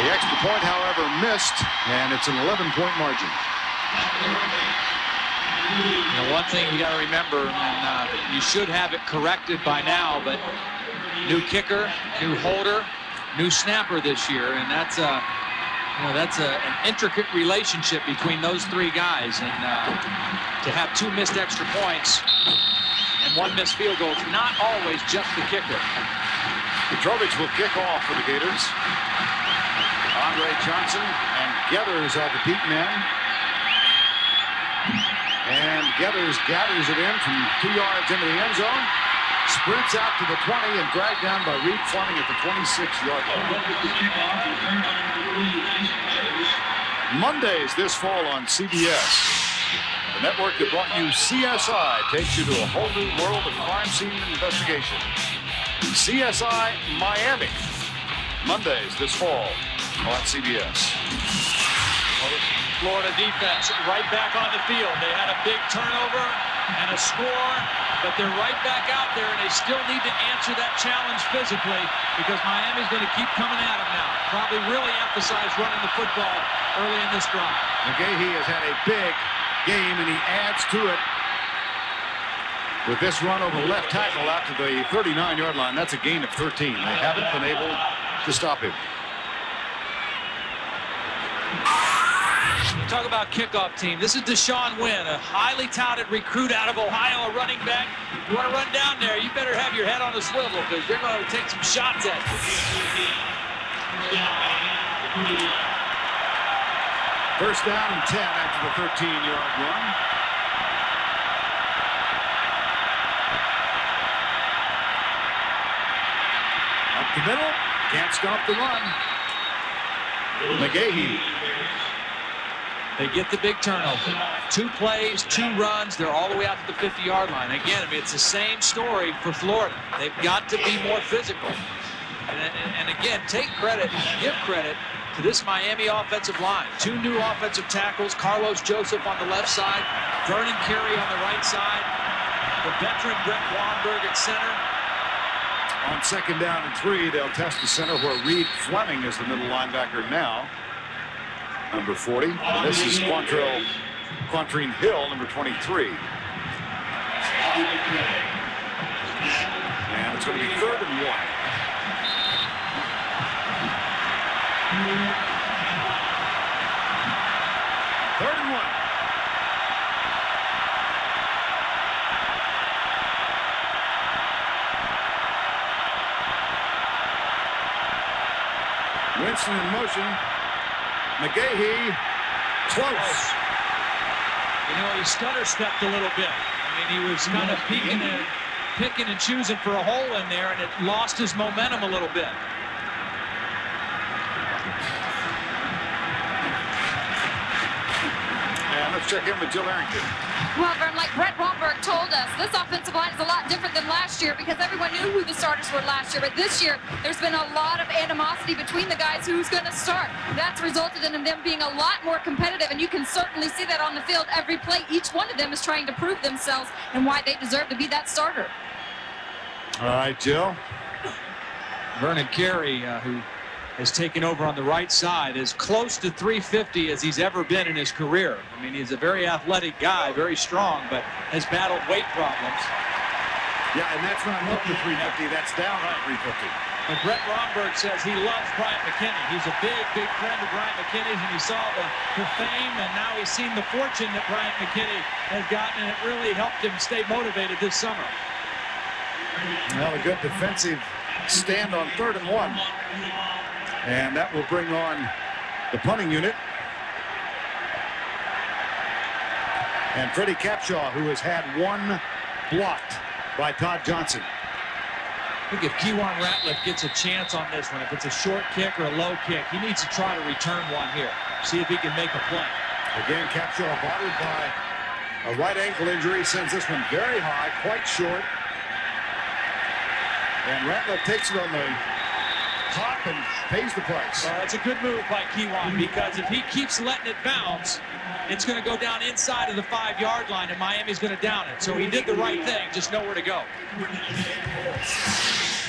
The extra point, however, missed, and it's an 11-point margin. You know, one thing you got to remember, and you should have it corrected by now, but new kicker, new holder, new snapper this year, and that's an intricate relationship between those three guys, and to have two missed extra points and one missed field goal, it's not always just the kicker. Petrovich will kick off for the Gators. Andre Johnson and Gators are the deep men. And Gators gathers it in from 2 yards into the end zone. Sprints out to the 20 and dragged down by Reed Fleming at the 26-yard line. Mondays this fall on CBS. The network that brought you CSI takes you to a whole new world of crime scene investigation. CSI Miami. Mondays this fall on CBS. Florida defense right back on the field. They had a big turnover and a score, but they're right back out there, and they still need to answer that challenge physically because Miami's going to keep coming at them now. Probably really emphasize running the football early in this drive. McGahee has had a big game, and he adds to it with this run over left tackle out to the 39-yard line. That's a gain of 13. They haven't been able to stop him. Talk about kickoff team. This is Deshaun Wynn, a highly touted recruit out of Ohio, a running back. You want to run down there, you better have your head on a swivel because they're going to take some shots at you. First down and 10 after the 13-yard run. Up the middle, can't stop the run. McGahee. They get the big turnover. 2 plays, 2 runs. They're all the way out to the 50-yard line. Again, I mean, it's the same story for Florida. They've got to be more physical. And again, take credit, give credit to this Miami offensive line. 2 new offensive tackles, Carlos Joseph on the left side, Vernon Carey on the right side, the veteran Brett Blomberg at center. On second down and 3, they'll test the center where Reed Fleming is the middle linebacker now. Number 40. And this is Quantrine Hill, number 23. And it's going to be 3rd and 1. Third and 1. Winston in motion. McGahee close. You know, he stutter-stepped a little bit. I mean, he was kind of picking and choosing for a hole in there, and it lost his momentum a little bit. And let's check in with Jill Arrington. Well, Vern, like Brett Blomberg told us, this offensive line is a lot different than last year because everyone knew who the starters were last year. But this year, there's been a lot of animosity between the guys who's going to start. That's resulted in them being a lot more competitive, and you can certainly see that on the field. Every play, each one of them is trying to prove themselves and why they deserve to be that starter. All right, Jill. Vernon Carey, who has taken over on the right side, is close to 350 as he's ever been in his career. I mean, he's a very athletic guy, very strong, but has battled weight problems. Yeah, and that's not up to 350. That's down at 350. But Brett Romberg says he loves Bryant McKinney. He's a big, big friend of Bryant McKinney's, and he saw the fame, and now he's seen the fortune that Bryant McKinney has gotten, and it really helped him stay motivated this summer. Well, a good defensive stand on 3rd and 1. And that will bring on the punting unit. And Freddie Capshaw, who has had one blocked by Todd Johnson. I think if Kewan Ratliff gets a chance on this one, if it's a short kick or a low kick, he needs to try to return one here. See if he can make a play. Again, Capshaw bothered by a right ankle injury, sends this one very high, quite short. And Ratliff takes it on the top and pays the price. That's a good move by Kewan, because if he keeps letting it bounce, it's going to go down inside of the 5-yard line, and Miami's going to down it. So he did the right thing, just nowhere to go.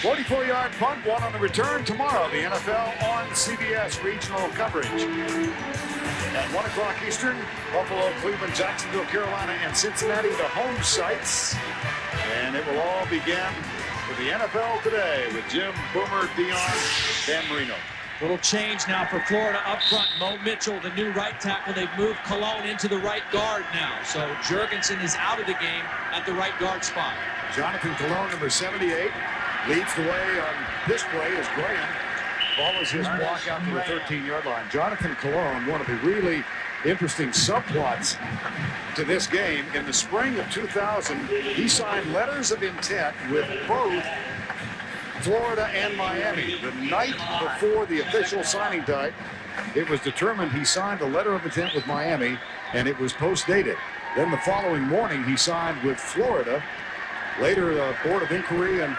44-yard punt, one on the return tomorrow. The NFL on CBS regional coverage. At 1 o'clock Eastern, Buffalo, Cleveland, Jacksonville, Carolina, and Cincinnati, the home sites. And it will all begin with the NFL today with Jim Boomer, Dion, Dan Marino. Little change now for Florida up front. Mo Mitchell, the new right tackle. They've moved Cologne into the right guard now. So Jurgensen is out of the game at the right guard spot. Jonathan Cologne, number 78, leads the way on this play as Graham follows his block out to the 13-yard line. Jonathan Cologne, one of the really interesting subplots to this game. In the spring of 2000, he signed letters of intent with both Florida and Miami. The night before the official signing date, it was determined he signed a letter of intent with Miami, and it was post-dated. Then the following morning, he signed with Florida. Later, the Board of Inquiry and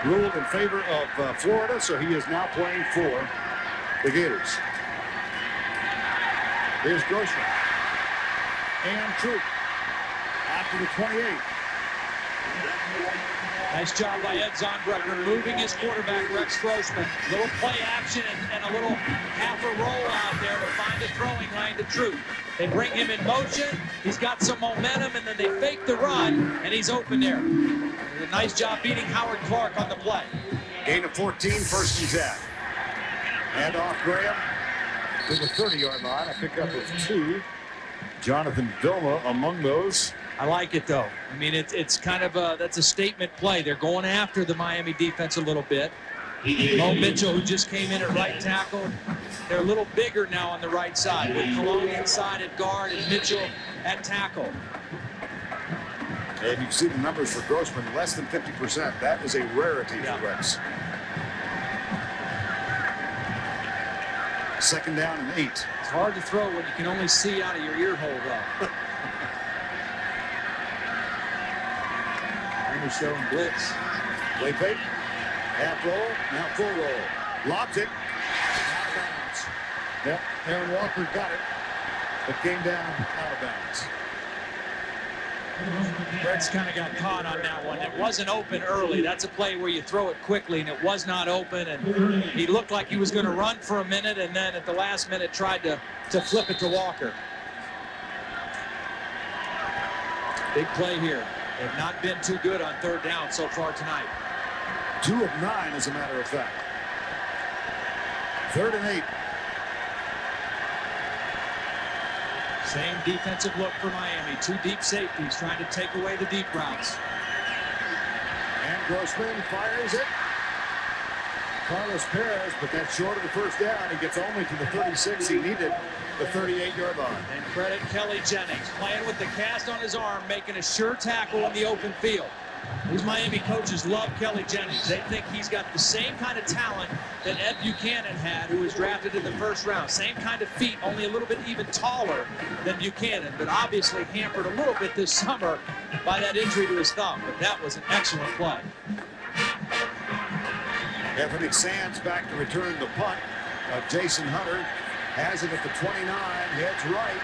ruled in favor of Florida, so he is now playing for the Gators. Here's Grossman. And Troop after the 28. Nice job by Ed Zonbrecker moving his quarterback, Rex Grossman. Little play action and a little half a roll out there to find a throwing lane to Troop. They bring him in motion. He's got some momentum, and then they fake the run, and he's open there. A nice job beating Howard Clark on the play. Gain of 14, first and 10. Hand off Graham to the 30-yard line. A pickup of 2. Jonathan Vilma among those. I like it, though. I mean, it's kind of that's a statement play. They're going after the Miami defense a little bit. Mo Mitchell, who just came in at right tackle, they're a little bigger now on the right side with Cologne inside at guard and Mitchell at tackle. And you see the numbers for Grossman, less than 50%. That is a rarity for Rex. Second down and 8. It's hard to throw when you can only see out of your ear hole, though. Showing blitz. Play fake. Half roll. Now full roll. Lobs it. Out of bounds. Yep. Aaron Walker got it. But came down out of bounds. Brett's kind of got caught on that one. It wasn't open early. That's a play where you throw it quickly, and it was not open. And he looked like he was going to run for a minute, and then at the last minute tried to flip it to Walker. Big play here. They've not been too good on third down so far tonight. 2 of 9, as a matter of fact. 3rd and 8. Same defensive look for Miami. 2 deep safeties trying to take away the deep routes. And Grossman fires it. Carlos Perez, but that's short of the first down. He gets only to the 36. He needed the 38-yard line. And credit Kelly Jennings, playing with the cast on his arm, making a sure tackle in the open field. These Miami coaches love Kelly Jennings. They think he's got the same kind of talent that Ed Buchanan had, who was drafted in the first round. Same kind of feet, only a little bit even taller than Buchanan, but obviously hampered a little bit this summer by that injury to his thumb. But that was an excellent play. Anthony Sands back to return the punt. Jason Hunter has it at the 29, heads right.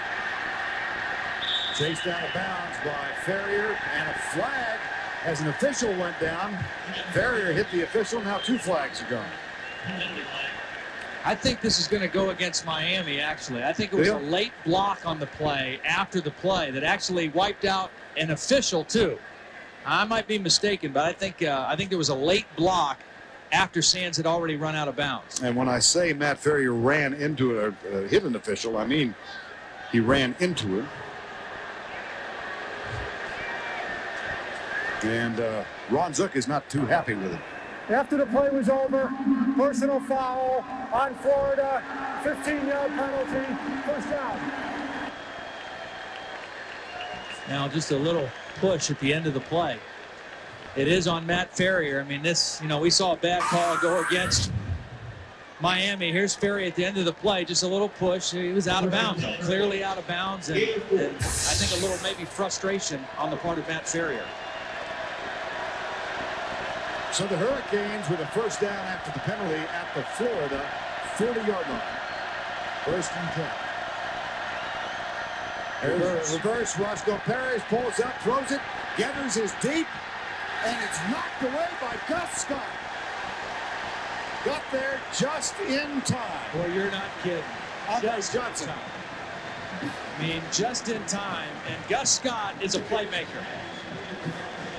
Chased out of bounds by Ferrier, and a flag as an official went down. Ferrier hit the official, now 2 flags are gone. I think this is going to go against Miami, actually. I think it was a late block on the play after the play that actually wiped out an official, too. I might be mistaken, but I think there was a late block after Sands had already run out of bounds. And when I say Matt Ferrier ran into a hit an official, I mean he ran into him. And Ron Zook is not too happy with it. After the play was over, personal foul on Florida, 15-yard penalty, first down. Now just a little push at the end of the play. It is on Matt Ferrier. I mean, this, we saw a bad call go against Miami. Here's Ferrier at the end of the play, just a little push. He was out of bounds, clearly out of bounds, and I think a little maybe frustration on the part of Matt Ferrier. So the Hurricanes with a first down after the penalty at the Florida 40-yard line. First and 10. There's a reverse. Roscoe Perez pulls up, throws it. Gators is deep, and it's knocked away by Gus Scott. Got there just in time. Boy, you're not kidding. Just Johnson. I mean, just in time. And Gus Scott is a playmaker.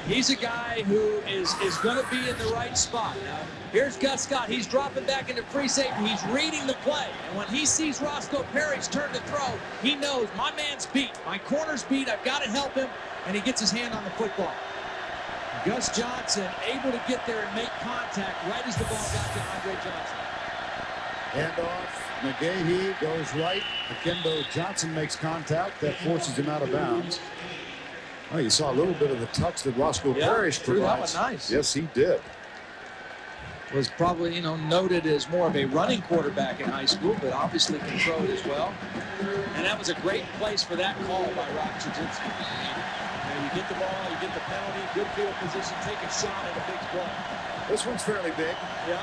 He's a guy who is going to be in the right spot. Now, here's Gus Scott. He's dropping back into free safety. He's reading the play. And when he sees Roscoe Perez turn to throw, he knows my man's beat. My corner's beat. I've got to help him. And he gets his hand on the football. Gus Johnson able to get there and make contact right as the ball got to Andre Johnson. Hand off. McGahee goes right. Akendo Johnson makes contact. That forces him out of bounds. Oh, you saw a little bit of the touch that Roscoe Parrish provides. That one nice. Yes, he did. Was probably, noted as more of a running quarterback in high school, but obviously can throw it as well. And that was a great place for that call by Rob Chudzinski. You get the ball, you get the penalty, good field position, take a shot at a big play. This one's fairly big. Yeah.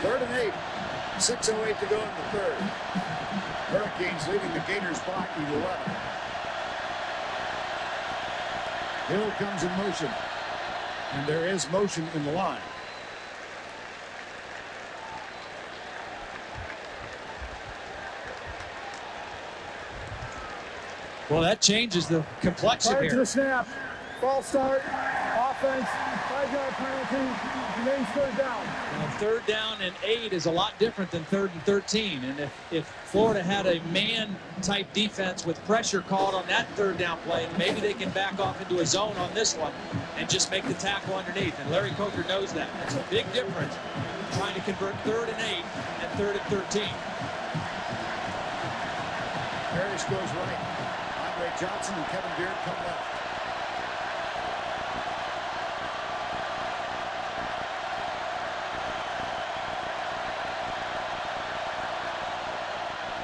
3rd and 8. 6:08 to go in the third. Hurricanes leading the Gators by 11. Hill comes in motion. And there is motion in the line. Well, that changes the complexion Prior here. to the snap, false start, offense, 5-yard penalty, remains third down. Well, 3rd down and 8 is a lot different than 3rd and 13. And if Florida had a man-type defense with pressure called on that 3rd down play, maybe they can back off into a zone on this one and just make the tackle underneath. And Larry Coker knows that. It's a big difference trying to convert 3rd and 8 and 3rd and 13. Parrish goes right. Andre Johnson and Kevin Beard come left.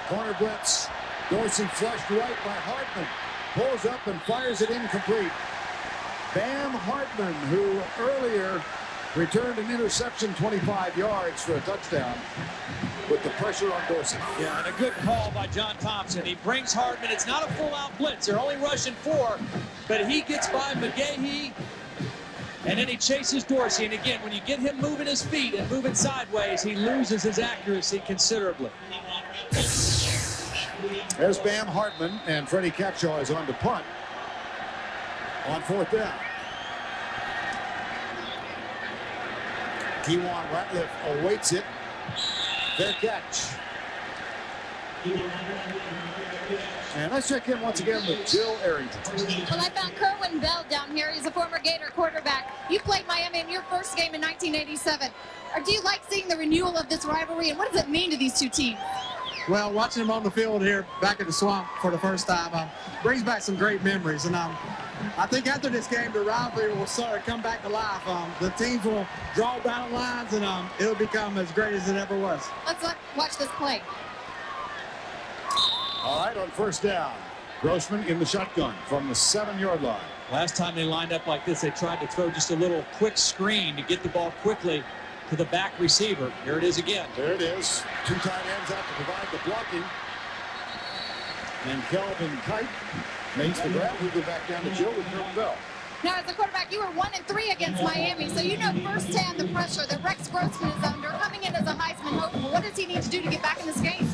Corner blitz. Dorsey flushed right by Hartman. Pulls up and fires it incomplete. Bam Hartman, who earlier returned an interception 25 yards for a touchdown with the pressure on Dorsey. Yeah, and a good call by John Thompson. He brings Hartman. It's not a full-out blitz. They're only rushing 4, but he gets by McGahee, and then he chases Dorsey. And again, when you get him moving his feet and moving sideways, he loses his accuracy considerably. There's Bam Hartman, and Freddie Capshaw is on to punt on 4th down. Kewan Ratliff awaits it. Fair catch. And let's check in once again with Jill Arrington. Well, I found Kerwin Bell down here. He's a former Gator quarterback. You played Miami in your first game in 1987. Or do you like seeing the renewal of this rivalry, and what does it mean to these two teams? Well, watching them on the field here back at the Swamp for the first time brings back some great memories. And I think after this game, the rivalry will sort of come back to life. The teams will draw battle lines, and it'll become as great as it ever was. Let's watch this play. All right, on 1st down, Grossman in the shotgun from the 7-yard line. Last time they lined up like this, they tried to throw just a little quick screen to get the ball quickly to the back receiver. Here it is again. There it is. 2 tight ends out to provide the blocking. And Kelvin Kite makes the grab. We go back down to Jill with Kerwin Bell. Now, as a quarterback, you were 1-3 against Miami, so you know firsthand the pressure that Rex Grossman is under, coming in as a Heisman hopeful. What does he need to do to get back in this game?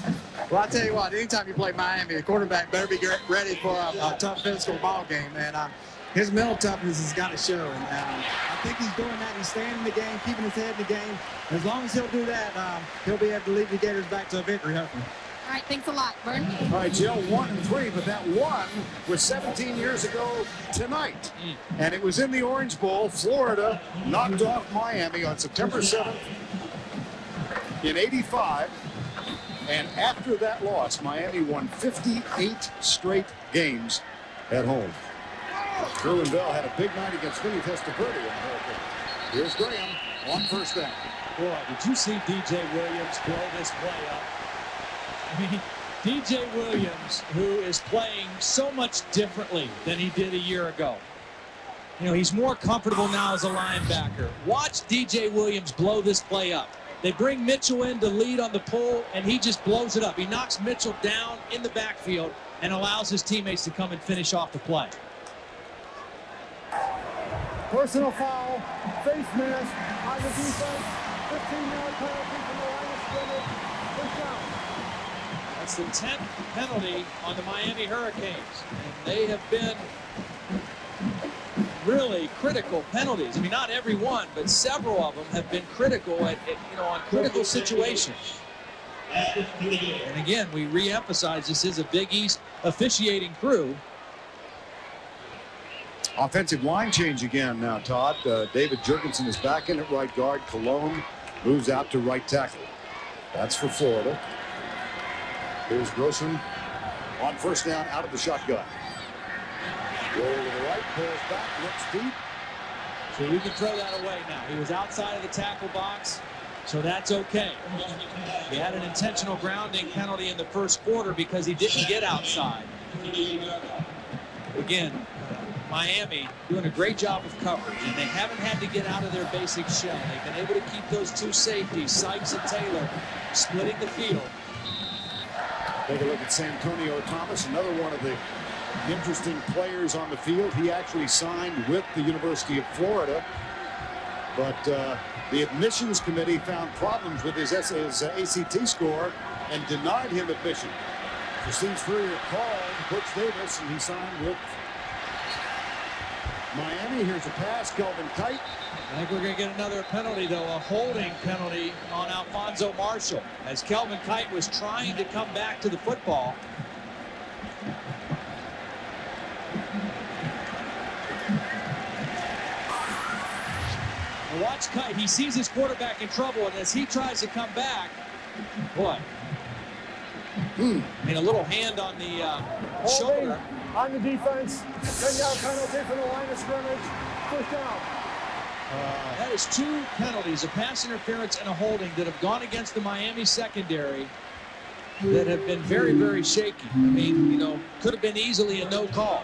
Well, I tell you what, anytime you play Miami, the quarterback better be ready for a tough physical ball game. And his mental toughness has got to show. And I think he's doing that. He's staying in the game, keeping his head in the game. As long as he'll do that, he'll be able to lead the Gators back to a victory, hopefully. All right, thanks a lot, Vern. All right, Jill, 1-3, but that one was 17 years ago tonight. And it was in the Orange Bowl. Florida knocked off Miami on September 7th in '85. And after that loss, Miami won 58 straight games at home. Kerwin Bell had a big night against Vinny Testaverde in the Hurricane. Here's Graham on first down. Boy, did you see DJ Williams blow this play up? I mean, DJ Williams, who is playing so much differently than he did a year ago. You know, he's more comfortable now as a linebacker. Watch DJ Williams blow this play up. They bring Mitchell in to lead on the pull, and he just blows it up. He knocks Mitchell down in the backfield and allows his teammates to come and finish off the play. Personal foul, face mask on the defense, 15-yard penalty from the line of scrimmage, first down. That's the 10th penalty on the Miami Hurricanes. And they have been really critical penalties. I mean, not every one, but several of them have been critical on critical situations. And again, we re-emphasize this is a Big East officiating crew. Offensive line change again now, Todd. David Jurgensen is back in at right guard. Cologne moves out to right tackle. That's for Florida. Here's Grossman on first down out of the shotgun. Roll to the right, pulls back, looks deep. So we can throw that away now. He was outside of the tackle box, so that's okay. He had an intentional grounding penalty in the first quarter because he didn't get outside. Again, Miami doing a great job of coverage, and they haven't had to get out of their basic shell. They've been able to keep those two safeties, Sykes and Taylor, splitting the field. Take a look at Santonio Thomas, another one of the interesting players on the field. He actually signed with the University of Florida, but the admissions committee found problems with his ACT score and denied him admission. So Steve Spurrier called Butch Davis, and he signed with Miami. Here's a pass, Kelvin Kite. I think we're going to get another penalty, though, a holding penalty on Alfonso Marshall, as Kelvin Kite was trying to come back to the football. Now watch Kite. He sees his quarterback in trouble, and as he tries to come back, boy. I mean, a little hand on the shoulder. On the defense, 10-yard penalty from the line of scrimmage, first down. That is two penalties, a pass interference and a holding, that have gone against the Miami secondary that have been very, very shaky. I mean, you know, could have been easily a no call.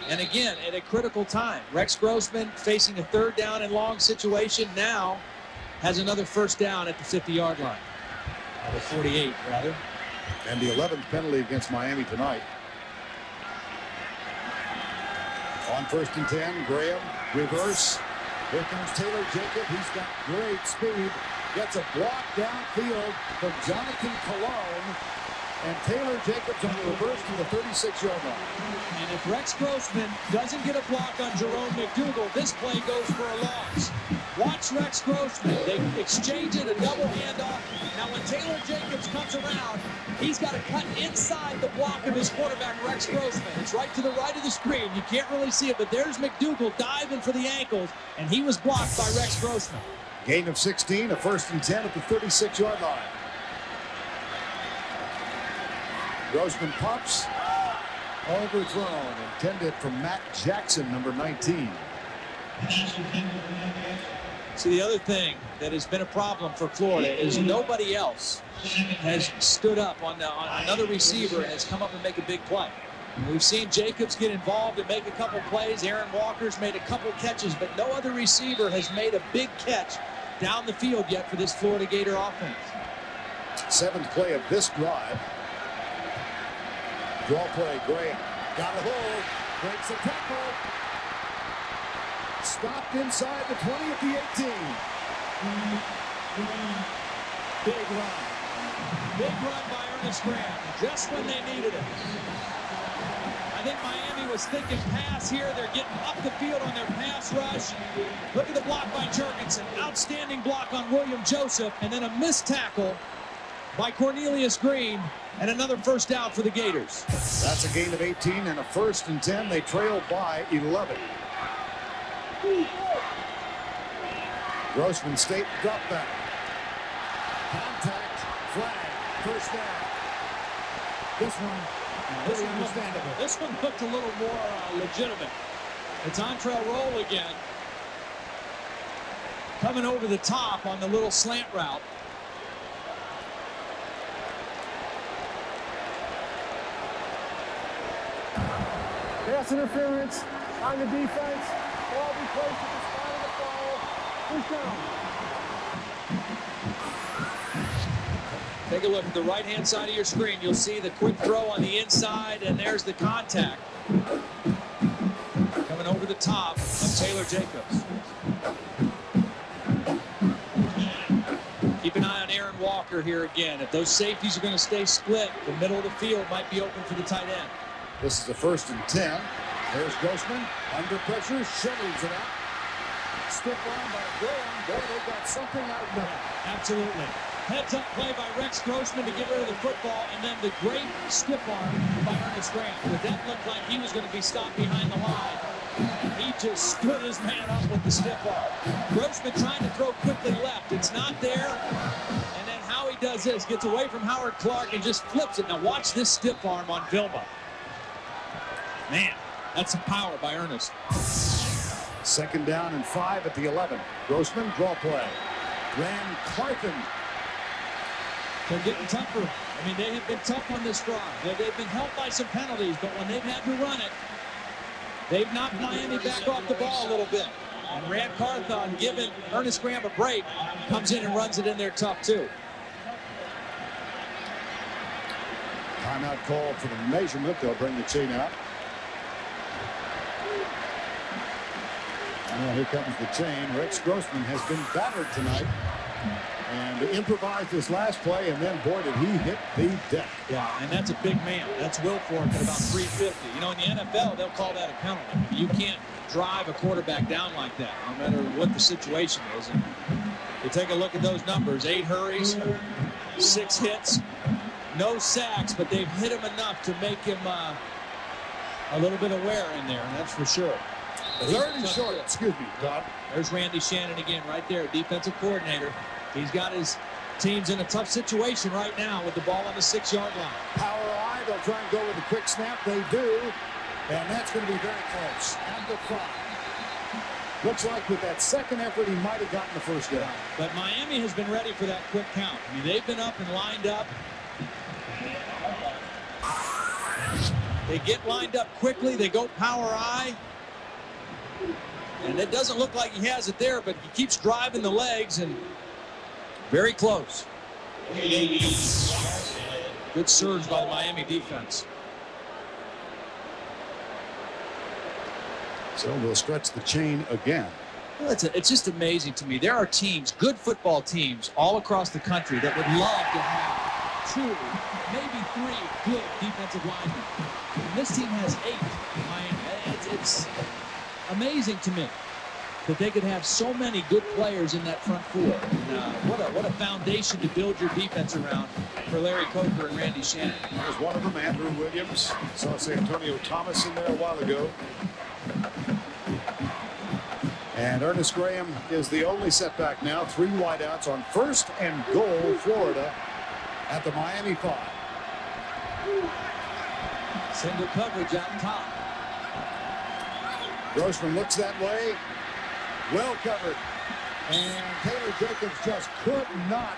And again, at a critical time, Rex Grossman facing a third down and long situation now has another first down at the 50-yard line. Or the 48, rather. And the 11th penalty against Miami tonight. On 1st and 10, Graham, reverse. Here comes Taylor Jacob. He's got great speed. Gets a block downfield from Jonathan Cologne. And Taylor Jacobs on the reverse to the 36-yard line. And if Rex Grossman doesn't get a block on Jerome McDougal, this play goes for a loss. Watch Rex Grossman. They exchange it, a double handoff. Now when Taylor Jacobs comes around, he's got to cut inside the block of his quarterback, Rex Grossman. It's right to the right of the screen. You can't really see it, but there's McDougal diving for the ankles, and he was blocked by Rex Grossman. Gain of 16, a 1st and 10 at the 36-yard line. Grossman pumps, overthrown, intended for Matt Jackson, number 19. See, the other thing that has been a problem for Florida is nobody else has stood up on another receiver and has come up and make a big play. We've seen Jacobs get involved and make a couple plays. Aaron Walker's made a couple catches, but no other receiver has made a big catch down the field yet for this Florida Gator offense. 7th play of this drive. Draw play, Graham. Got a hold. Breaks a tackle. Stopped inside the 20 at the 18. Big run. Big run by Ernest Graham, just when they needed it. think Miami was thinking pass here. They're getting up the field on their pass rush. Look at the block by Jurgensen. Outstanding block on William Joseph, and then a missed tackle by Cornelius Green, and another first down for the Gators. That's a gain of 18 and a 1st and 10. They trail by 11. Grossman State drop back. Contact, flag, first down. This one, really understandable. This one looked a little more legitimate. It's on-trail roll again. Coming over the top on the little slant route. Pass interference on the defense. Ball be placed at the spot of the foul. First down. Take a look at the right-hand side of your screen. You'll see the quick throw on the inside, and there's the contact. Coming over the top of Taylor Jacobs. Keep an eye on Aaron Walker here again. If those safeties are going to stay split, the middle of the field might be open for the tight end. This is a 1st and 10. There's Grossman under pressure, shovels it out. Stiff arm by Graham. Boy, they got something out of that. Absolutely. Heads up play by Rex Grossman to get rid of the football, and then the great stiff arm by Ernest Graham. But that looked like he was going to be stopped behind the line. He just stood his man up with the stiff arm. Grossman trying to throw quickly left. It's not there. And then how he does this, gets away from Howard Clark and just flips it. Now watch this stiff arm on Vilma. Man, that's some power by Ernest. 2nd down and 5 at the 11. Grossman, draw play. Ran Carthen. They're getting tougher. I mean, they have been tough on this drive. They've been helped by some penalties, but when they've had to run it, they've knocked Miami back off the ball a little bit. And Rand Carthon, giving Ernest Graham a break, comes in and runs it in there tough, too. Timeout call for the measurement. They'll bring the chain out. And here comes the chain. Rex Grossman has been battered tonight. And improvised this last play, and then, boy, did he hit the deck. Yeah, and that's a big man. That's Wilfork at about 350. You know, in the NFL, they'll call that a penalty. You can't drive a quarterback down like that, no matter what the situation is. And you take a look at those numbers, 8 hurries, 6 hits, no sacks, but they've hit him enough to make him a little bit of wear in there, and that's for sure. 3rd and short, excuse me, Todd. There's Randy Shannon again right there, defensive coordinator. He's got his teams in a tough situation right now with the ball on the 6-yard line. Power eye, they'll try and go with a quick snap. They do, and that's going to be very close. At the 5. Looks like with that second effort, he might have gotten the first down. But Miami has been ready for that quick count. I mean, they've been up and lined up. They get lined up quickly. They go power eye. And it doesn't look like he has it there, but he keeps driving the legs and very close. Good surge by the Miami defense. So we'll stretch the chain again. Well, it's just amazing to me. There are teams, good football teams, all across the country that would love to have 2, maybe 3 good defensive linemen. And this team has 8 in Miami. It's amazing to me that they could have so many good players in that front four. And, what a foundation to build your defense around for Larry Coker and Randy Shannon. There's one of them, Andrew Williams. Saw San Antonio Thomas in there a while ago. And Ernest Graham is the only setback now. 3 wideouts on 1st and goal, Florida, at the Miami 5. Single coverage out top. Grossman looks that way. Well covered. And Taylor Jacobs just could not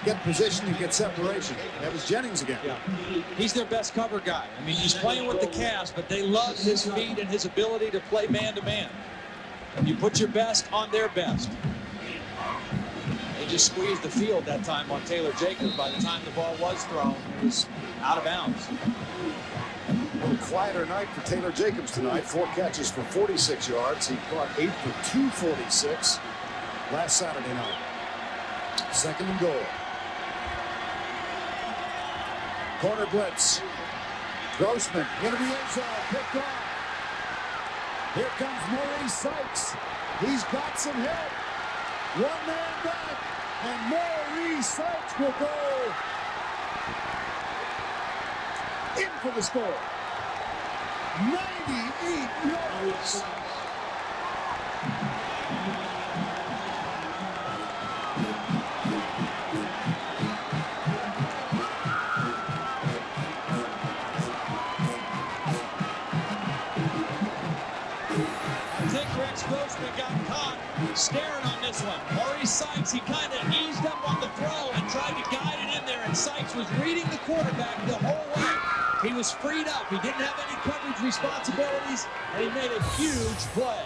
get position and get separation. That was Jennings again. Yeah. He's their best cover guy. I mean, he's playing with the cast, but they love his feet and his ability to play man-to-man. You put your best on their best. They just squeezed the field that time on Taylor Jacobs. By the time the ball was thrown, it was out of bounds. A little quieter night for Taylor Jacobs tonight. 4 catches for 46 yards. He caught 8 for 246 last Saturday night. 2nd and goal. Corner blitz. Grossman into the end zone, picked off. Here comes Maurice Sykes. He's got some help. One man back, and Maurice Sykes will go in for the score. 98 yards. Grossman got caught staring on this one. Maurice Sykes, he kind of eased up on the throw and tried to guide it in there, and Sykes was reading the quarterback the whole way. He was freed up. He didn't have any coverage responsibilities, and he made a huge play.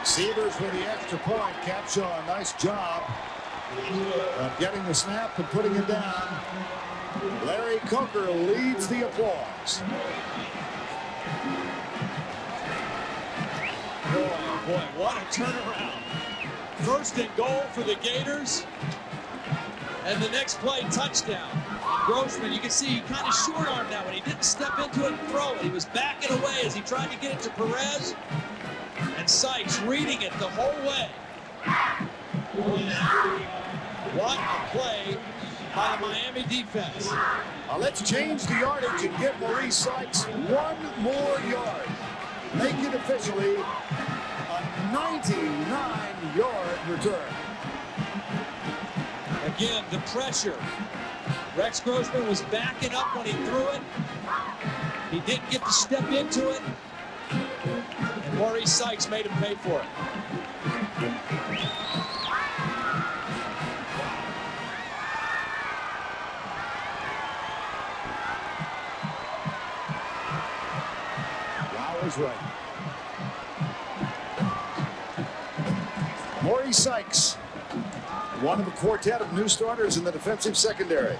Severs with the extra point. Capshaw, nice job of getting the snap and putting it down. Larry Coker leads the applause. Boy, what a turnaround. First and goal for the Gators. And the next play, touchdown. And Grossman, you can see he kind of short-armed that one. He didn't step into it and throw it. He was backing away as he tried to get it to Perez. And Sykes reading it the whole way. What a play by the Miami defense. Let's change the yardage and give Maurice Sykes one more yard. Make it officially a 99-yard return. Again, the pressure. Rex Grossman was backing up when he threw it. He didn't get to step into it. And Maurice Sykes made him pay for it. Is right. Maurice Sykes, one of a quartet of new starters in the defensive secondary.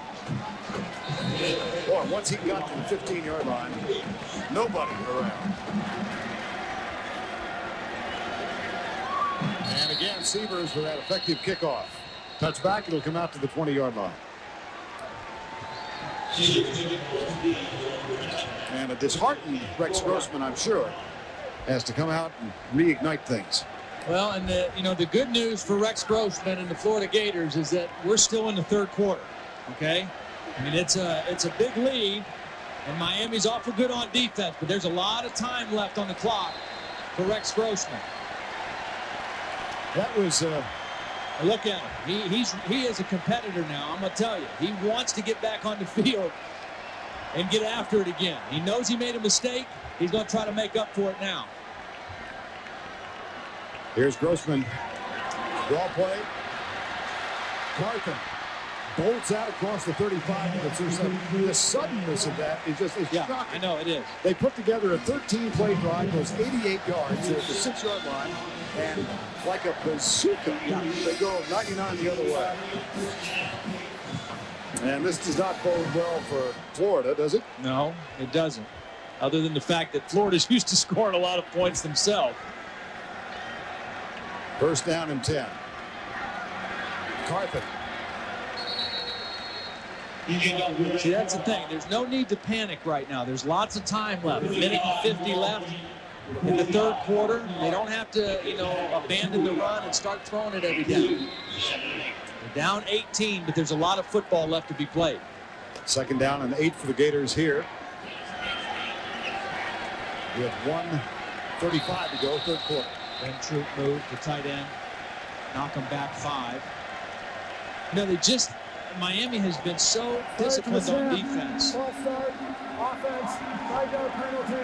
Boy, once he got to the 15-yard line, nobody around. And again, Severs with that effective kickoff. Touchback, it'll come out to the 20-yard line. And a disheartened Rex Grossman, I'm sure, has to come out and reignite things. Well, and the good news for Rex Grossman and the Florida Gators is that we're still in the third quarter. Okay, I mean it's a big lead, and Miami's awful good on defense, but there's a lot of time left on the clock for Rex Grossman. That was. Look at him. He is a competitor now. I'm gonna tell you, he wants to get back on the field and get after it again. He knows he made a mistake. He's going to try to make up for it now. Here's Grossman. Draw play. Carthen bolts out across the 35 minutes or so. The suddenness of that is just shocking. I know it is. They put together a 13-play drive, goes 88 yards. They're at the 6-yard line, and like a bazooka, they go 99 the other way. And this does not bode well for Florida, does it? No, it doesn't. Other than the fact that Florida's used to scoring a lot of points themselves. First down and 10. Carthen. See, that's the thing. There's no need to panic right now. There's lots of time left. A minute and 50 left in the third quarter. They don't have to, abandon the run and start throwing it every down. They're down 18, but there's a lot of football left to be played. Second down and 8 for the Gators here. With 1:35 to go, third quarter. Then Troop move to tight end. Knock them back 5. Miami has been so disciplined on defense. False start, offense, 5-yard penalty,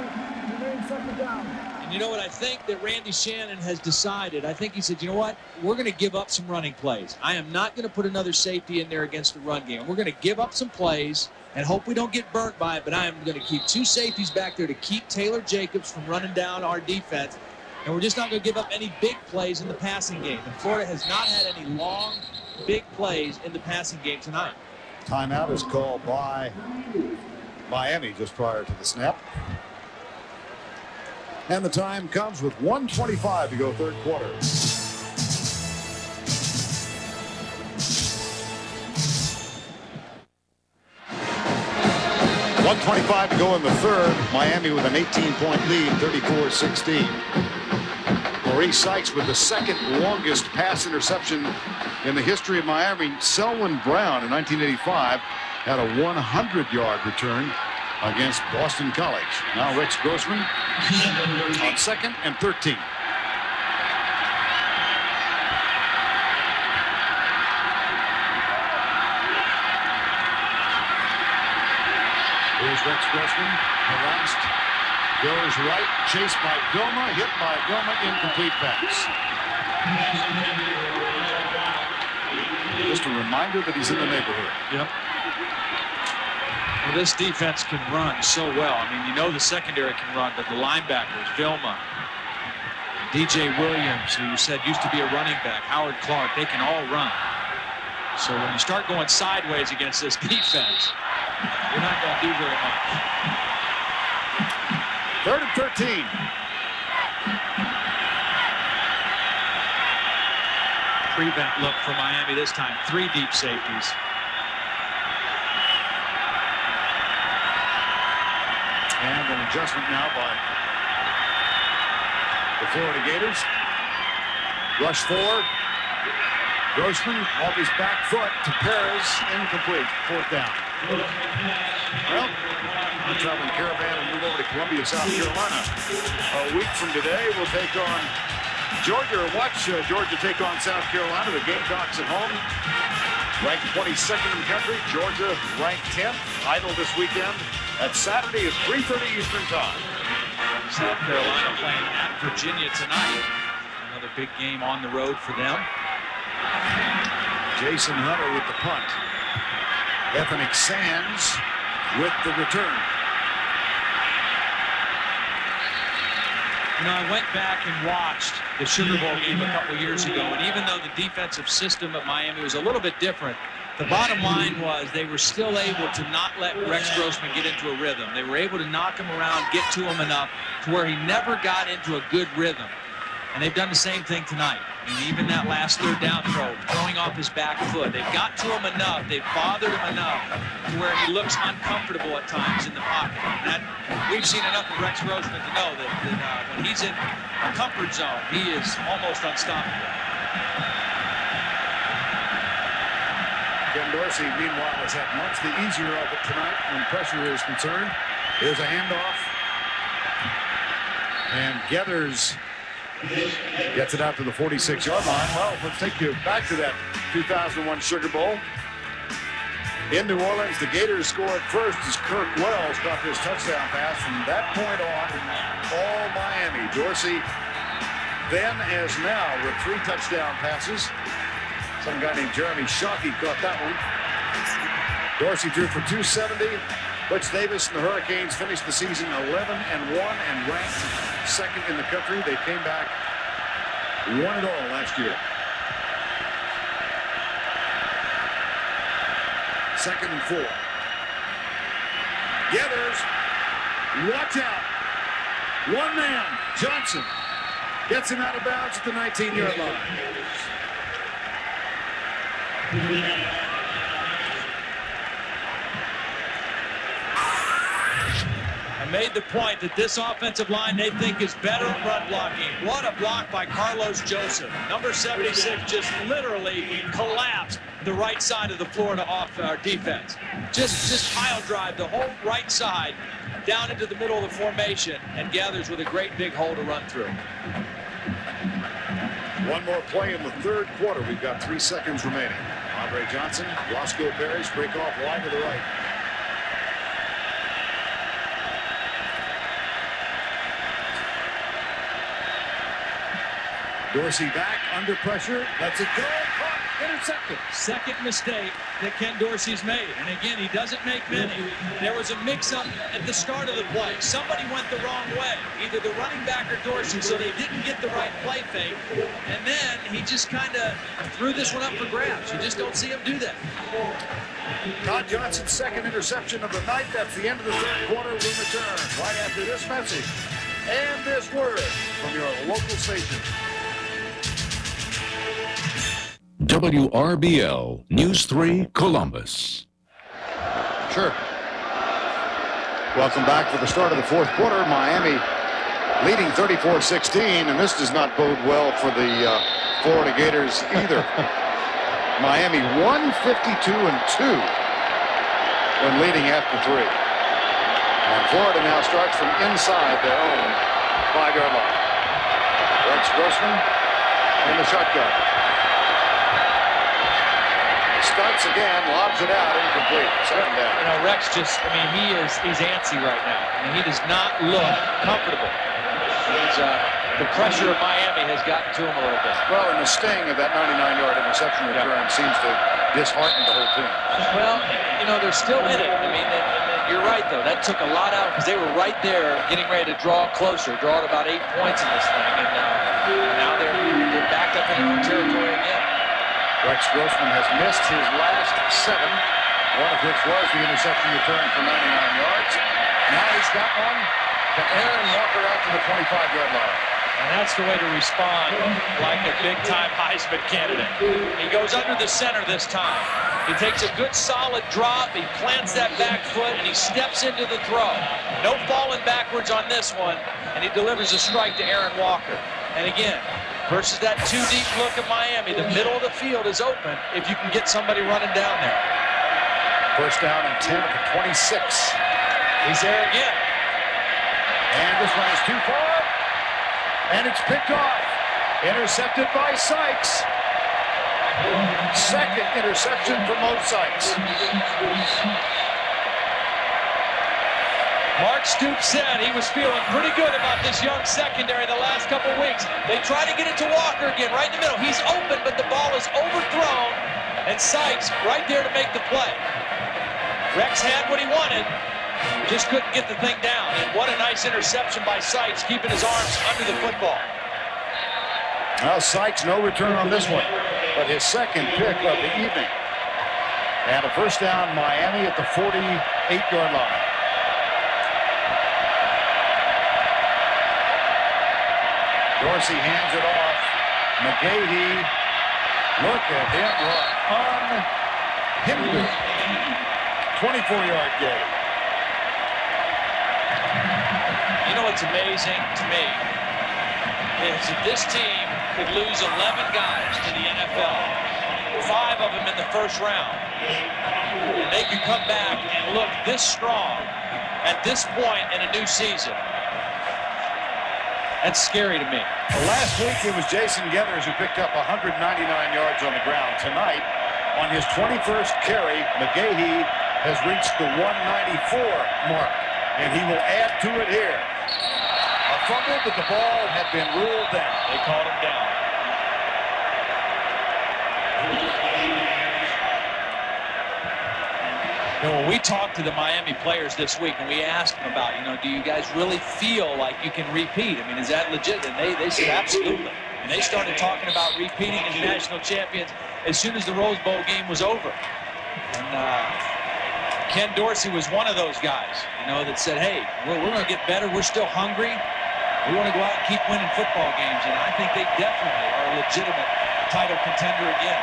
remain second down. And you know what I think that Randy Shannon has decided? I think he said, you know what? We're going to give up some running plays. I am not going to put another safety in there against the run game. We're going to give up some plays and hope we don't get burnt by it, but I am going to keep 2 safeties back there to keep Taylor Jacobs from running down our defense. And we're just not going to give up any big plays in the passing game. And Florida has not had any long, big plays in the passing game tonight. Timeout is called by Miami just prior to the snap. And the time comes with 1:25 to go, third quarter. 1:25 to go in the third. Miami with an 18-point lead, 34-16. Maurice Sykes with the second longest pass interception in the history of Miami. Selwyn Brown in 1985 had a 100-yard return against Boston College. Now Rex Grossman on 2nd and 13. Here's Rex Grossman, harassed, goes right, chased by Goma, hit by Goma, incomplete pass. Just a reminder that he's in the neighborhood. Yep. Well, this defense can run so well. I mean, you know the secondary can run, but the linebackers, Vilma, DJ Williams, who you said used to be a running back, Howard Clark, they can all run. So when you start going sideways against this defense, you're not going to do very much. 3rd and 13. Prevent look for Miami this time. 3 deep safeties. And an adjustment now by the Florida Gators. Rush 4. Grossman off his back foot to Perez, incomplete. 4th down. Well, the traveling caravan will move over to Columbia, South Carolina. A week from today, we'll take on Georgia, or watch Georgia take on South Carolina. The Gamecocks at home, ranked 22nd in the country. Georgia ranked 10th. Idle this weekend. That Saturday at 3:30 Eastern Time. South Carolina playing at Virginia tonight. Another big game on the road for them. Jason Hunter with the punt. Ethnic Sands with the return. You know, I went back and watched the Sugar Bowl game a couple years ago, and even though the defensive system at Miami was a little bit different, the bottom line was they were still able to not let Rex Grossman get into a rhythm. They were able to knock him around, get to him enough to where he never got into a good rhythm. And they've done the same thing tonight. I mean, even that last 3rd down throw, throwing off his back foot. They've got to him enough. They've bothered him enough to where he looks uncomfortable at times in the pocket. And that, we've seen enough of Rex Grossman to know that when he's in a comfort zone, he is almost unstoppable. Ken Dorsey, meanwhile, has had much the easier of it tonight when pressure is concerned. Here's a handoff. And Gators gets it out to the 46-yard line. Well, let's take you back to that 2001 Sugar Bowl. In New Orleans, the Gators scored first as Kirk Wells caught his touchdown pass. From that point on, all Miami. Dorsey then as now with 3 touchdown passes. Some guy named Jeremy Shockey caught that one. Dorsey threw for 270. Butch Davis and the Hurricanes finished the season 11-1 and ranked 2nd in the country. They came back, won it all last year. 2nd and 4. Gators, watch out. One man, Johnson, gets him out of bounds at the 19-yard line. I made the point that this offensive line they think is better at run blocking. What a block by Carlos Joseph. Number 76 just literally collapsed the right side of the Florida defense. Just pile drive the whole right side down into the middle of the formation and gathers with a great big hole to run through. One more play in the 3rd quarter. We've got 3 seconds remaining. Andre Johnson, Roscoe Parrish, break off wide to the right. Dorsey back, under pressure, lets it go, caught, intercepted. Second mistake that Ken Dorsey's made. And again, he doesn't make many. There was a mix-up at the start of the play. Somebody went the wrong way, either the running back or Dorsey, so they didn't get the right play fake. And then he just kind of threw this one up for grabs. You just don't see him do that. Todd Johnson's 2nd interception of the night. That's the end of the 3rd quarter. We'll return right after this message and this word from your local station. WRBL News 3 Columbus. Sure. Welcome back for the start of the fourth quarter. Miami leading 34-16, and this does not bode well for the Florida Gators either. Miami 152-2 when leading after 3. And Florida now starts from inside their own 5-yard line. Rex Grossman in the shotgun. Stunts again, lobs it out, incomplete. Second down. You know, Rex just, I mean, he's antsy right now. I mean, he does not look comfortable. The pressure of Miami has gotten to him a little bit. Well, and the sting of that 99-yard interception return seems to dishearten the whole team. Well, you know, they're still in it. I mean, you're right, though. That took a lot out because they were right there getting ready to draw closer, draw at about 8 points in this thing. And now they're back up in their own territory again. Rex Grossman has missed his last 7, one of which was the interception return for 99 yards. Now he's got one to Aaron Walker out to the 25-yard line. And that's the way to respond like a big-time Heisman candidate. He goes under the center this time. He takes a good solid drop, he plants that back foot, and he steps into the throw. No falling backwards on this one, and he delivers a strike to Aaron Walker. And again, versus that too-deep look at Miami, the middle of the field is open if you can get somebody running down there. First down and 10 at the 26. He's there again. And this one is too far. And it's picked off. Intercepted by Sykes. Second interception for Mo Sykes. Mark Stoops said he was feeling pretty good about this young secondary the last couple weeks. They try to get it to Walker again, right in the middle. He's open, but the ball is overthrown, and Sykes right there to make the play. Rex had what he wanted, just couldn't get the thing down. And what a nice interception by Sykes, keeping his arms under the football. Well, Sykes, no return on this one, but his second pick of the evening. And a first down, Miami at the 48-yard line. Dorsey hands it off. McGahee, look at him run unhindered. 24-yard gain. You know what's amazing to me is that this team could lose 11 guys to the NFL, 5 of them in the first round, and they could come back and look this strong at this point in a new season. That's scary to me. Well, last week it was Jason Gators who picked up 199 yards on the ground. Tonight, on his 21st carry, McGahee has reached the 194 mark, and he will add to it here. A fumble, but the ball had been ruled down. They called him down. You know, when we talked to the Miami players this week and we asked them about, you know, do you guys really feel like you can repeat? I mean, is that legit? And they said absolutely. And they started talking about repeating as national champions as soon as the Rose Bowl game was over. And Ken Dorsey was one of those guys, you know, that said, hey, we're going to get better. We're still hungry. We want to go out and keep winning football games. And I think they definitely are a legitimate title contender again.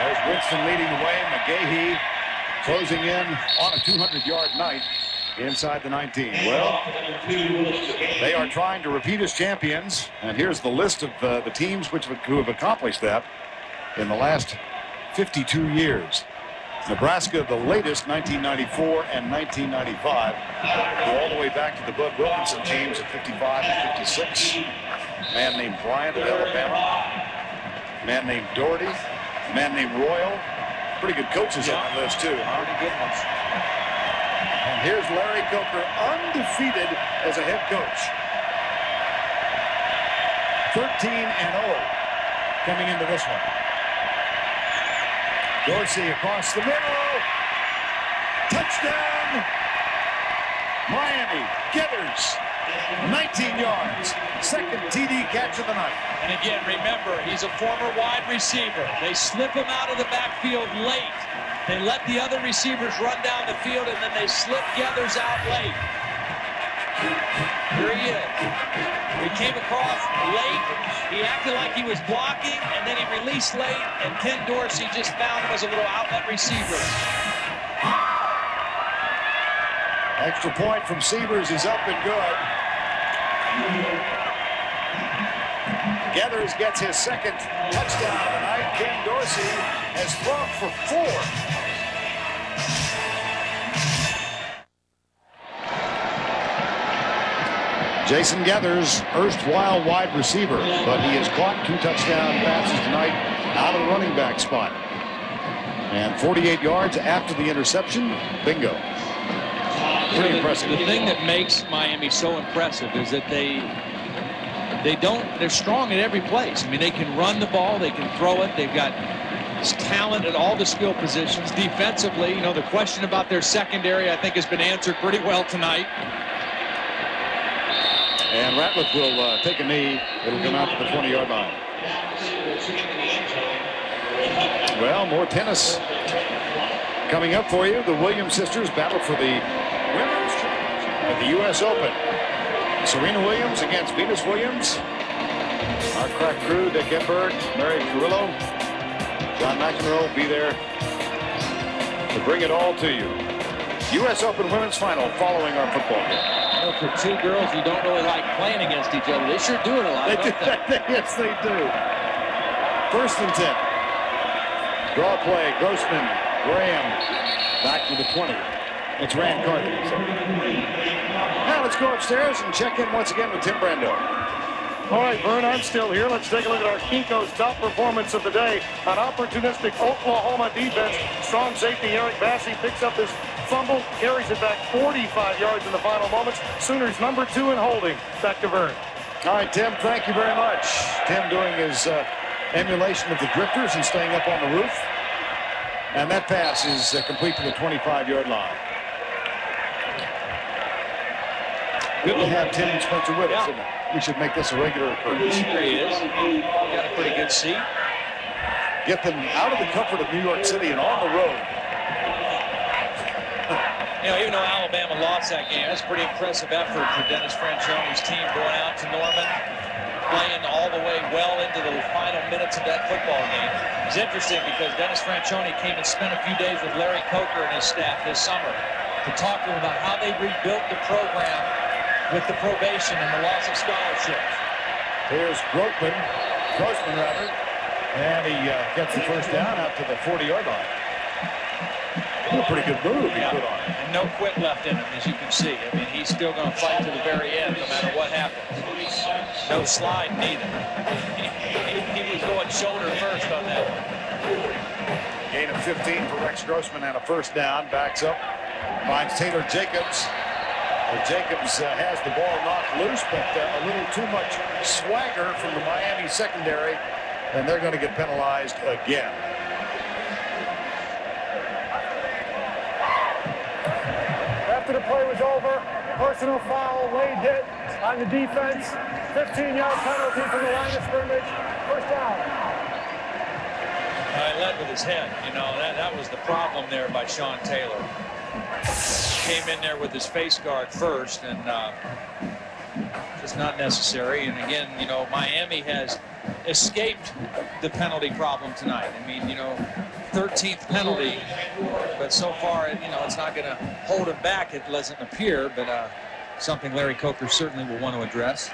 There's Winston leading the way. McGahee closing in on a 200-yard night inside the 19. Well, they are trying to repeat as champions. And here's the list of the teams who have accomplished that in the last 52 years. Nebraska, the latest, 1994 and 1995. Go all the way back to the Bud Wilkinson teams of 55 and 56. A man named Bryant of Alabama. A man named Doherty. A man named Royal. Pretty good coaches on that list, too. Huh? Pretty good ones. And here's Larry Coker, undefeated as a head coach. 13-0 coming into this one. Dorsey across the middle. Touchdown! Miami. Gators. 19 yards. Second TD catch of the night. And again, remember, he's a former wide receiver. They slip him out of the backfield late. They let the other receivers run down the field, and then they slip Gators out late. Here he is. He came across late. He acted like he was blocking, and then he released late, and Ken Dorsey just found him as a little outlet receiver. Extra point from Sievers is up and good. Gators gets his second touchdown tonight. Ken Dorsey has thrown for 4. Jason Gathers, erstwhile wide receiver, but he has caught 2 touchdown passes tonight out of the running back spot. And 48 yards after the interception. Bingo. Pretty impressive. The thing that makes Miami so impressive is that they're strong at every place. I mean, they can run the ball, they can throw it, they've got talent at all the skill positions. Defensively, the question about their secondary, I think, has been answered pretty well tonight. And Ratliff will take a knee. It'll come out to the 20-yard line. Well, more tennis coming up for you. The Williams sisters battle for the women's championship at the U.S. Open. Serena Williams against Venus Williams. Our crack crew, Dick Embert, Mary Carrillo, John McEnroe will be there to bring it all to you. U.S. Open women's final following our football game. For 2 girls who don't really like playing against each other, they sure do it a lot. Yes, they do. 1st and 10. Draw play, Grossman, Graham, back to the 20. It's Rand Carter. Now let's go upstairs and check in once again with Tim Brando. All right, Vern, I'm still here. Let's take a look at our Kinko's top performance of the day. An opportunistic Oklahoma defense. Strong safety Eric Bassey picks up his fumble, carries it back 45 yards in the final moments. Sooners number 2 in holding. Back to Vern. All right, Tim, thank you very much. Tim doing his emulation of the Drifters and staying up on the roof. And that pass is complete to the 25-yard line. Good to have Tim and Spencer with us, isn't it? We should make this a regular occurrence. Here he is. Got a pretty good seat. Get them out of the comfort of New York City and on the road. Even though Alabama lost that game, that's a pretty impressive effort for Dennis Franchione's team going out to Norman, playing all the way well into the final minutes of that football game. It's interesting because Dennis Franchione came and spent a few days with Larry Coker and his staff this summer to talk to him about how they rebuilt the program with the probation and the loss of scholarships. Here's Grossman, and he gets the first down out to the 40-yard line. A pretty good move he put on. And no quit left in him, as you can see. I mean, he's still going to fight to the very end, no matter what happens. No slide neither. He was going shoulder first on that one. Gain of 15 for Rex Grossman and a first down. Backs up, finds Taylor Jacobs. Jacobs has the ball knocked loose, but a little too much swagger from the Miami secondary, and they're going to get penalized again. After the play was over, personal foul, Wade hit on the defense, 15-yard penalty from the line of scrimmage, first down. He led with his head. That was the problem there by Sean Taylor. Came in there with his face guard first, and just not necessary. And again, Miami has escaped the penalty problem tonight. I mean, 13th penalty, but so far, it's not going to hold him back. It doesn't appear, but something Larry Coker certainly will want to address.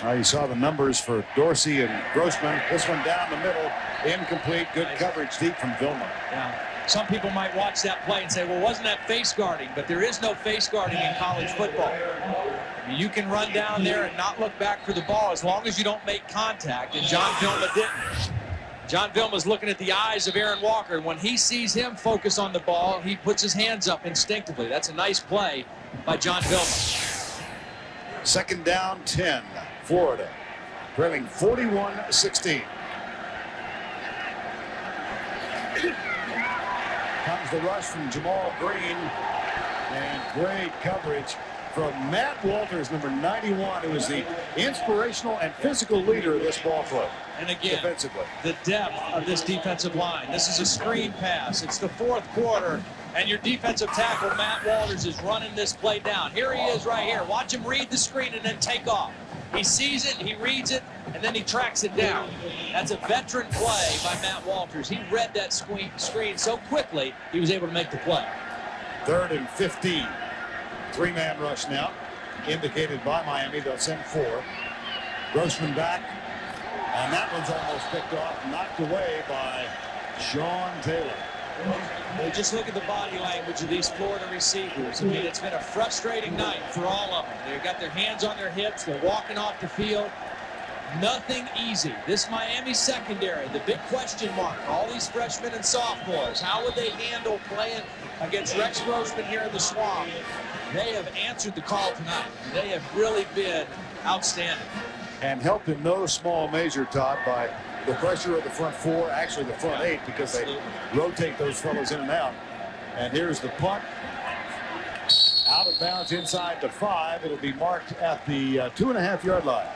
You saw the numbers for Dorsey and Grossman. This one down the middle, incomplete, good coverage deep from Vilma. Yeah. Some people might watch that play and say, well, wasn't that face guarding? But there is no face guarding in college football. I mean, you can run down there and not look back for the ball as long as you don't make contact, and John Vilma didn't. John Vilma's looking at the eyes of Aaron Walker, and when he sees him focus on the ball, he puts his hands up instinctively. That's a nice play by John Vilma. Second down, 10, Florida, trailing 41-16. Comes the rush from Jamal Green, and great coverage from Matt Walters, number 91, who is the inspirational and physical leader of this ball club. And again, defensively, the depth of this defensive line. This is a screen pass. It's the fourth quarter, and your defensive tackle, Matt Walters, is running this play down. Here he is right here. Watch him read the screen and then take off. He sees it, he reads it, and then he tracks it down. That's a veteran play by Matt Walters. He read that screen so quickly, he was able to make the play. 3rd and 15. 3-man rush now, indicated by Miami. They'll send 4. Grossman back, and that one's almost picked off, knocked away by Sean Taylor. Well, just look at the body language of these Florida receivers. I mean, it's been a frustrating night for all of them. They've got their hands on their hips. They're walking off the field. Nothing easy. This Miami secondary, the big question mark. All these freshmen and sophomores, how would they handle playing against Rex Grossman here in the Swamp? They have answered the call tonight. They have really been outstanding. And helped in no small measure, Todd, by the pressure of the front 4, actually the front 8, because they rotate those fellows in and out. And here's the punt. Out of bounds inside the 5. It'll be marked at the 2.5-yard line.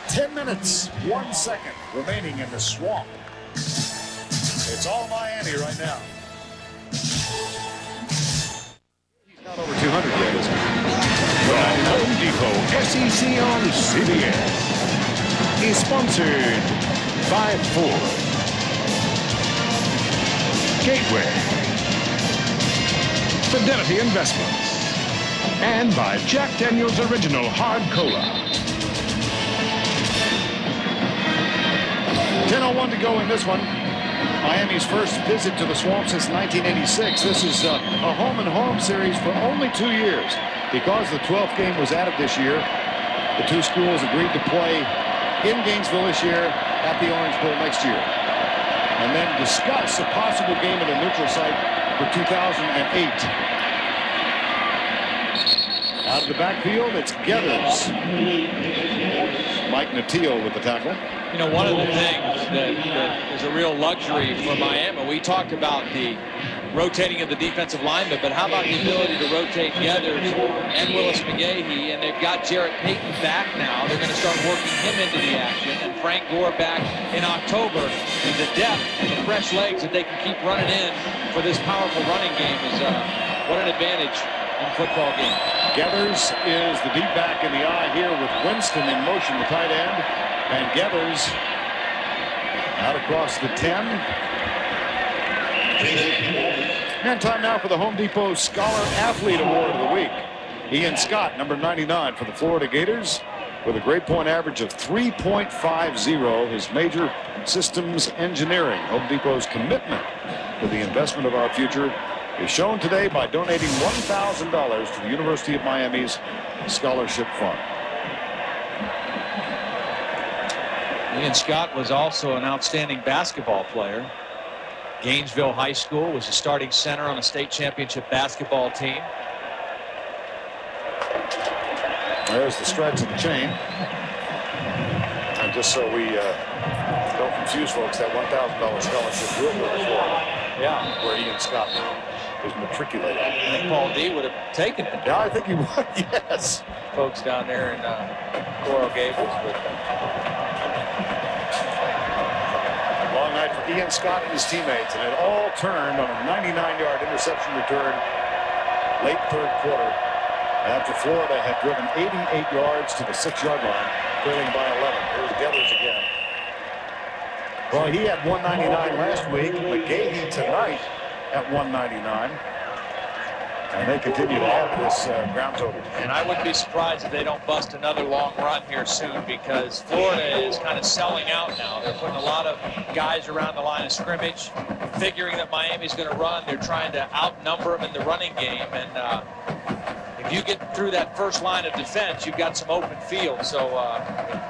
10 minutes, 1 second remaining in the Swamp. It's all Miami right now. He's not over 200 yet, is he? Well, Home Depot SEC on CBS is sponsored by Ford, Gateway, Fidelity Investments, and by Jack Daniel's Original Hard Cola. 10:01 to go in this one. Miami's first visit to the Swamp since 1986. This is a home-and-home series for only 2 years. Because the 12th game was added this year, the two schools agreed to play in Gainesville this year, at the Orange Bowl next year, and then discuss a possible game at a neutral site for 2008. Out of the backfield, it's Gators. Mike Natil with the tackle. You know, one of the things that is a real luxury for Miami, we talked about the rotating of the defensive linemen, but how about the ability to rotate Gators and Willis McGahee, and they've got Jarrett Payton back now. They're going to start working him into the action, and Frank Gore back in October. And the depth and the fresh legs that they can keep running in for this powerful running game is what an advantage in football game. Gators is the deep back in the eye here with Winston in motion, the tight end, and Gators out across the 10. And time now for the Home Depot Scholar Athlete Award of the Week. Ian Scott, number 99 for the Florida Gators, with a grade point average of 3.50. His major, systems engineering. Home Depot's commitment to the investment of our future is shown today by donating $1,000 to the University of Miami's Scholarship Fund. Ian Scott was also an outstanding basketball player. Gainesville High School, was a starting center on a state championship basketball team. There's the stretch of the chain. And just so we don't confuse folks, that $1,000 scholarship will go to Florida. Yeah. Where Ian Scott is matriculated. I think Paul D would have taken it. Yeah, I think he would, yes. Folks down there in Coral Gables. Long night for Ian Scott and his teammates, and it all turned on a 99-yard interception return late third quarter after Florida had driven 88 yards to the 6-yard line, trailing by 11. Here's Gators again. Well, he had 199 last week. McGahee tonight at 199. And they continue to add this ground total. And I wouldn't be surprised if they don't bust another long run here soon, because Florida is kind of selling out now. They're putting a lot of guys around the line of scrimmage, figuring that Miami's going to run. They're trying to outnumber them in the running game. And if you get through that first line of defense, you've got some open field. So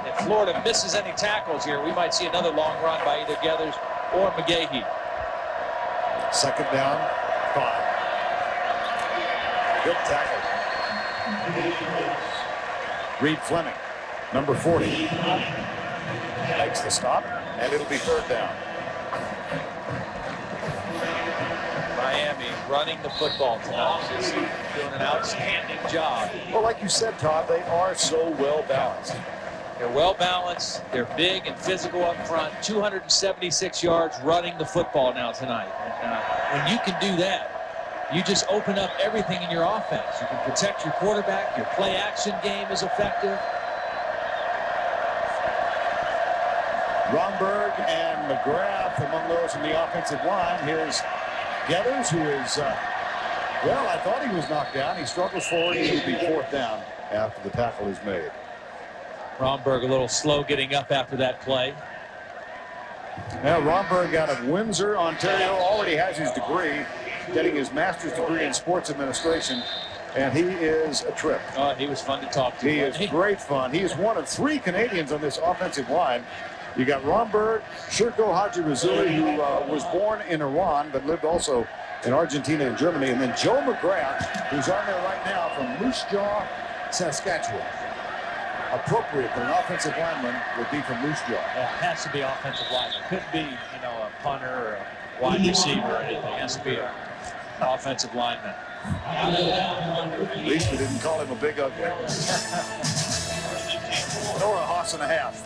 if Florida misses any tackles here, we might see another long run by either Gators or McGahee. Second down, 5. Good tackle. Reed Fleming, number 40, makes the stop, and it'll be third down. Miami running the football tonight, just doing an outstanding job. Well, like you said, Todd, they are so well balanced. They're well balanced. They're big and physical up front. 276 yards running the football now tonight. And when you can do that, you just open up everything in your offense. You can protect your quarterback. Your play action game is effective. Romberg and McGrath among those in the offensive line. Here's Gators, who is, well, I thought he was knocked down. He struggles forward. He will be 4th down after the tackle is made. Romberg a little slow getting up after that play. Now, Romberg out of Windsor, Ontario, already has his degree, getting his master's degree in sports administration, and he is a trip. He was fun to talk to. He is great fun. He is one of 3 Canadians on this offensive line. You got Romberg, Shirko Haji-Razuli, who was born in Iran but lived also in Argentina and Germany, and then Joe McGrath, who's on there right now from Moose Jaw, Saskatchewan. Appropriate that an offensive lineman would be from Moose Jaw. Yeah, it has to be offensive lineman. Couldn't be, a punter or a wide receiver or anything. It has to be an offensive lineman. At least we didn't call him a big ugly. Nor a hoss and a half.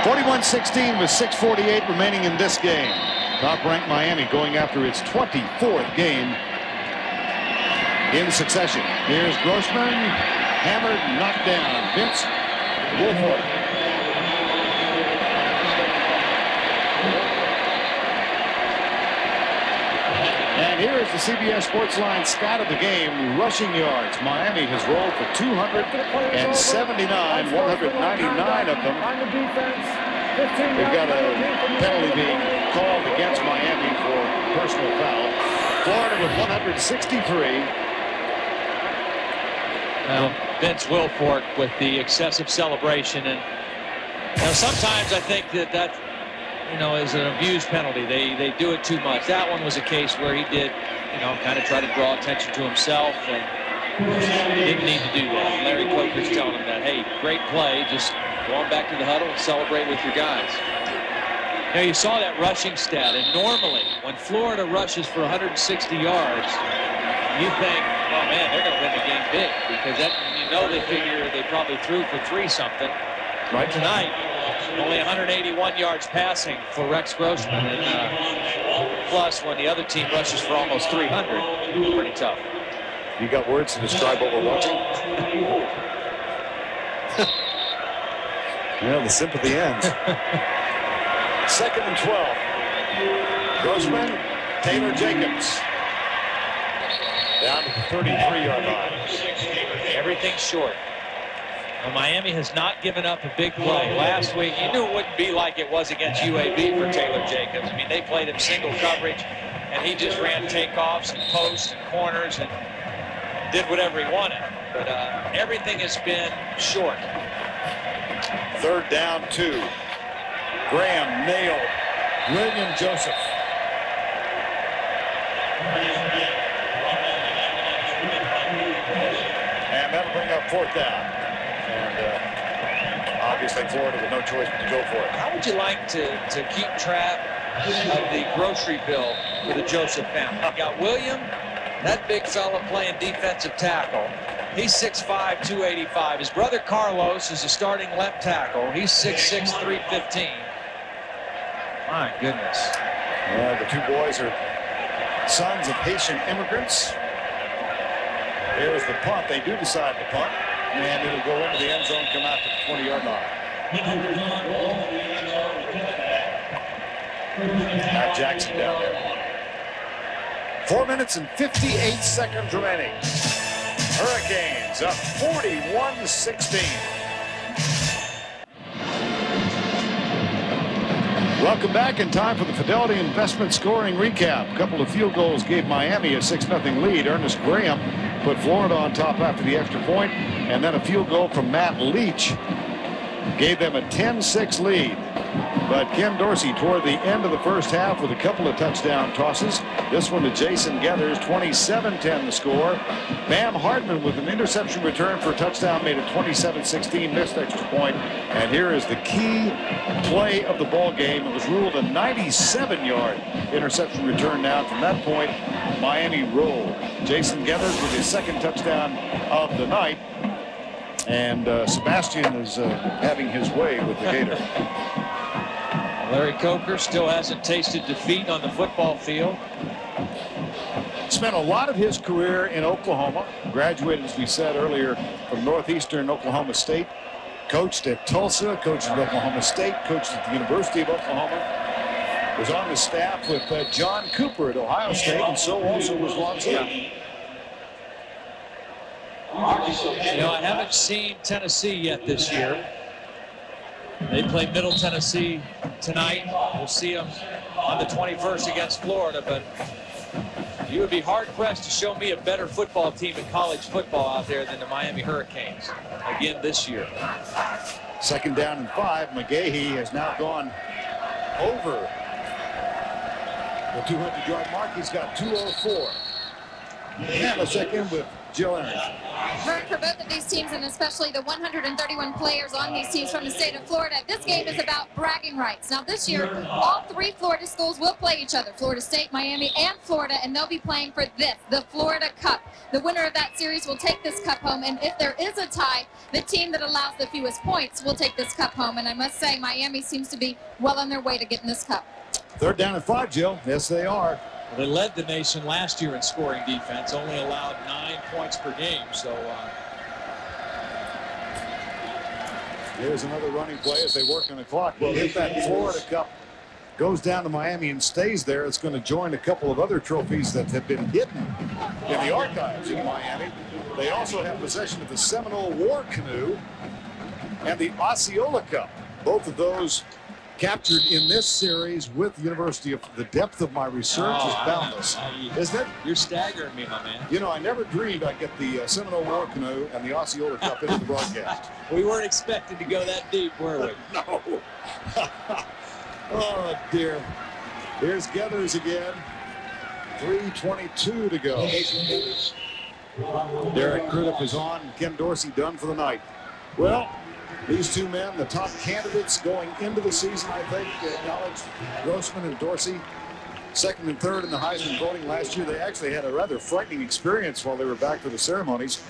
(41-16) with 6:48 remaining in this game. Top-ranked Miami going after its 24th game in succession. Here's Grossman, hammered, knocked down. Vince Wilfork. And here is the CBS Sports Line stat of the game, rushing yards. Miami has rolled for 279, 199 of them. They've got a penalty being called against Miami for personal foul. Florida with 163. Well, Vince Wilfork with the excessive celebration, and sometimes I think that is an abused penalty. They do it too much. That one was a case where he did, kind of try to draw attention to himself, and he didn't need to do that. Larry Coker's telling him that, hey, great play, just go on back to the huddle and celebrate with your guys. You saw that rushing stat, and normally when Florida rushes for 160 yards, you think, oh man, they're going to win the game big, because they figure they probably threw for 3-something. Right tonight, only 181 yards passing for Rex Grossman, and plus when the other team rushes for almost 300, pretty tough. You got words to describe what we're watching? The sympathy ends. 2nd and 12. Grossman, Taylor Jacobs. Down to the 33-yard line. Everything's short. Well, Miami has not given up a big play. Last week, you knew it wouldn't be like it was against UAB for Taylor Jacobs. I mean, they played him single coverage, and he just ran takeoffs and posts and corners and did whatever he wanted. But everything has been short. 3rd down, 2. Graham nailed William Joseph. And that'll bring up 4th down. And obviously Florida with no choice but to go for it. How would you like to keep track of the grocery bill for the Joseph family? You got William, that big fella playing defensive tackle. He's 6'5", 285. His brother Carlos is a starting left tackle. He's 6'6", 315. My goodness. The 2 boys are sons of Haitian immigrants. Here's the punt. They do decide to punt, and it'll go into the end zone, come out to the 20-yard line. Matt Jackson down there. 4 minutes and 58 seconds remaining. Hurricanes up 41-16. Welcome back in time for the Fidelity Investment scoring recap. A couple of field goals gave Miami a 6-0 lead. Ernest Graham put Florida on top after the extra point, and then a field goal from Matt Leach gave them a 10-6 lead. But Ken Dorsey toward the end of the first half with a couple of touchdown tosses. This one to Jason Gathers, 27-10 the score. Bam Hartman with an interception return for a touchdown made it 27-16, missed extra point. And here is the key play of the ball game. It was ruled a 97-yard interception return. Now from that point, Miami rolled. Jason Gathers with his 2nd touchdown of the night. And Sebastian is having his way with the Gator. Larry Coker still hasn't tasted defeat on the football field. spent a lot of his career in Oklahoma. Graduated, as we said earlier, from Northeastern Oklahoma State. Coached at Tulsa, coached at Oklahoma State, coached at the University of Oklahoma. Was on the staff with John Cooper at Ohio State, and so also was Ron Smith. You know, I haven't seen Tennessee yet this year. They play Middle Tennessee tonight. We'll see them on the 21st against Florida, but you would be hard-pressed to show me a better football team in college football out there than the Miami Hurricanes again this year. 2nd down and 5. McGahee has now gone over the 200-yard mark. He's got 2:04. And a second with Jill Aaron. For both of these teams, and especially the 131 players on these teams from the state of Florida, this game is about bragging rights. Now this year, all 3 Florida schools will play each other, Florida State, Miami, and Florida, and they'll be playing for this, the Florida Cup. The winner of that series will take this cup home, and if there is a tie, the team that allows the fewest points will take this cup home. And I must say, Miami seems to be well on their way to getting this cup. 3rd down and 5, Jill. Yes, they are. They led the nation last year in scoring defense, only allowed 9 points per game. So here's another running play as they work on the clock. Well, if that Florida Cup goes down to Miami and stays there, it's going to join a couple of other trophies that have been hidden in the archives in Miami. They also have possession of the Seminole War Canoe and the Osceola Cup. Both of those captured in this series with the University of the depth of my research is boundless, isn't it? You're staggering me, my man. You know, I never dreamed I'd get the Seminole War Canoe and the Osceola Cup into the broadcast. We weren't expecting to go that deep, were we? No. Oh, dear. Here's Gators again. 3:22 to go. Derek Crudup is on. Ken Dorsey done for the night. Well, these two men, the top candidates going into the season, I think, acknowledged Grossman and Dorsey, 2nd and 3rd in the Heisman voting last year. They actually had a rather frightening experience while they were back for the ceremonies.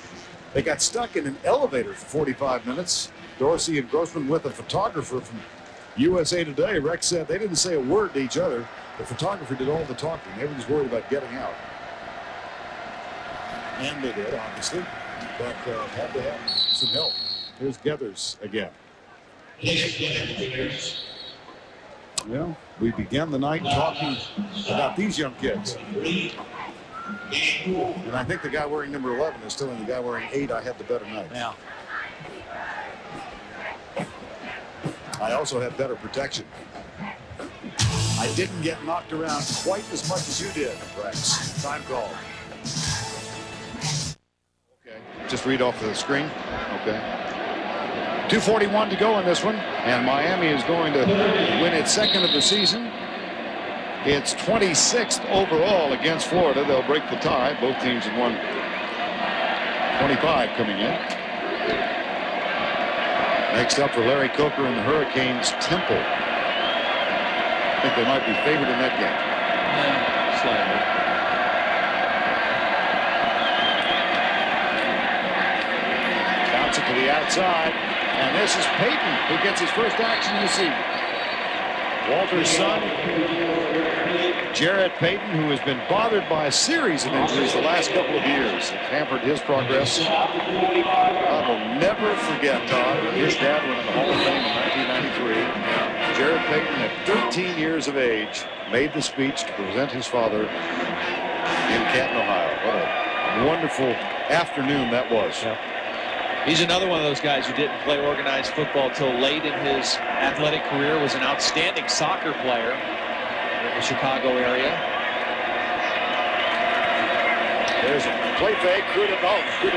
They got stuck in an elevator for 45 minutes. Dorsey and Grossman with a photographer from USA Today. Rex said they didn't say a word to each other. The photographer did all the talking. They were just worried about getting out. And they did, obviously, but had to have some help. Here's Gators again. Well, we began the night talking about these young kids. And I think the guy wearing number 11 is telling the guy wearing 8 I had the better night. Yeah. I also had better protection. I didn't get knocked around quite as much as you did, Rex. Time call. Okay, just read off the screen. Okay. 2:41 to go in this one, and Miami is going to win its 2nd of the season. It's 26th overall against Florida. They'll break the tie. Both teams have won 25 coming in. Next up for Larry Coker and the Hurricanes, Temple. I think they might be favored in that game. Yeah, slightly. Bounce it to the outside. And this is Payton who gets his first action of the season. Walter's son, Jarrett Payton, who has been bothered by a series of injuries the last couple of years. It hampered his progress. I will never forget, Todd, his dad went in the Hall of Fame in 1993. Jarrett Payton, at 13 years of age, made the speech to present his father in Canton, Ohio. What a wonderful afternoon that was. Yeah. He's another one of those guys who didn't play organized football till late in his athletic career, was an outstanding soccer player in the Chicago area. There's a play fake. Crudup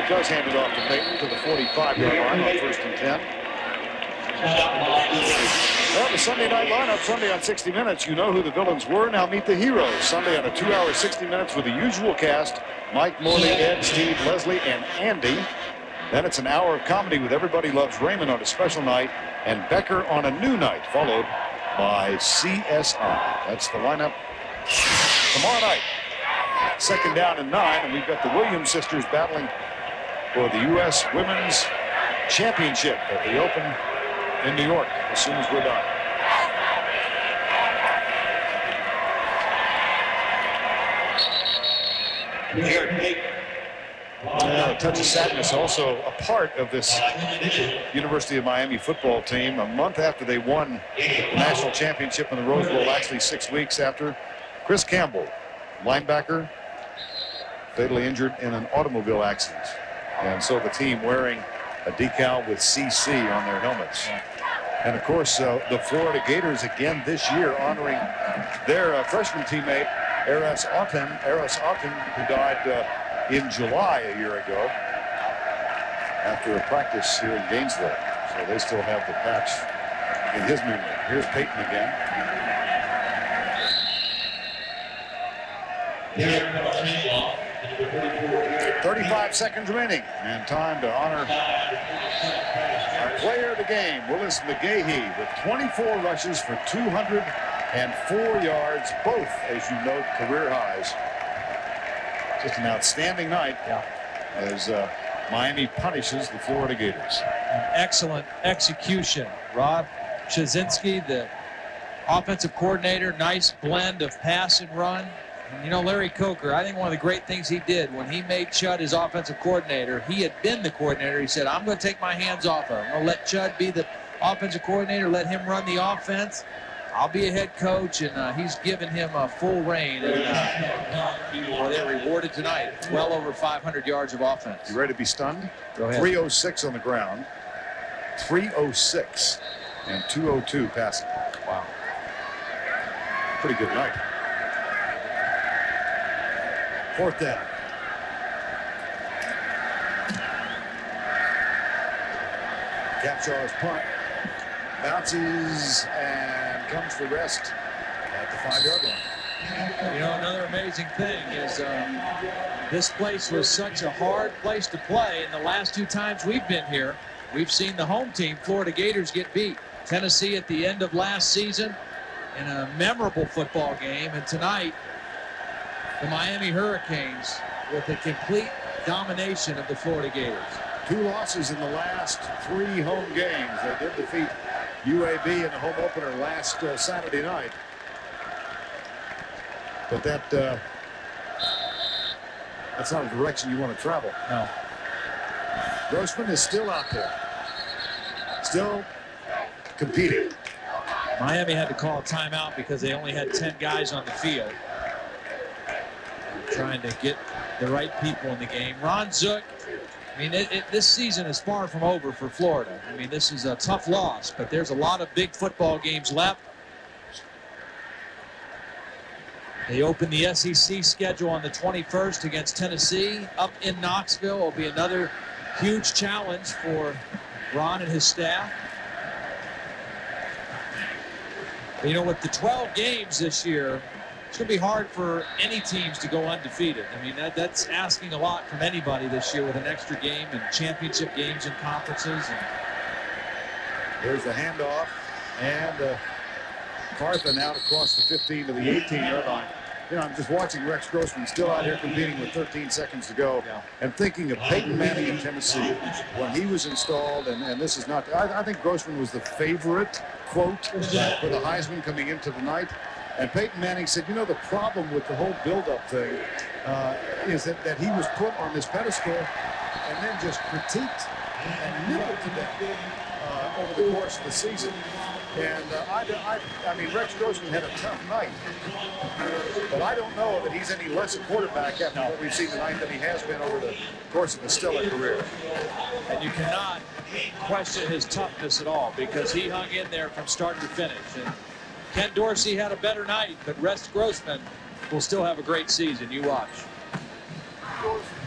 does hand it off to Payton to the 45-yard line on 1st and 10. Well, the Sunday night lineup, Sunday on 60 Minutes, you know who the villains were. Now meet the heroes. Sunday on a 2-hour 60 Minutes with the usual cast, Mike, Morley, Ed, Steve, Leslie, and Andy. Then it's an hour of comedy with Everybody Loves Raymond on a special night and Becker on a new night, followed by CSI. That's the lineup tomorrow night. 2nd down and 9, and we've got the Williams sisters battling for the U.S. Women's Championship at the Open in New York as soon as we're done. A touch of sadness also a part of this University of Miami football team. A month after they won the national championship in the Rose Bowl, actually 6 weeks after, Chris Campbell, linebacker, fatally injured in an automobile accident. And so the team wearing a decal with CC on their helmets. And of course, the Florida Gators again this year honoring their freshman teammate, Eras Otten, who died in July a year ago after a practice here in Gainesville. So they still have the patch in his memory. Here's Peyton again. Yeah. 35 seconds remaining and time to honor our player of the game, Willis McGahee, with 24 rushes for 204 yards, both, as you note, career highs. Just an outstanding night as Miami punishes the Florida Gators. Excellent execution. Rob Chazinski, the offensive coordinator, nice blend of pass and run. And, you know, Larry Coker, I think one of the great things he did when he made Chud his offensive coordinator, he had been the coordinator. He said, I'm going to take my hands off of him. I'm going to let Chud be the offensive coordinator, let him run the offense. I'll be a head coach, and he's given him a full reign. And they're rewarded tonight. Well over 500 yards of offense. You ready to be stunned? Go ahead. 306 on the ground, 306, and 202 passing. Wow. Pretty good night. Fourth down. Capshaw's punt bounces and comes for rest at the 5-yard line. You know, another amazing thing is this place was such a hard place to play. And the last two times we've been here, we've seen the home team, Florida Gators, get beat. Tennessee at the end of last season in a memorable football game. And tonight, the Miami Hurricanes with a complete domination of the Florida Gators. 2 losses in the last 3 home games. They did defeat UAB in the home opener last Saturday night. But that's not a direction you want to travel. No. Grossman is still out there. Still competing. Miami had to call a timeout because they only had 10 guys on the field. Trying to get the right people in the game. Ron Zook, I mean, this season is far from over for Florida. I mean, this is a tough loss, but there's a lot of big football games left. They open the SEC schedule on the 21st against Tennessee. Up in Knoxville will be another huge challenge for Ron and his staff. But, you know, with the 12 games this year, it's going to be hard for any teams to go undefeated. I mean, that's asking a lot from anybody this year with an extra game and championship games and conferences. And there's the handoff, and Carthen out across the 15 to the 18-yard line. You know, I'm just watching Rex Grossman still out here competing with 13 seconds to go, and thinking of Peyton Manning in Tennessee when he was installed, and this is not, I think Grossman was the favorite, quote, for the Heisman coming into the night. And Peyton Manning said, you know, the problem with the whole build-up thing is that he was put on this pedestal and then just critiqued and nibbled to death over the course of the season. And I mean, Rex Grossman had a tough night, but I don't know that he's any less a quarterback after what we've seen tonight than he has been over the course of his stellar career. And you cannot question his toughness at all because he hung in there from start to finish. And Ken Dorsey had a better night, but Rex Grossman will still have a great season. You watch.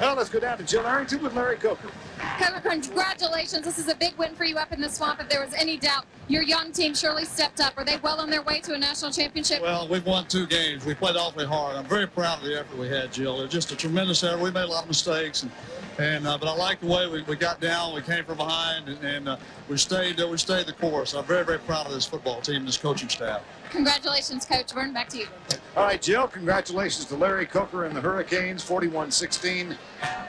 Well, let's go down to Jill Arrington with Larry Coker. Coker, congratulations. This is a big win for you up in the swamp. If there was any doubt, your young team surely stepped up. Are they well on their way to a national championship? Well, we've won 2 games. We played awfully hard. I'm very proud of the effort we had, Jill. It was just a tremendous effort. We made a lot of mistakes, but I like the way we got down. We came from behind, and we stayed the course. I'm very, very proud of this football team and this coaching staff. Congratulations, Coach. Vern, back to you. All right, Jill, congratulations to Larry Coker and the Hurricanes, 41-16.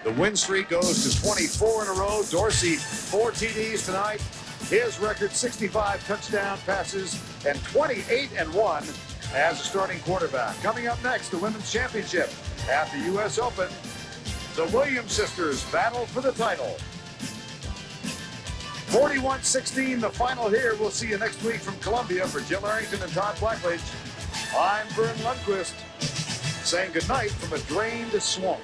The win streak goes to 24 in a row. Dorsey, 4 TDs tonight. His record, 65 touchdown passes and 28-1 as a starting quarterback. Coming up next, the Women's Championship at the U.S. Open. The Williams sisters battle for the title. 41-16, the final here. We'll see you next week from Columbia. For Jill Arrington and Todd Blackledge, I'm Vern Lundquist, saying goodnight from a drained swamp.